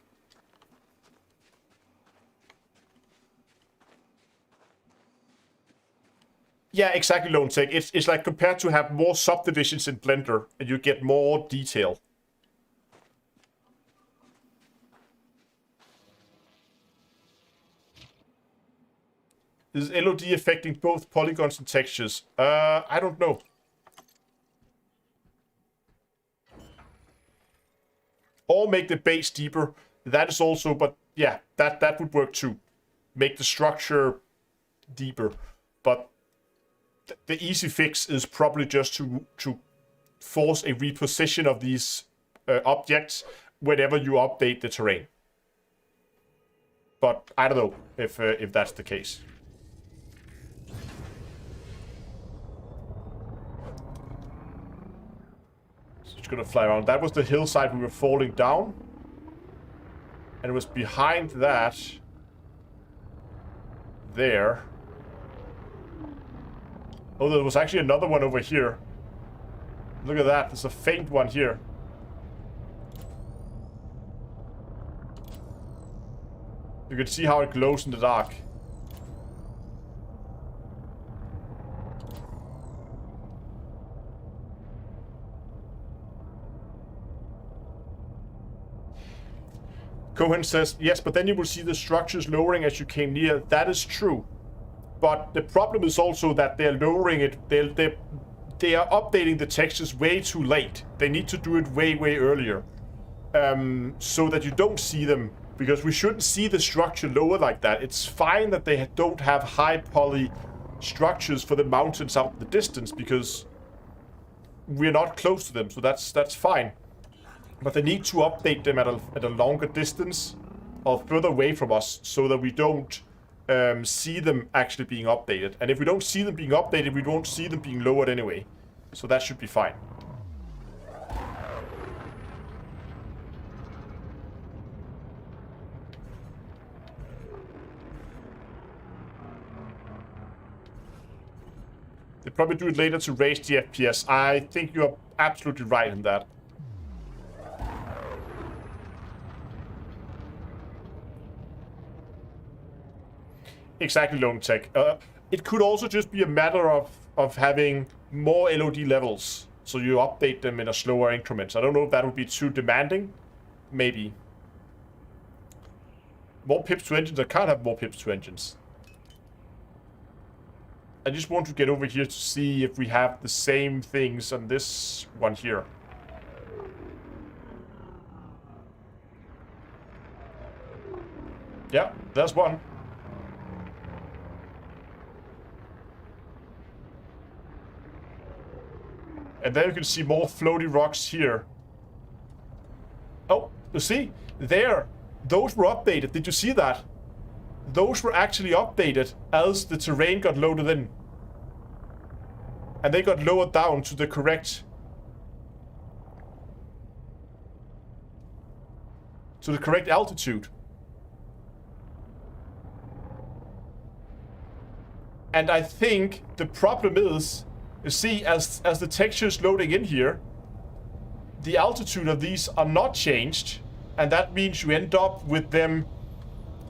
Yeah, exactly, Lone Tech. It's like compared to have more subdivisions in Blender, and you get more detail. Is LOD affecting both polygons and textures? I don't know. Or make the base deeper. That is also, but yeah, that would work too. Make the structure deeper. But the easy fix is probably just to force a reposition of these objects whenever you update the terrain. But I don't know if that's the case. So it's gonna fly around. That was the hillside we were falling down, and it was behind that there. Oh, there was actually another one over here. Look at that. There's a faint one here. You can see how it glows in the dark. Cohen says, yes, but then you will see the structures lowering as you came near. That is true. But the problem is also that they're lowering it. They are updating the textures way too late. They need to do it way, way earlier. So that you don't see them. Because we shouldn't see the structure lower like that. It's fine that they don't have high poly structures for the mountains out in the distance. Because we're not close to them. So that's fine. But they need to update them at a longer distance. Or further away from us. So that we don't see them actually being updated. And if we don't see them being updated, we won't see them being lowered anyway. So that should be fine. They probably do it later to raise the FPS. I think you're absolutely right in that. Exactly, Lone Tech. It could also just be a matter of having more LOD levels. So you update them in a slower increment. I don't know if that would be too demanding. Maybe. More pips to engines? I can't have more pips to engines. I just want to get over here to see if we have the same things on this one here. Yeah, there's one. And then you can see more floaty rocks here. Oh, you see? There. Those were updated. Did you see that? Those were actually updated as the terrain got loaded in. And they got lowered down to the correct... altitude. And I think the problem is... You see, as the texture is loading in here, the altitude of these are not changed, and that means you end up with them.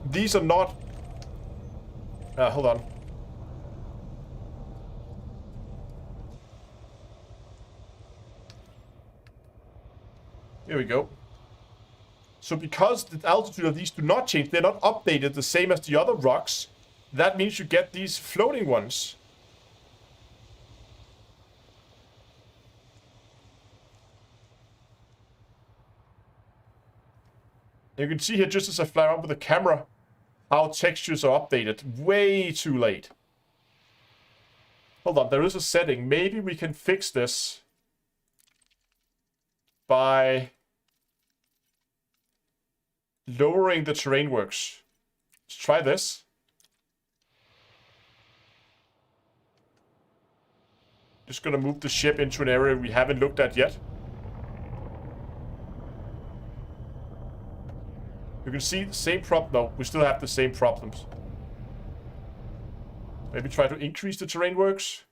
These are not. Hold on. Here we go. So because the altitude of these do not change, they're not updated the same as the other rocks. That means you get these floating ones. You can see here, just as I fly around with the camera, how textures are updated. Way too late. Hold on, there is a setting. Maybe we can fix this by lowering the terrain works. Let's try this. Just gonna move the ship into an area we haven't looked at yet. You can see the same problem. No, we still have the same problems. Maybe try to increase the terrain works.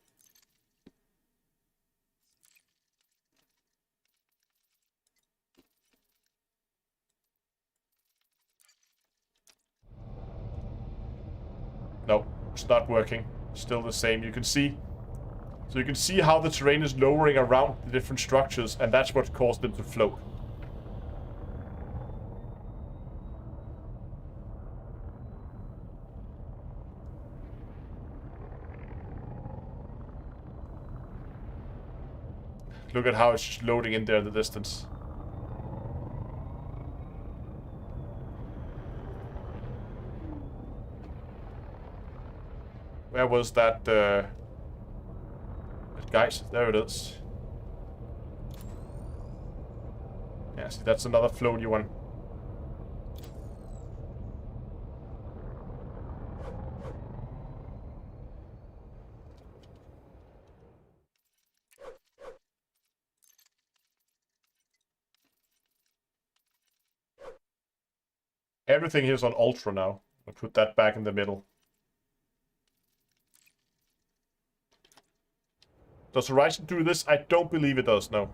No, it's not working. Still the same. You can see. So you can see how the terrain is lowering around the different structures, and that's what caused them to float. Look at how it's just loading in there in the distance. Where was that, guys, there it is. Yeah, see, that's another floaty one. Everything here is on ultra now. I'll put that back in the middle. Does Horizon do this? I don't believe it does, no.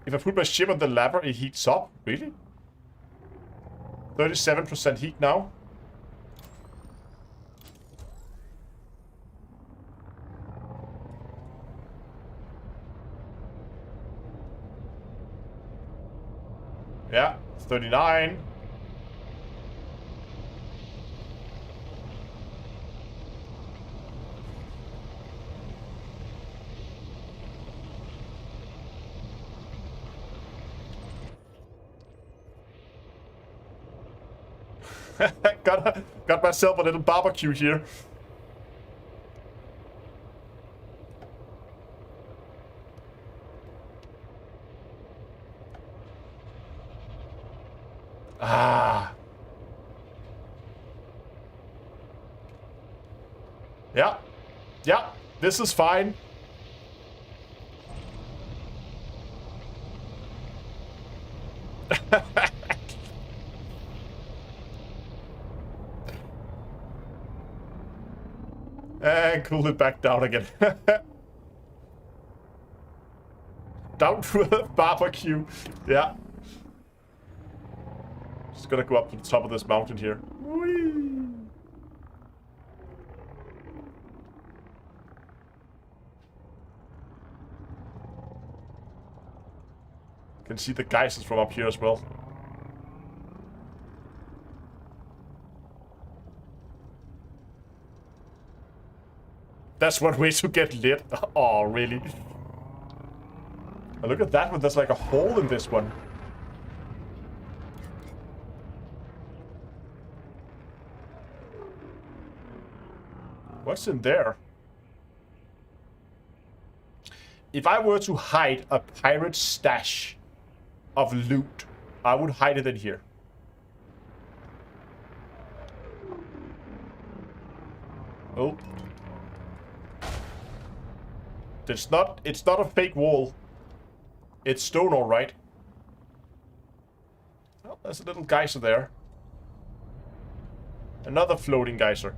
If I put my ship on the lava, it heats up? Really? 37% heat now? Yeah, 39. got myself a little barbecue here. Ah. Yeah. Yeah. This is fine. And cool it back down again. Down to a barbecue. Yeah. Just gonna go up to the top of this mountain here. Whee! Can see the geysers from up here as well. That's one way to get lit. Oh, really? Oh, look at that one. There's like a hole in this one. What's in there? If I were to hide a pirate stash of loot, I would hide it in here. Oh. It's not a fake wall. It's stone, all right. Oh, there's a little geyser there. Another floating geyser.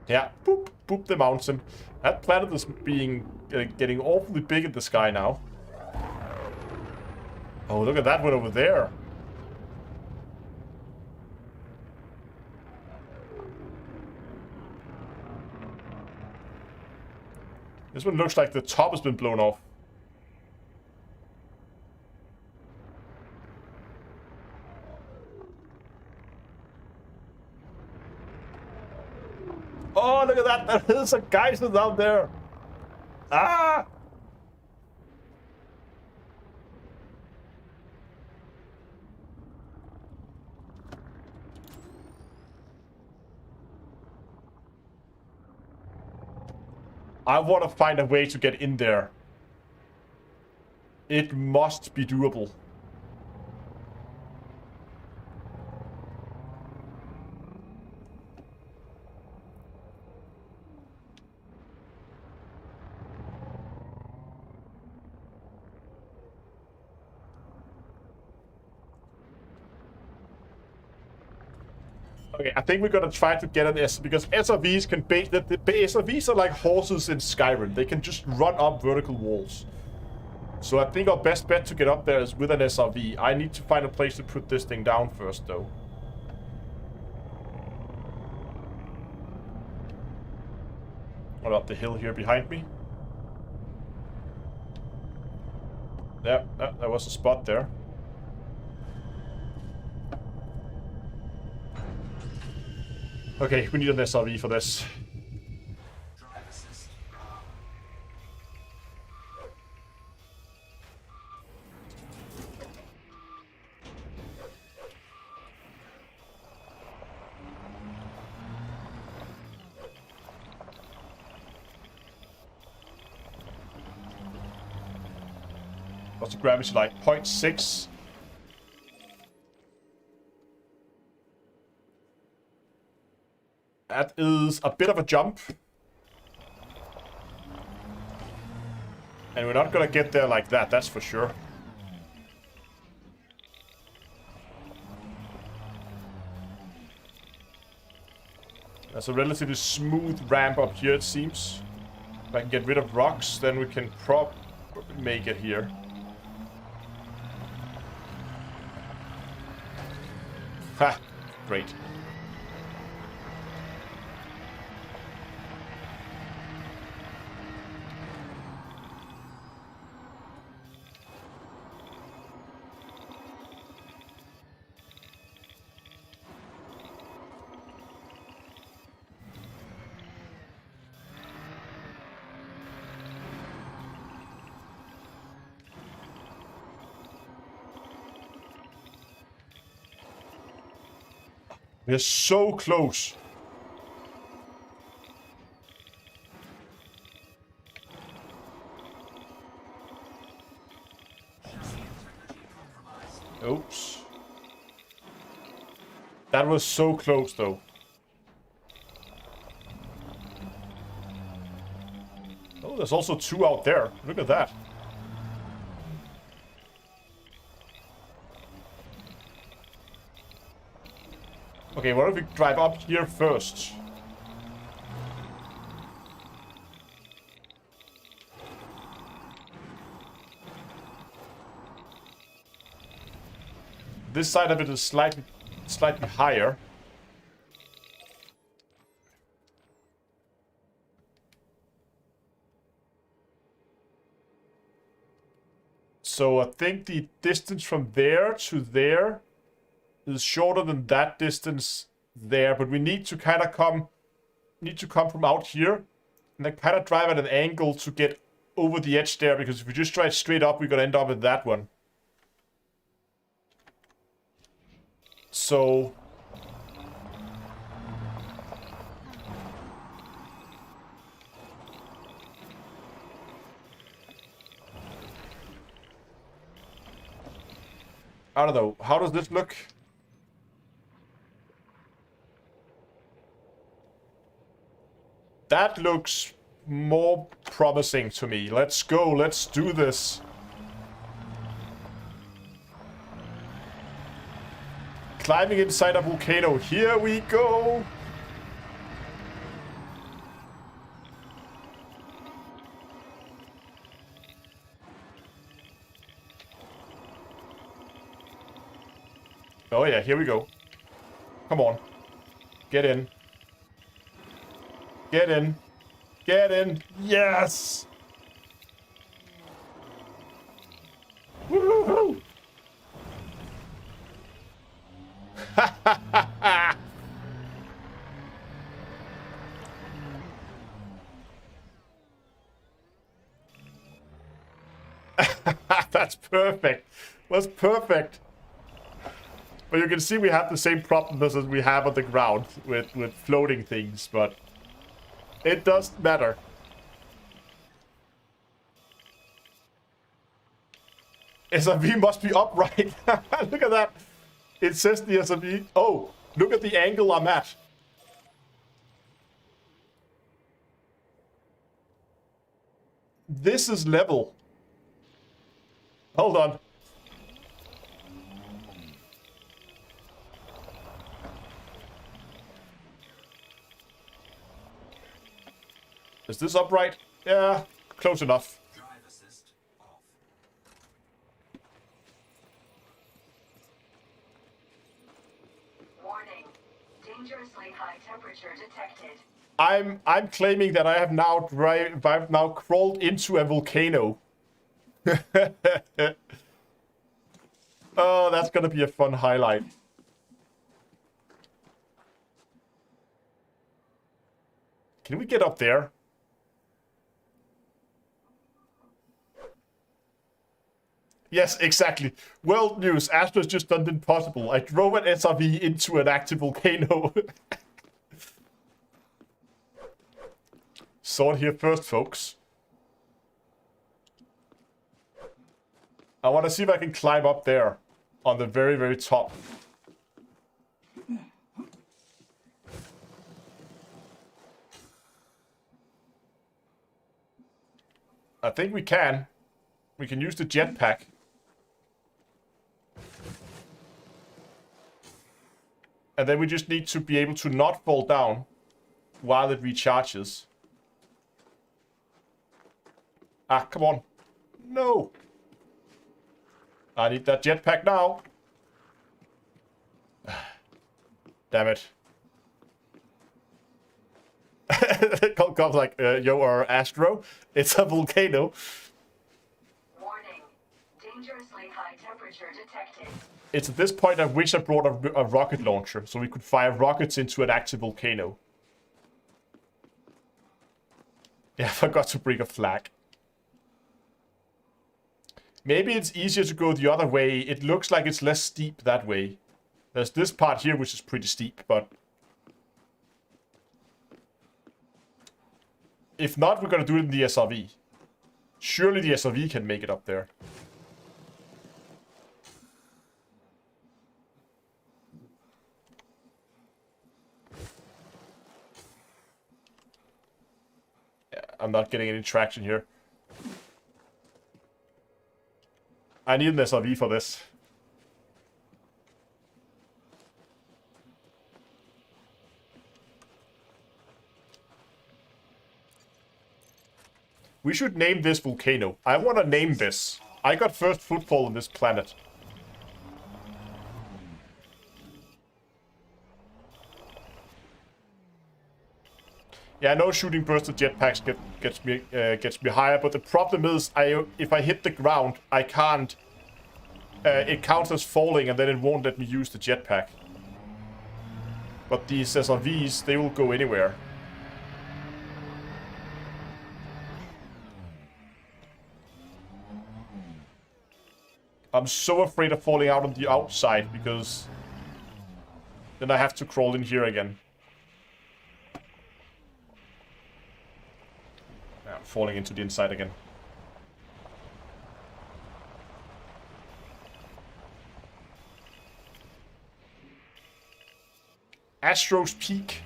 Yeah, boop, boop the mountain. That planet is getting awfully big in the sky now. Oh, look at that one over there. This one looks like the top has been blown off. Oh, look at that. There's a geyser down there. Ah! I want to find a way to get in there. It must be doable. Okay, I think we're gonna try to get an S, because SRVs can bait the SRVs are like horses in Skyrim. They can just run up vertical walls. So I think our best bet to get up there is with an SRV. I need to find a place to put this thing down first, though. What about the hill here behind me? Yeah, there was a spot there. Okay, we need an SRV for this. Drive assist. What's the gravity like? 0.6. That is a bit of a jump. And we're not gonna get there like that, that's for sure. There's a relatively smooth ramp up here, it seems. If I can get rid of rocks, then we can probably make it here. Ha! Great. We're so close. Oops. That was so close, though. Oh, there's also 2 out there. Look at that. Okay, what if we drive up here first? This side of it is slightly higher. So I think the distance from there to there is shorter than that distance there, but we need to kind of come from out here and then kind of drive at an angle to get over the edge there, because if we just drive straight up, we're gonna end up at that one. So I don't know. How does this look? That looks more promising to me. Let's go. Let's do this. Climbing inside a volcano. Here we go. Oh yeah, here we go. Come on. Get in. Get in. Get in. Yes! Woohoo! That's perfect. That's perfect. But you can see we have the same problems as we have on the ground with floating things, but it doesn't matter. SRV must be upright. Look at that. It says the SRV. Oh, look at the angle I'm at. This is level. Hold on. Is this upright? Yeah, close enough. Drive assist off. Warning. Dangerously high temperature detected. I'm claiming that I've now crawled into a volcano. Oh, that's gonna be a fun highlight. Can we get up there? Yes, exactly. World news. Astro's just done the impossible. I drove an SRV into an active volcano. Saw it here first, folks. I want to see if I can climb up there on the very, very top. I think we can. We can use the jetpack. And then we just need to be able to not fall down while it recharges. Ah, come on. No. I need that jetpack now. Damn it. Comes like, yo, or Astro. It's a volcano. Warning. Dangerously high temperature detected. It's at this point I wish I brought a rocket launcher, so we could fire rockets into an active volcano. Yeah, I forgot to bring a flag. Maybe it's easier to go the other way. It looks like it's less steep that way. There's this part here which is pretty steep, but... if not, we're gonna do it in the SRV. Surely the SRV can make it up there. Yeah, I'm not getting any traction here. I need an SRV for this. We should name this volcano. I want to name this. I got first footfall on this planet. Yeah, I know shooting bursts of jetpacks gets me higher, but the problem is, if I hit the ground, I can't. It counts as falling, and then it won't let me use the jetpack. But these SRVs, they will go anywhere. I'm so afraid of falling out on the outside, because then I have to crawl in here again. Yeah, I'm falling into the inside again. Astro's Peak.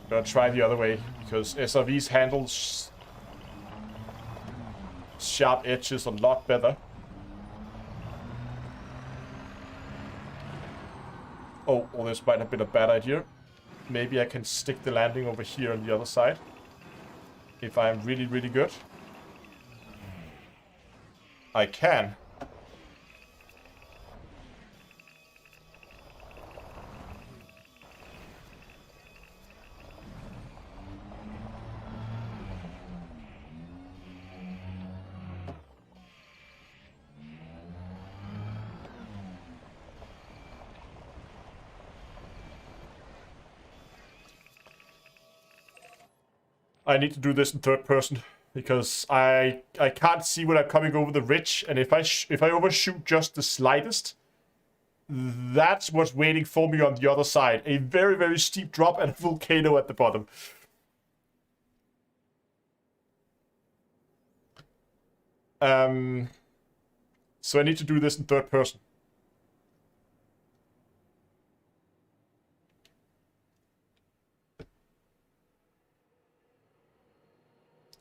I'm gonna try the other way, because SRVs handles sharp edges a lot better. Oh, well, this might have been a bad idea. Maybe I can stick the landing over here on the other side. If I'm really, really good. I can. I need to do this in third person, because I can't see when I'm coming over the ridge, and if I overshoot just the slightest, that's what's waiting for me on the other side. A very, very steep drop and a volcano at the bottom. So I need to do this in third person.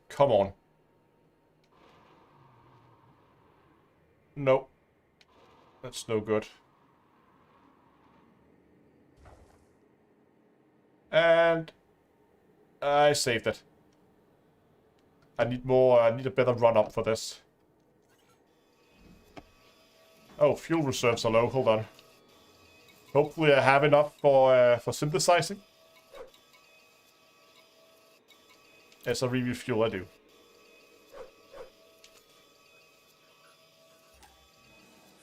Come on. Nope. That's no good. And I saved it. I need more, I need a better run up for this. Oh, fuel reserves are low, hold on. Hopefully I have enough for synthesizing. Yes, a review fuel, I do.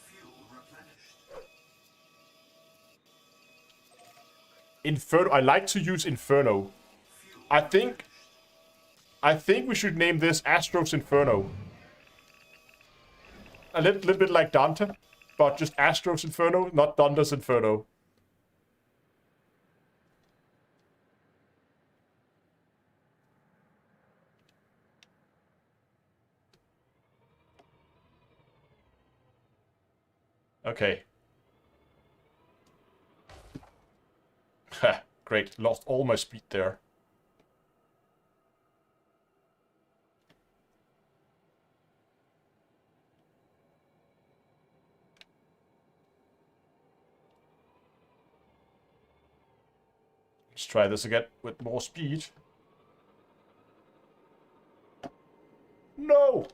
Fuel replenished. Inferno. I like to use Inferno. I think we should name this Astro's Inferno. A little bit like Dante, but just Astro's Inferno, not Dante's Inferno. Okay. Ha, great. Lost all my speed there. Let's try this again with more speed. No!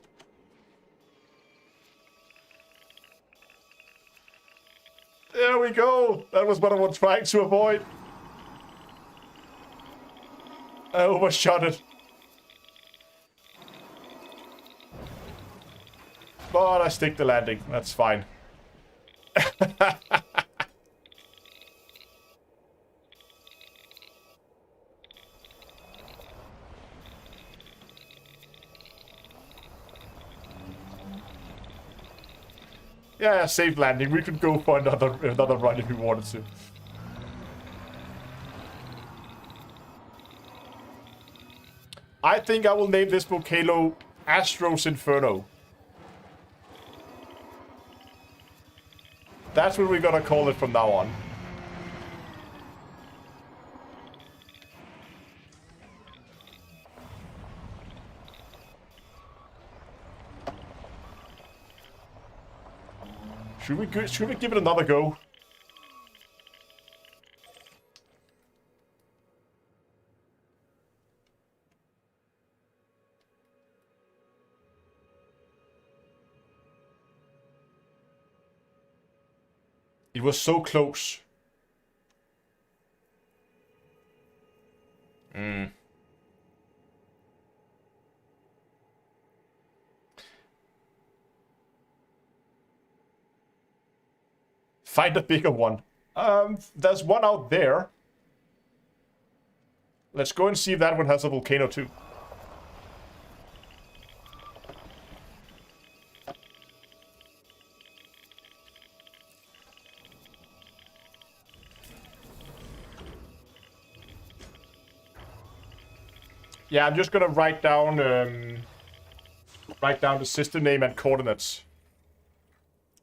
There we go! That was what I was trying to avoid. I overshot it. But I stick the landing. That's fine. Yeah, safe landing. We could go for another run if we wanted to. I think I will name this volcano Astro's Inferno. That's what we're gonna call it from now on. Should we give it another go? It was so close. Find a bigger one. There's one out there. Let's go and see if that one has a volcano too. Yeah, I'm just gonna write down the system name and coordinates.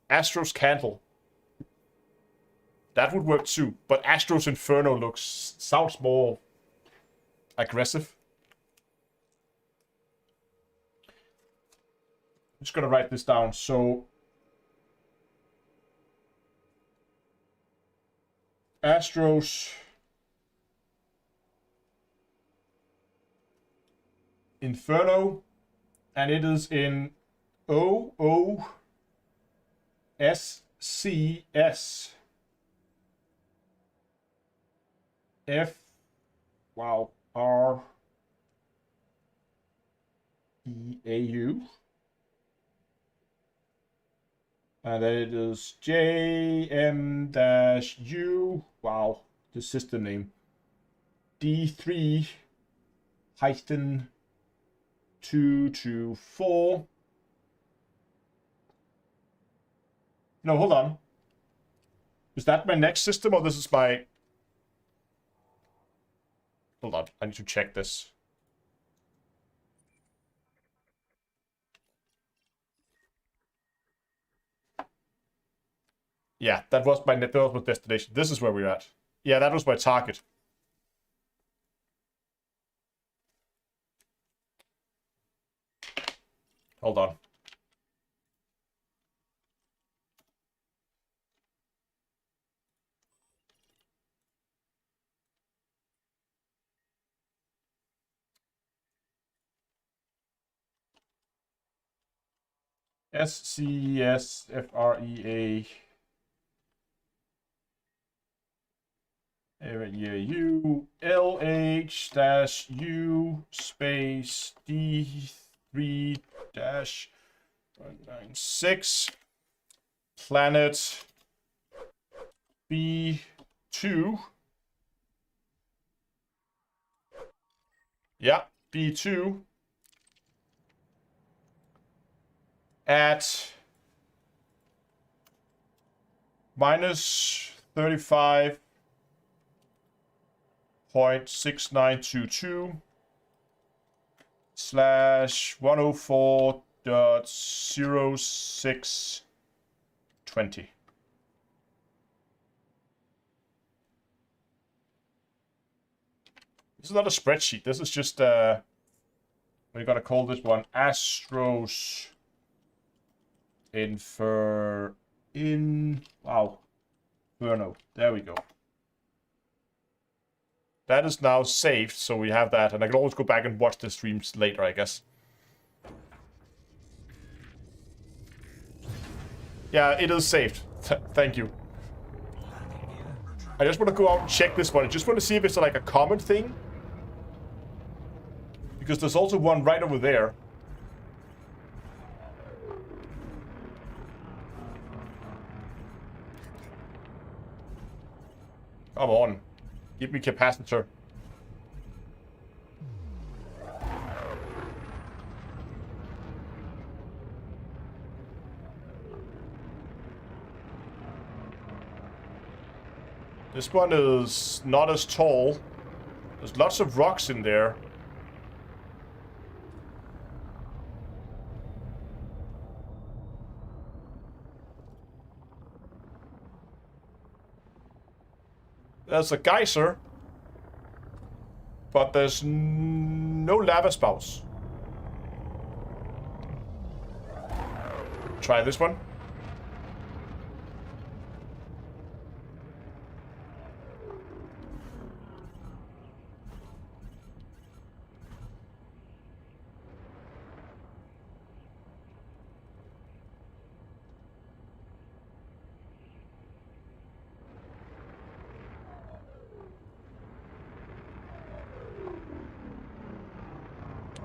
Astro's Candle. That would work too, but Astro's Inferno sounds more aggressive. I'm just gonna write this down. So Astro's Inferno, and it is in aUEC. Wow, REAU. And then it is JM-U. Wow, the system name. D3-224. No, hold on. Is that my next system, or this is my... Hold on, I need to check this. Yeah, that was my destination. This is where we're at. Yeah, that was my target. Hold on. SCSFREA. U LH-U space D3-196 planet B2. Yeah, B2 at -35.6922 /104.0620. This is not a spreadsheet. This is just we're gonna call this one Astro's Inferno. There we go. That is now saved, so we have that. And I can always go back and watch the streams later, I guess. Yeah, it is saved. Thank you. I just want to go out and check this one. I just want to see if it's like a common thing. Because there's also one right over there. Come on. Give me capacitor. This one is not as tall. There's lots of rocks in there. There's a geyser. But there's no lava spouts. Try this one.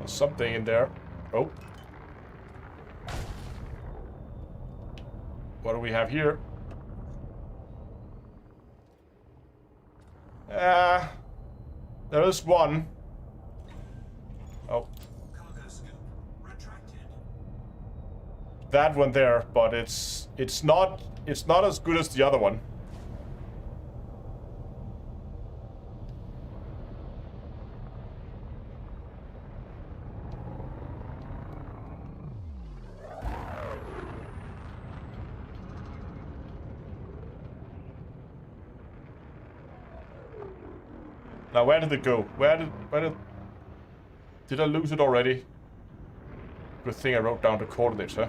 Something in there. Oh. What do we have here? There is one. Oh. Cargo scoop retracted. That one there, but it's not as good as the other one. Now, where did it go? Where did I lose it already? Good thing I wrote down the coordinates, huh?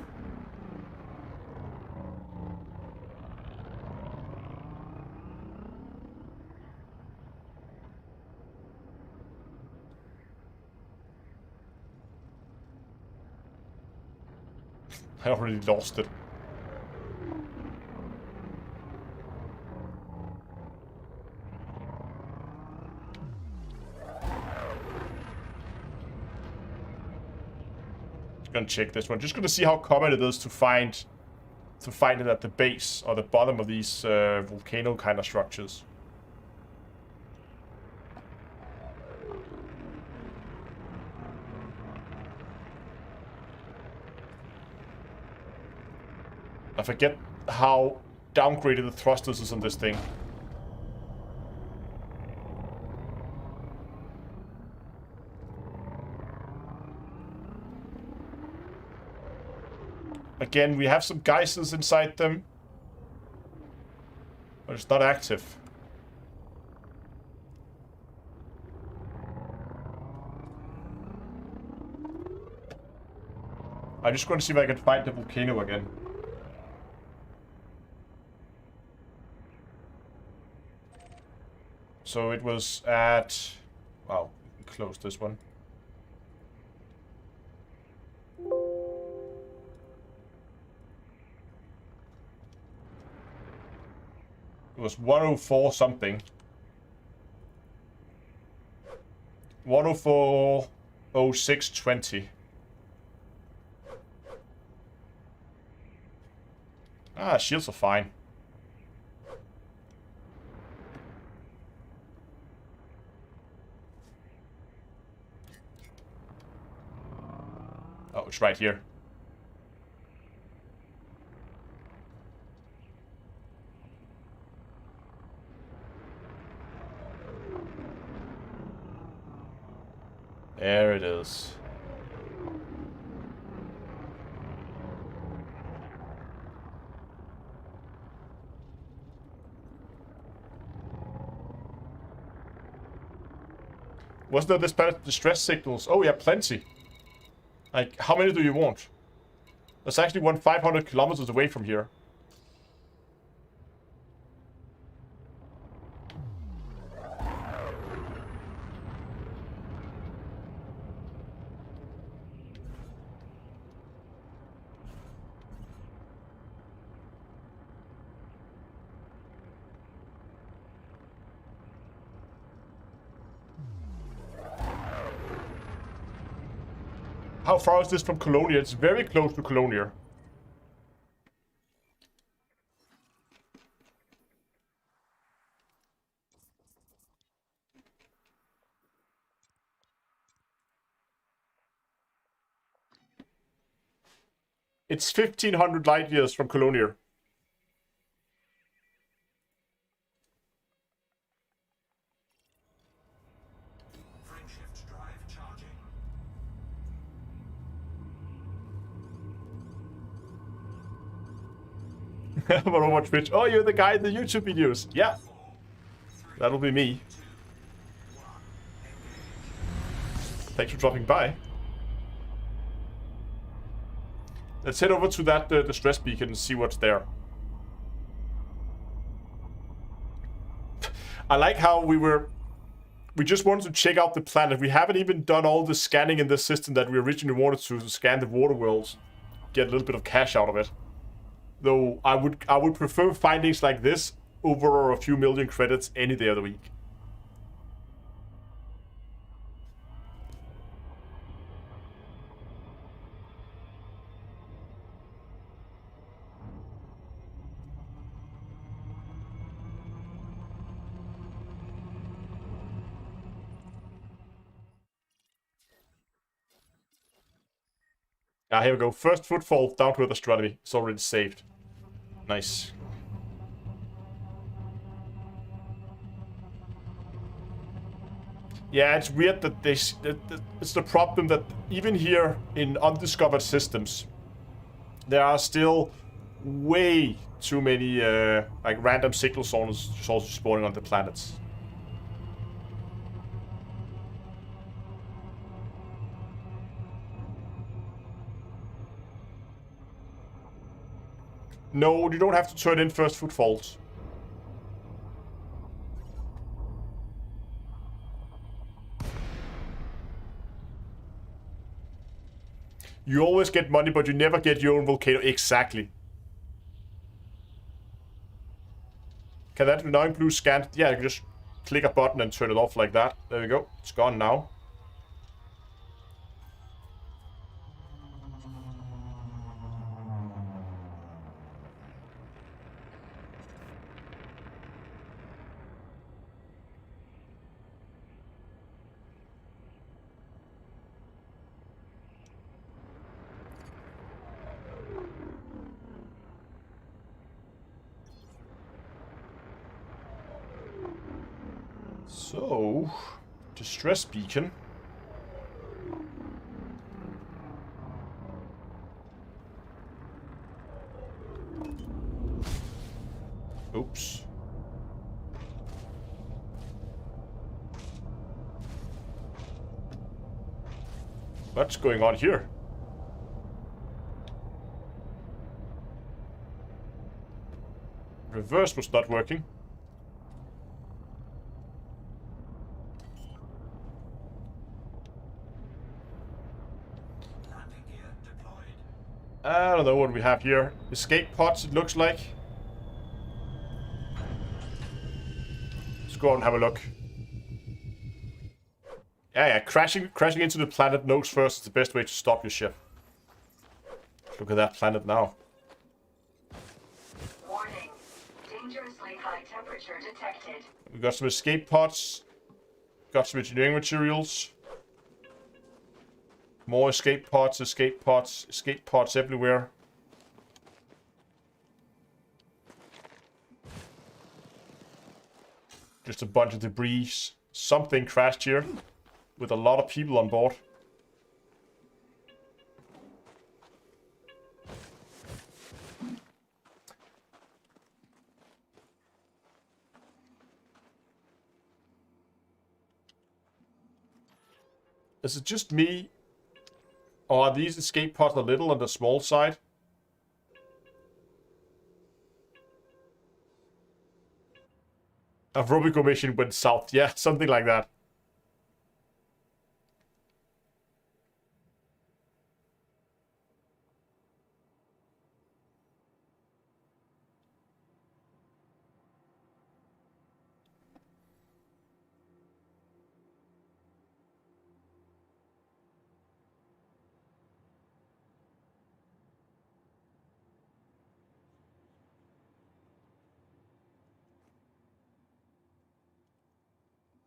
I already lost it. Gonna check this one. Just gonna see how common it is to find it at the base or the bottom of these volcano kind of structures. I forget how downgraded the thrusters is on this thing. Again, we have some geysers inside them, but it's not active. I'm just going to see if I can find the volcano again. So it was at... Wow, close this one. It was 104 something. 104.0620. Ah, shields are fine. Oh, it's right here. There it is. Wasn't there this distress signals? Oh yeah, plenty. Like, how many do you want? There's actually one 500 kilometers away from here. How far is this from Colonia? It's very close to Colonia. It's 1,500 light years from Colonia. Frameshift drive charging. But over Twitch. Oh, you're the guy in the YouTube videos. Yeah. That'll be me. Thanks for dropping by. Let's head over to that distress beacon and see what's there. I like how we just wanted to check out the planet. We haven't even done all the scanning in this system that we originally wanted to scan the water worlds. Get a little bit of cash out of it. Though I would prefer findings like this over a few million credits any day of the week. Ah, here we go. First footfall down to Earth Astronomy. It's already saved. Nice. Yeah, it's weird that it's the problem that even here in undiscovered systems, there are still way too many like random signal sources spawning on the planets. No, you don't have to turn in first footfalls. You always get money, but you never get your own volcano. Exactly. Can that now include scan? Yeah, you can just click a button and turn it off like that. There we go. It's gone now. So, distress beacon. Oops. What's going on here? Reverse was not working. Landing gear deployed. I don't know what we have here. Escape pods, it looks like. Let's go out and have a look. Yeah, crashing into the planet nose first is the best way to stop your ship. Look at that planet now. Warning. Dangerously high temperature detected. We got some escape pods. Got some engineering materials. More escape pods everywhere. Just a bunch of debris. Something crashed here with a lot of people on board. Is it just me? Or are these escape pods a little on the small side? A Robico mission went south. Yeah, something like that.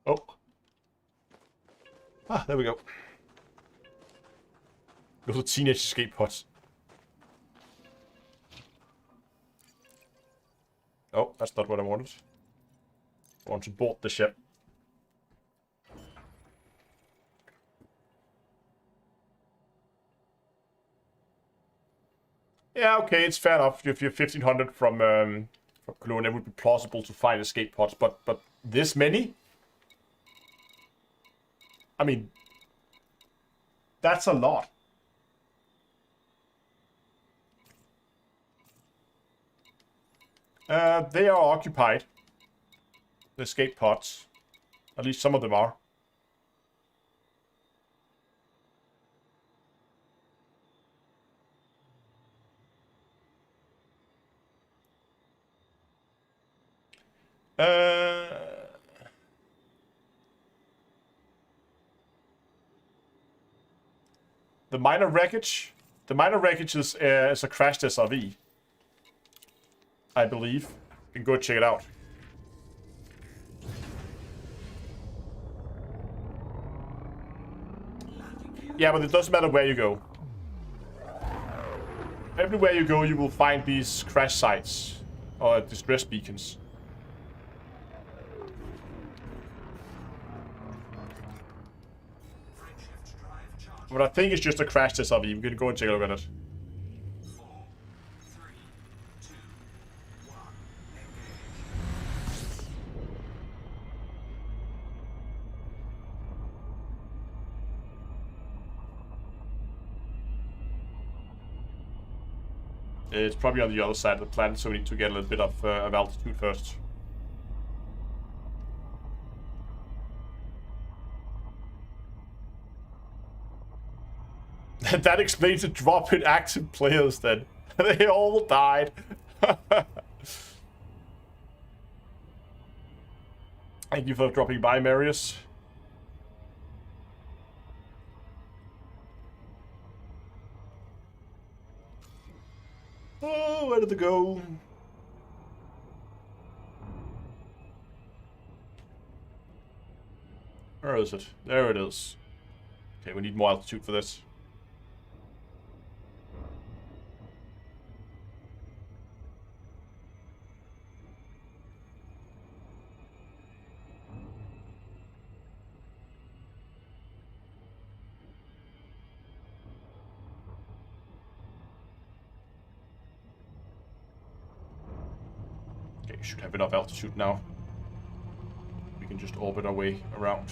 Oh. Ah, there we go. Those are teenage escape pods. Oh, that's not what I wanted. I want to board the ship. Yeah, okay, it's fair enough. If you're 1500 from Cologne, it would be plausible to find escape pods, but this many? I mean, that's a lot. They are occupied. The escape pods. At least some of them are. The minor wreckage. The minor wreckage is a crashed SRV. I believe. You can go check it out. Yeah, but it doesn't matter where you go. Everywhere you go, you will find these crash sites or distress beacons. Frameshift drive charging. But I think it's just a crashed SRV. We can go and take a look at it. 4, 3, 2, 1. Engage. It's probably on the other side of the planet, so we need to get a little bit of altitude first. That explains the drop in active players then. They all died. Thank you for dropping by, Marius. Oh, where did it go? Where is it? There it is. Okay, we need more altitude for this. Okay, should have enough altitude now. We can just orbit our way around.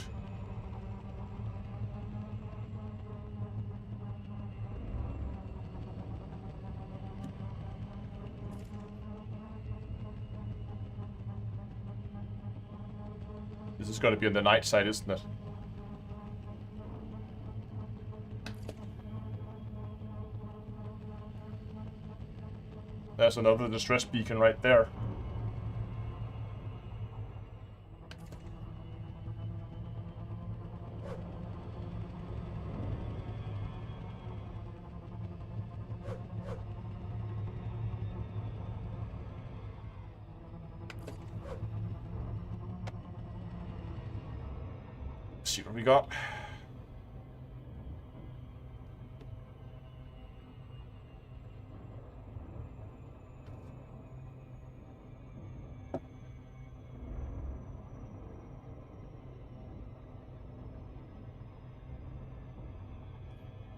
This is going to be on the night side, isn't it? There's another distress beacon right there. Let's see what we got.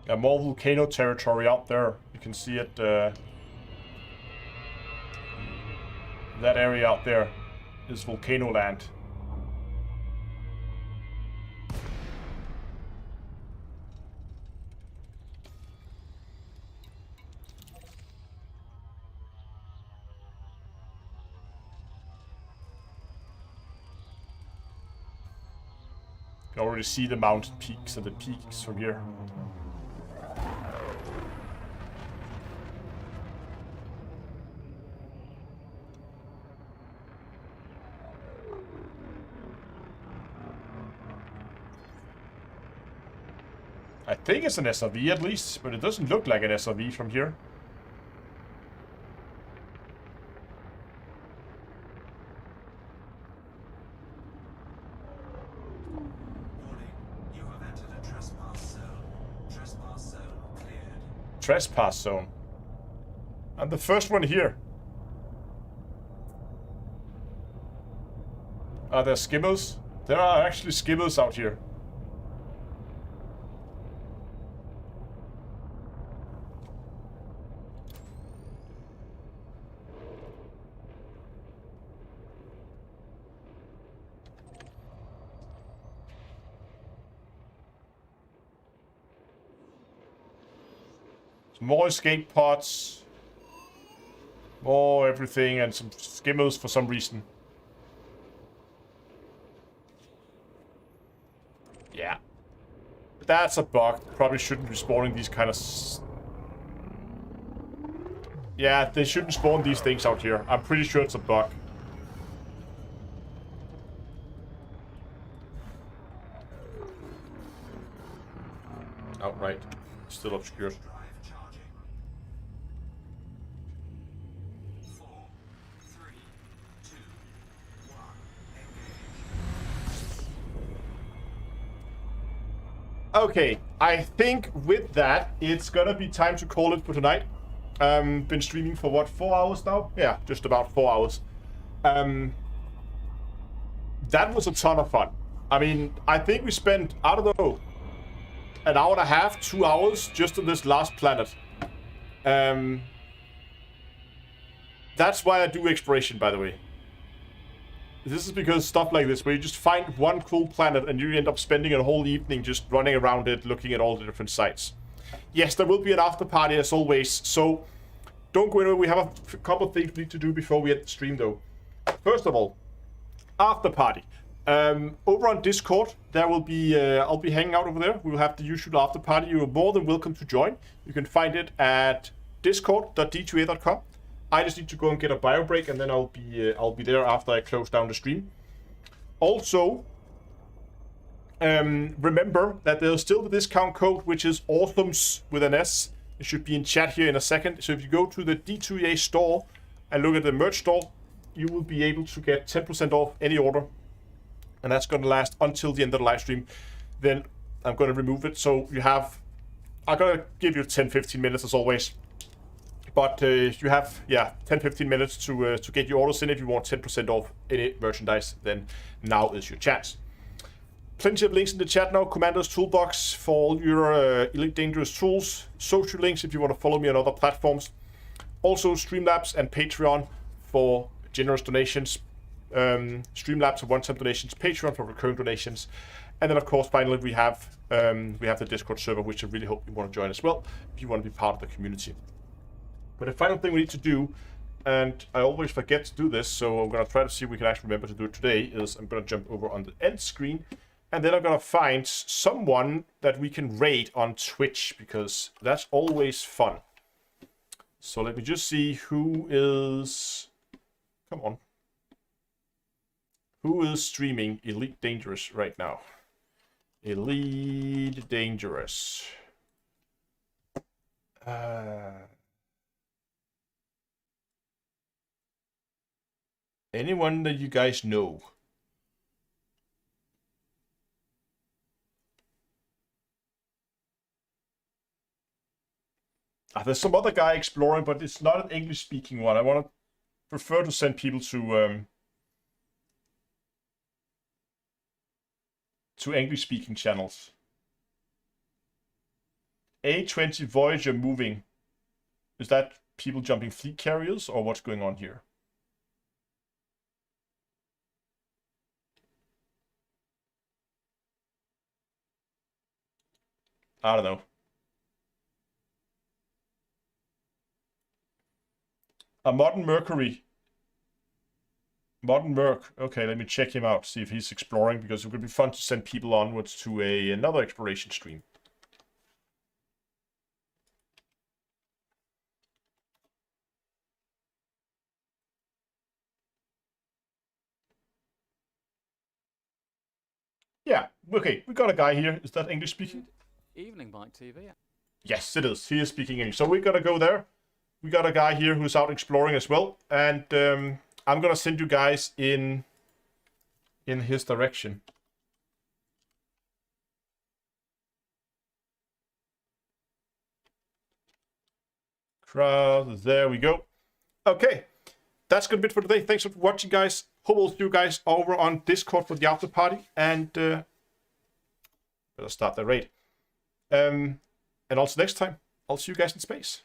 Yeah, more volcano territory out there. You can see it. That area out there is volcano land. You can already see the mountain peaks and the peaks from here. I think it's an SRV at least, but it doesn't look like an SRV from here. Trespass zone. I'm the first one here. Are there skimmers? There are actually skimmers out here. Some more escape pods. More everything and some skimmers for some reason. Yeah. That's a bug. Probably shouldn't be spawning these kind of... Yeah, they shouldn't spawn these things out here. I'm pretty sure it's a bug. Outright. Still obscured. Drive charging. 4, 3, 2, 1. Engage. Okay, I think with that, it's gonna be time to call it for tonight. Been streaming for what, 4 hours now? Yeah, just about 4 hours. That was a ton of fun. I mean, I think we spent, I don't know, an hour and a half, 2 hours just on this last planet. That's why I do exploration, by the way. This is because stuff like this, where you just find one cool planet and you end up spending a whole evening just running around it, looking at all the different sites. Yes, there will be an after party as always, so don't go anywhere. We have a couple of things we need to do before we end the stream, though. First of all, after party. Over on Discord, there will be I'll be hanging out over there. We'll have the usual after party. You are more than welcome to join. You can find it at discord.d2a.com. I just need to go and get a bio break, and then I'll be there after I close down the stream. Also, remember that there's still the discount code, which is awesomes with an S. It should be in chat here in a second. So if you go to the D2A store and look at the merch store, you will be able to get 10% off any order. And that's going to last until the end of the live stream. Then I'm going to remove it. So you have... I'm going to give you 10-15 minutes as always. But you have, 10-15 minutes to get your orders in. If you want 10% off any merchandise, then now is your chance. Plenty of links in the chat now. Commander's Toolbox for all your Elite Dangerous tools. Social links if you want to follow me on other platforms. Also Streamlabs and Patreon for generous donations. Streamlabs for one-time donations. Patreon for recurring donations. And then, of course, finally, we have the Discord server, which I really hope you want to join as well if you want to be part of the community. But the final thing we need to do, and I always forget to do this, so I'm going to try to see if we can actually remember to do it today, is I'm going to jump over on the end screen, and then I'm going to find someone that we can raid on Twitch, because that's always fun. So let me just see who is... Come on. Who is streaming Elite Dangerous right now? Elite Dangerous. Anyone that you guys know? There's some other guy exploring, but it's not an English-speaking one. I want to prefer to send people to English-speaking channels. A20 Voyager moving. Is that people jumping fleet carriers, or what's going on here? I don't know. A Modern Mercury. Modern Merc. Okay, let me check him out, see if he's exploring, because it would be fun to send people onwards to another exploration stream. Yeah, okay, we got a guy here. Is that English speaking? Evening, Mike TV. Yes, it is. He is speaking English. So we gotta go there. We got a guy here who's out exploring as well. And I'm gonna send you guys in his direction. Crowd. There we go. Okay. That's going to be it for today. Thanks for watching, guys. Hope we'll see you guys over on Discord for the after party. And better start the raid. And also next time, I'll see you guys in space.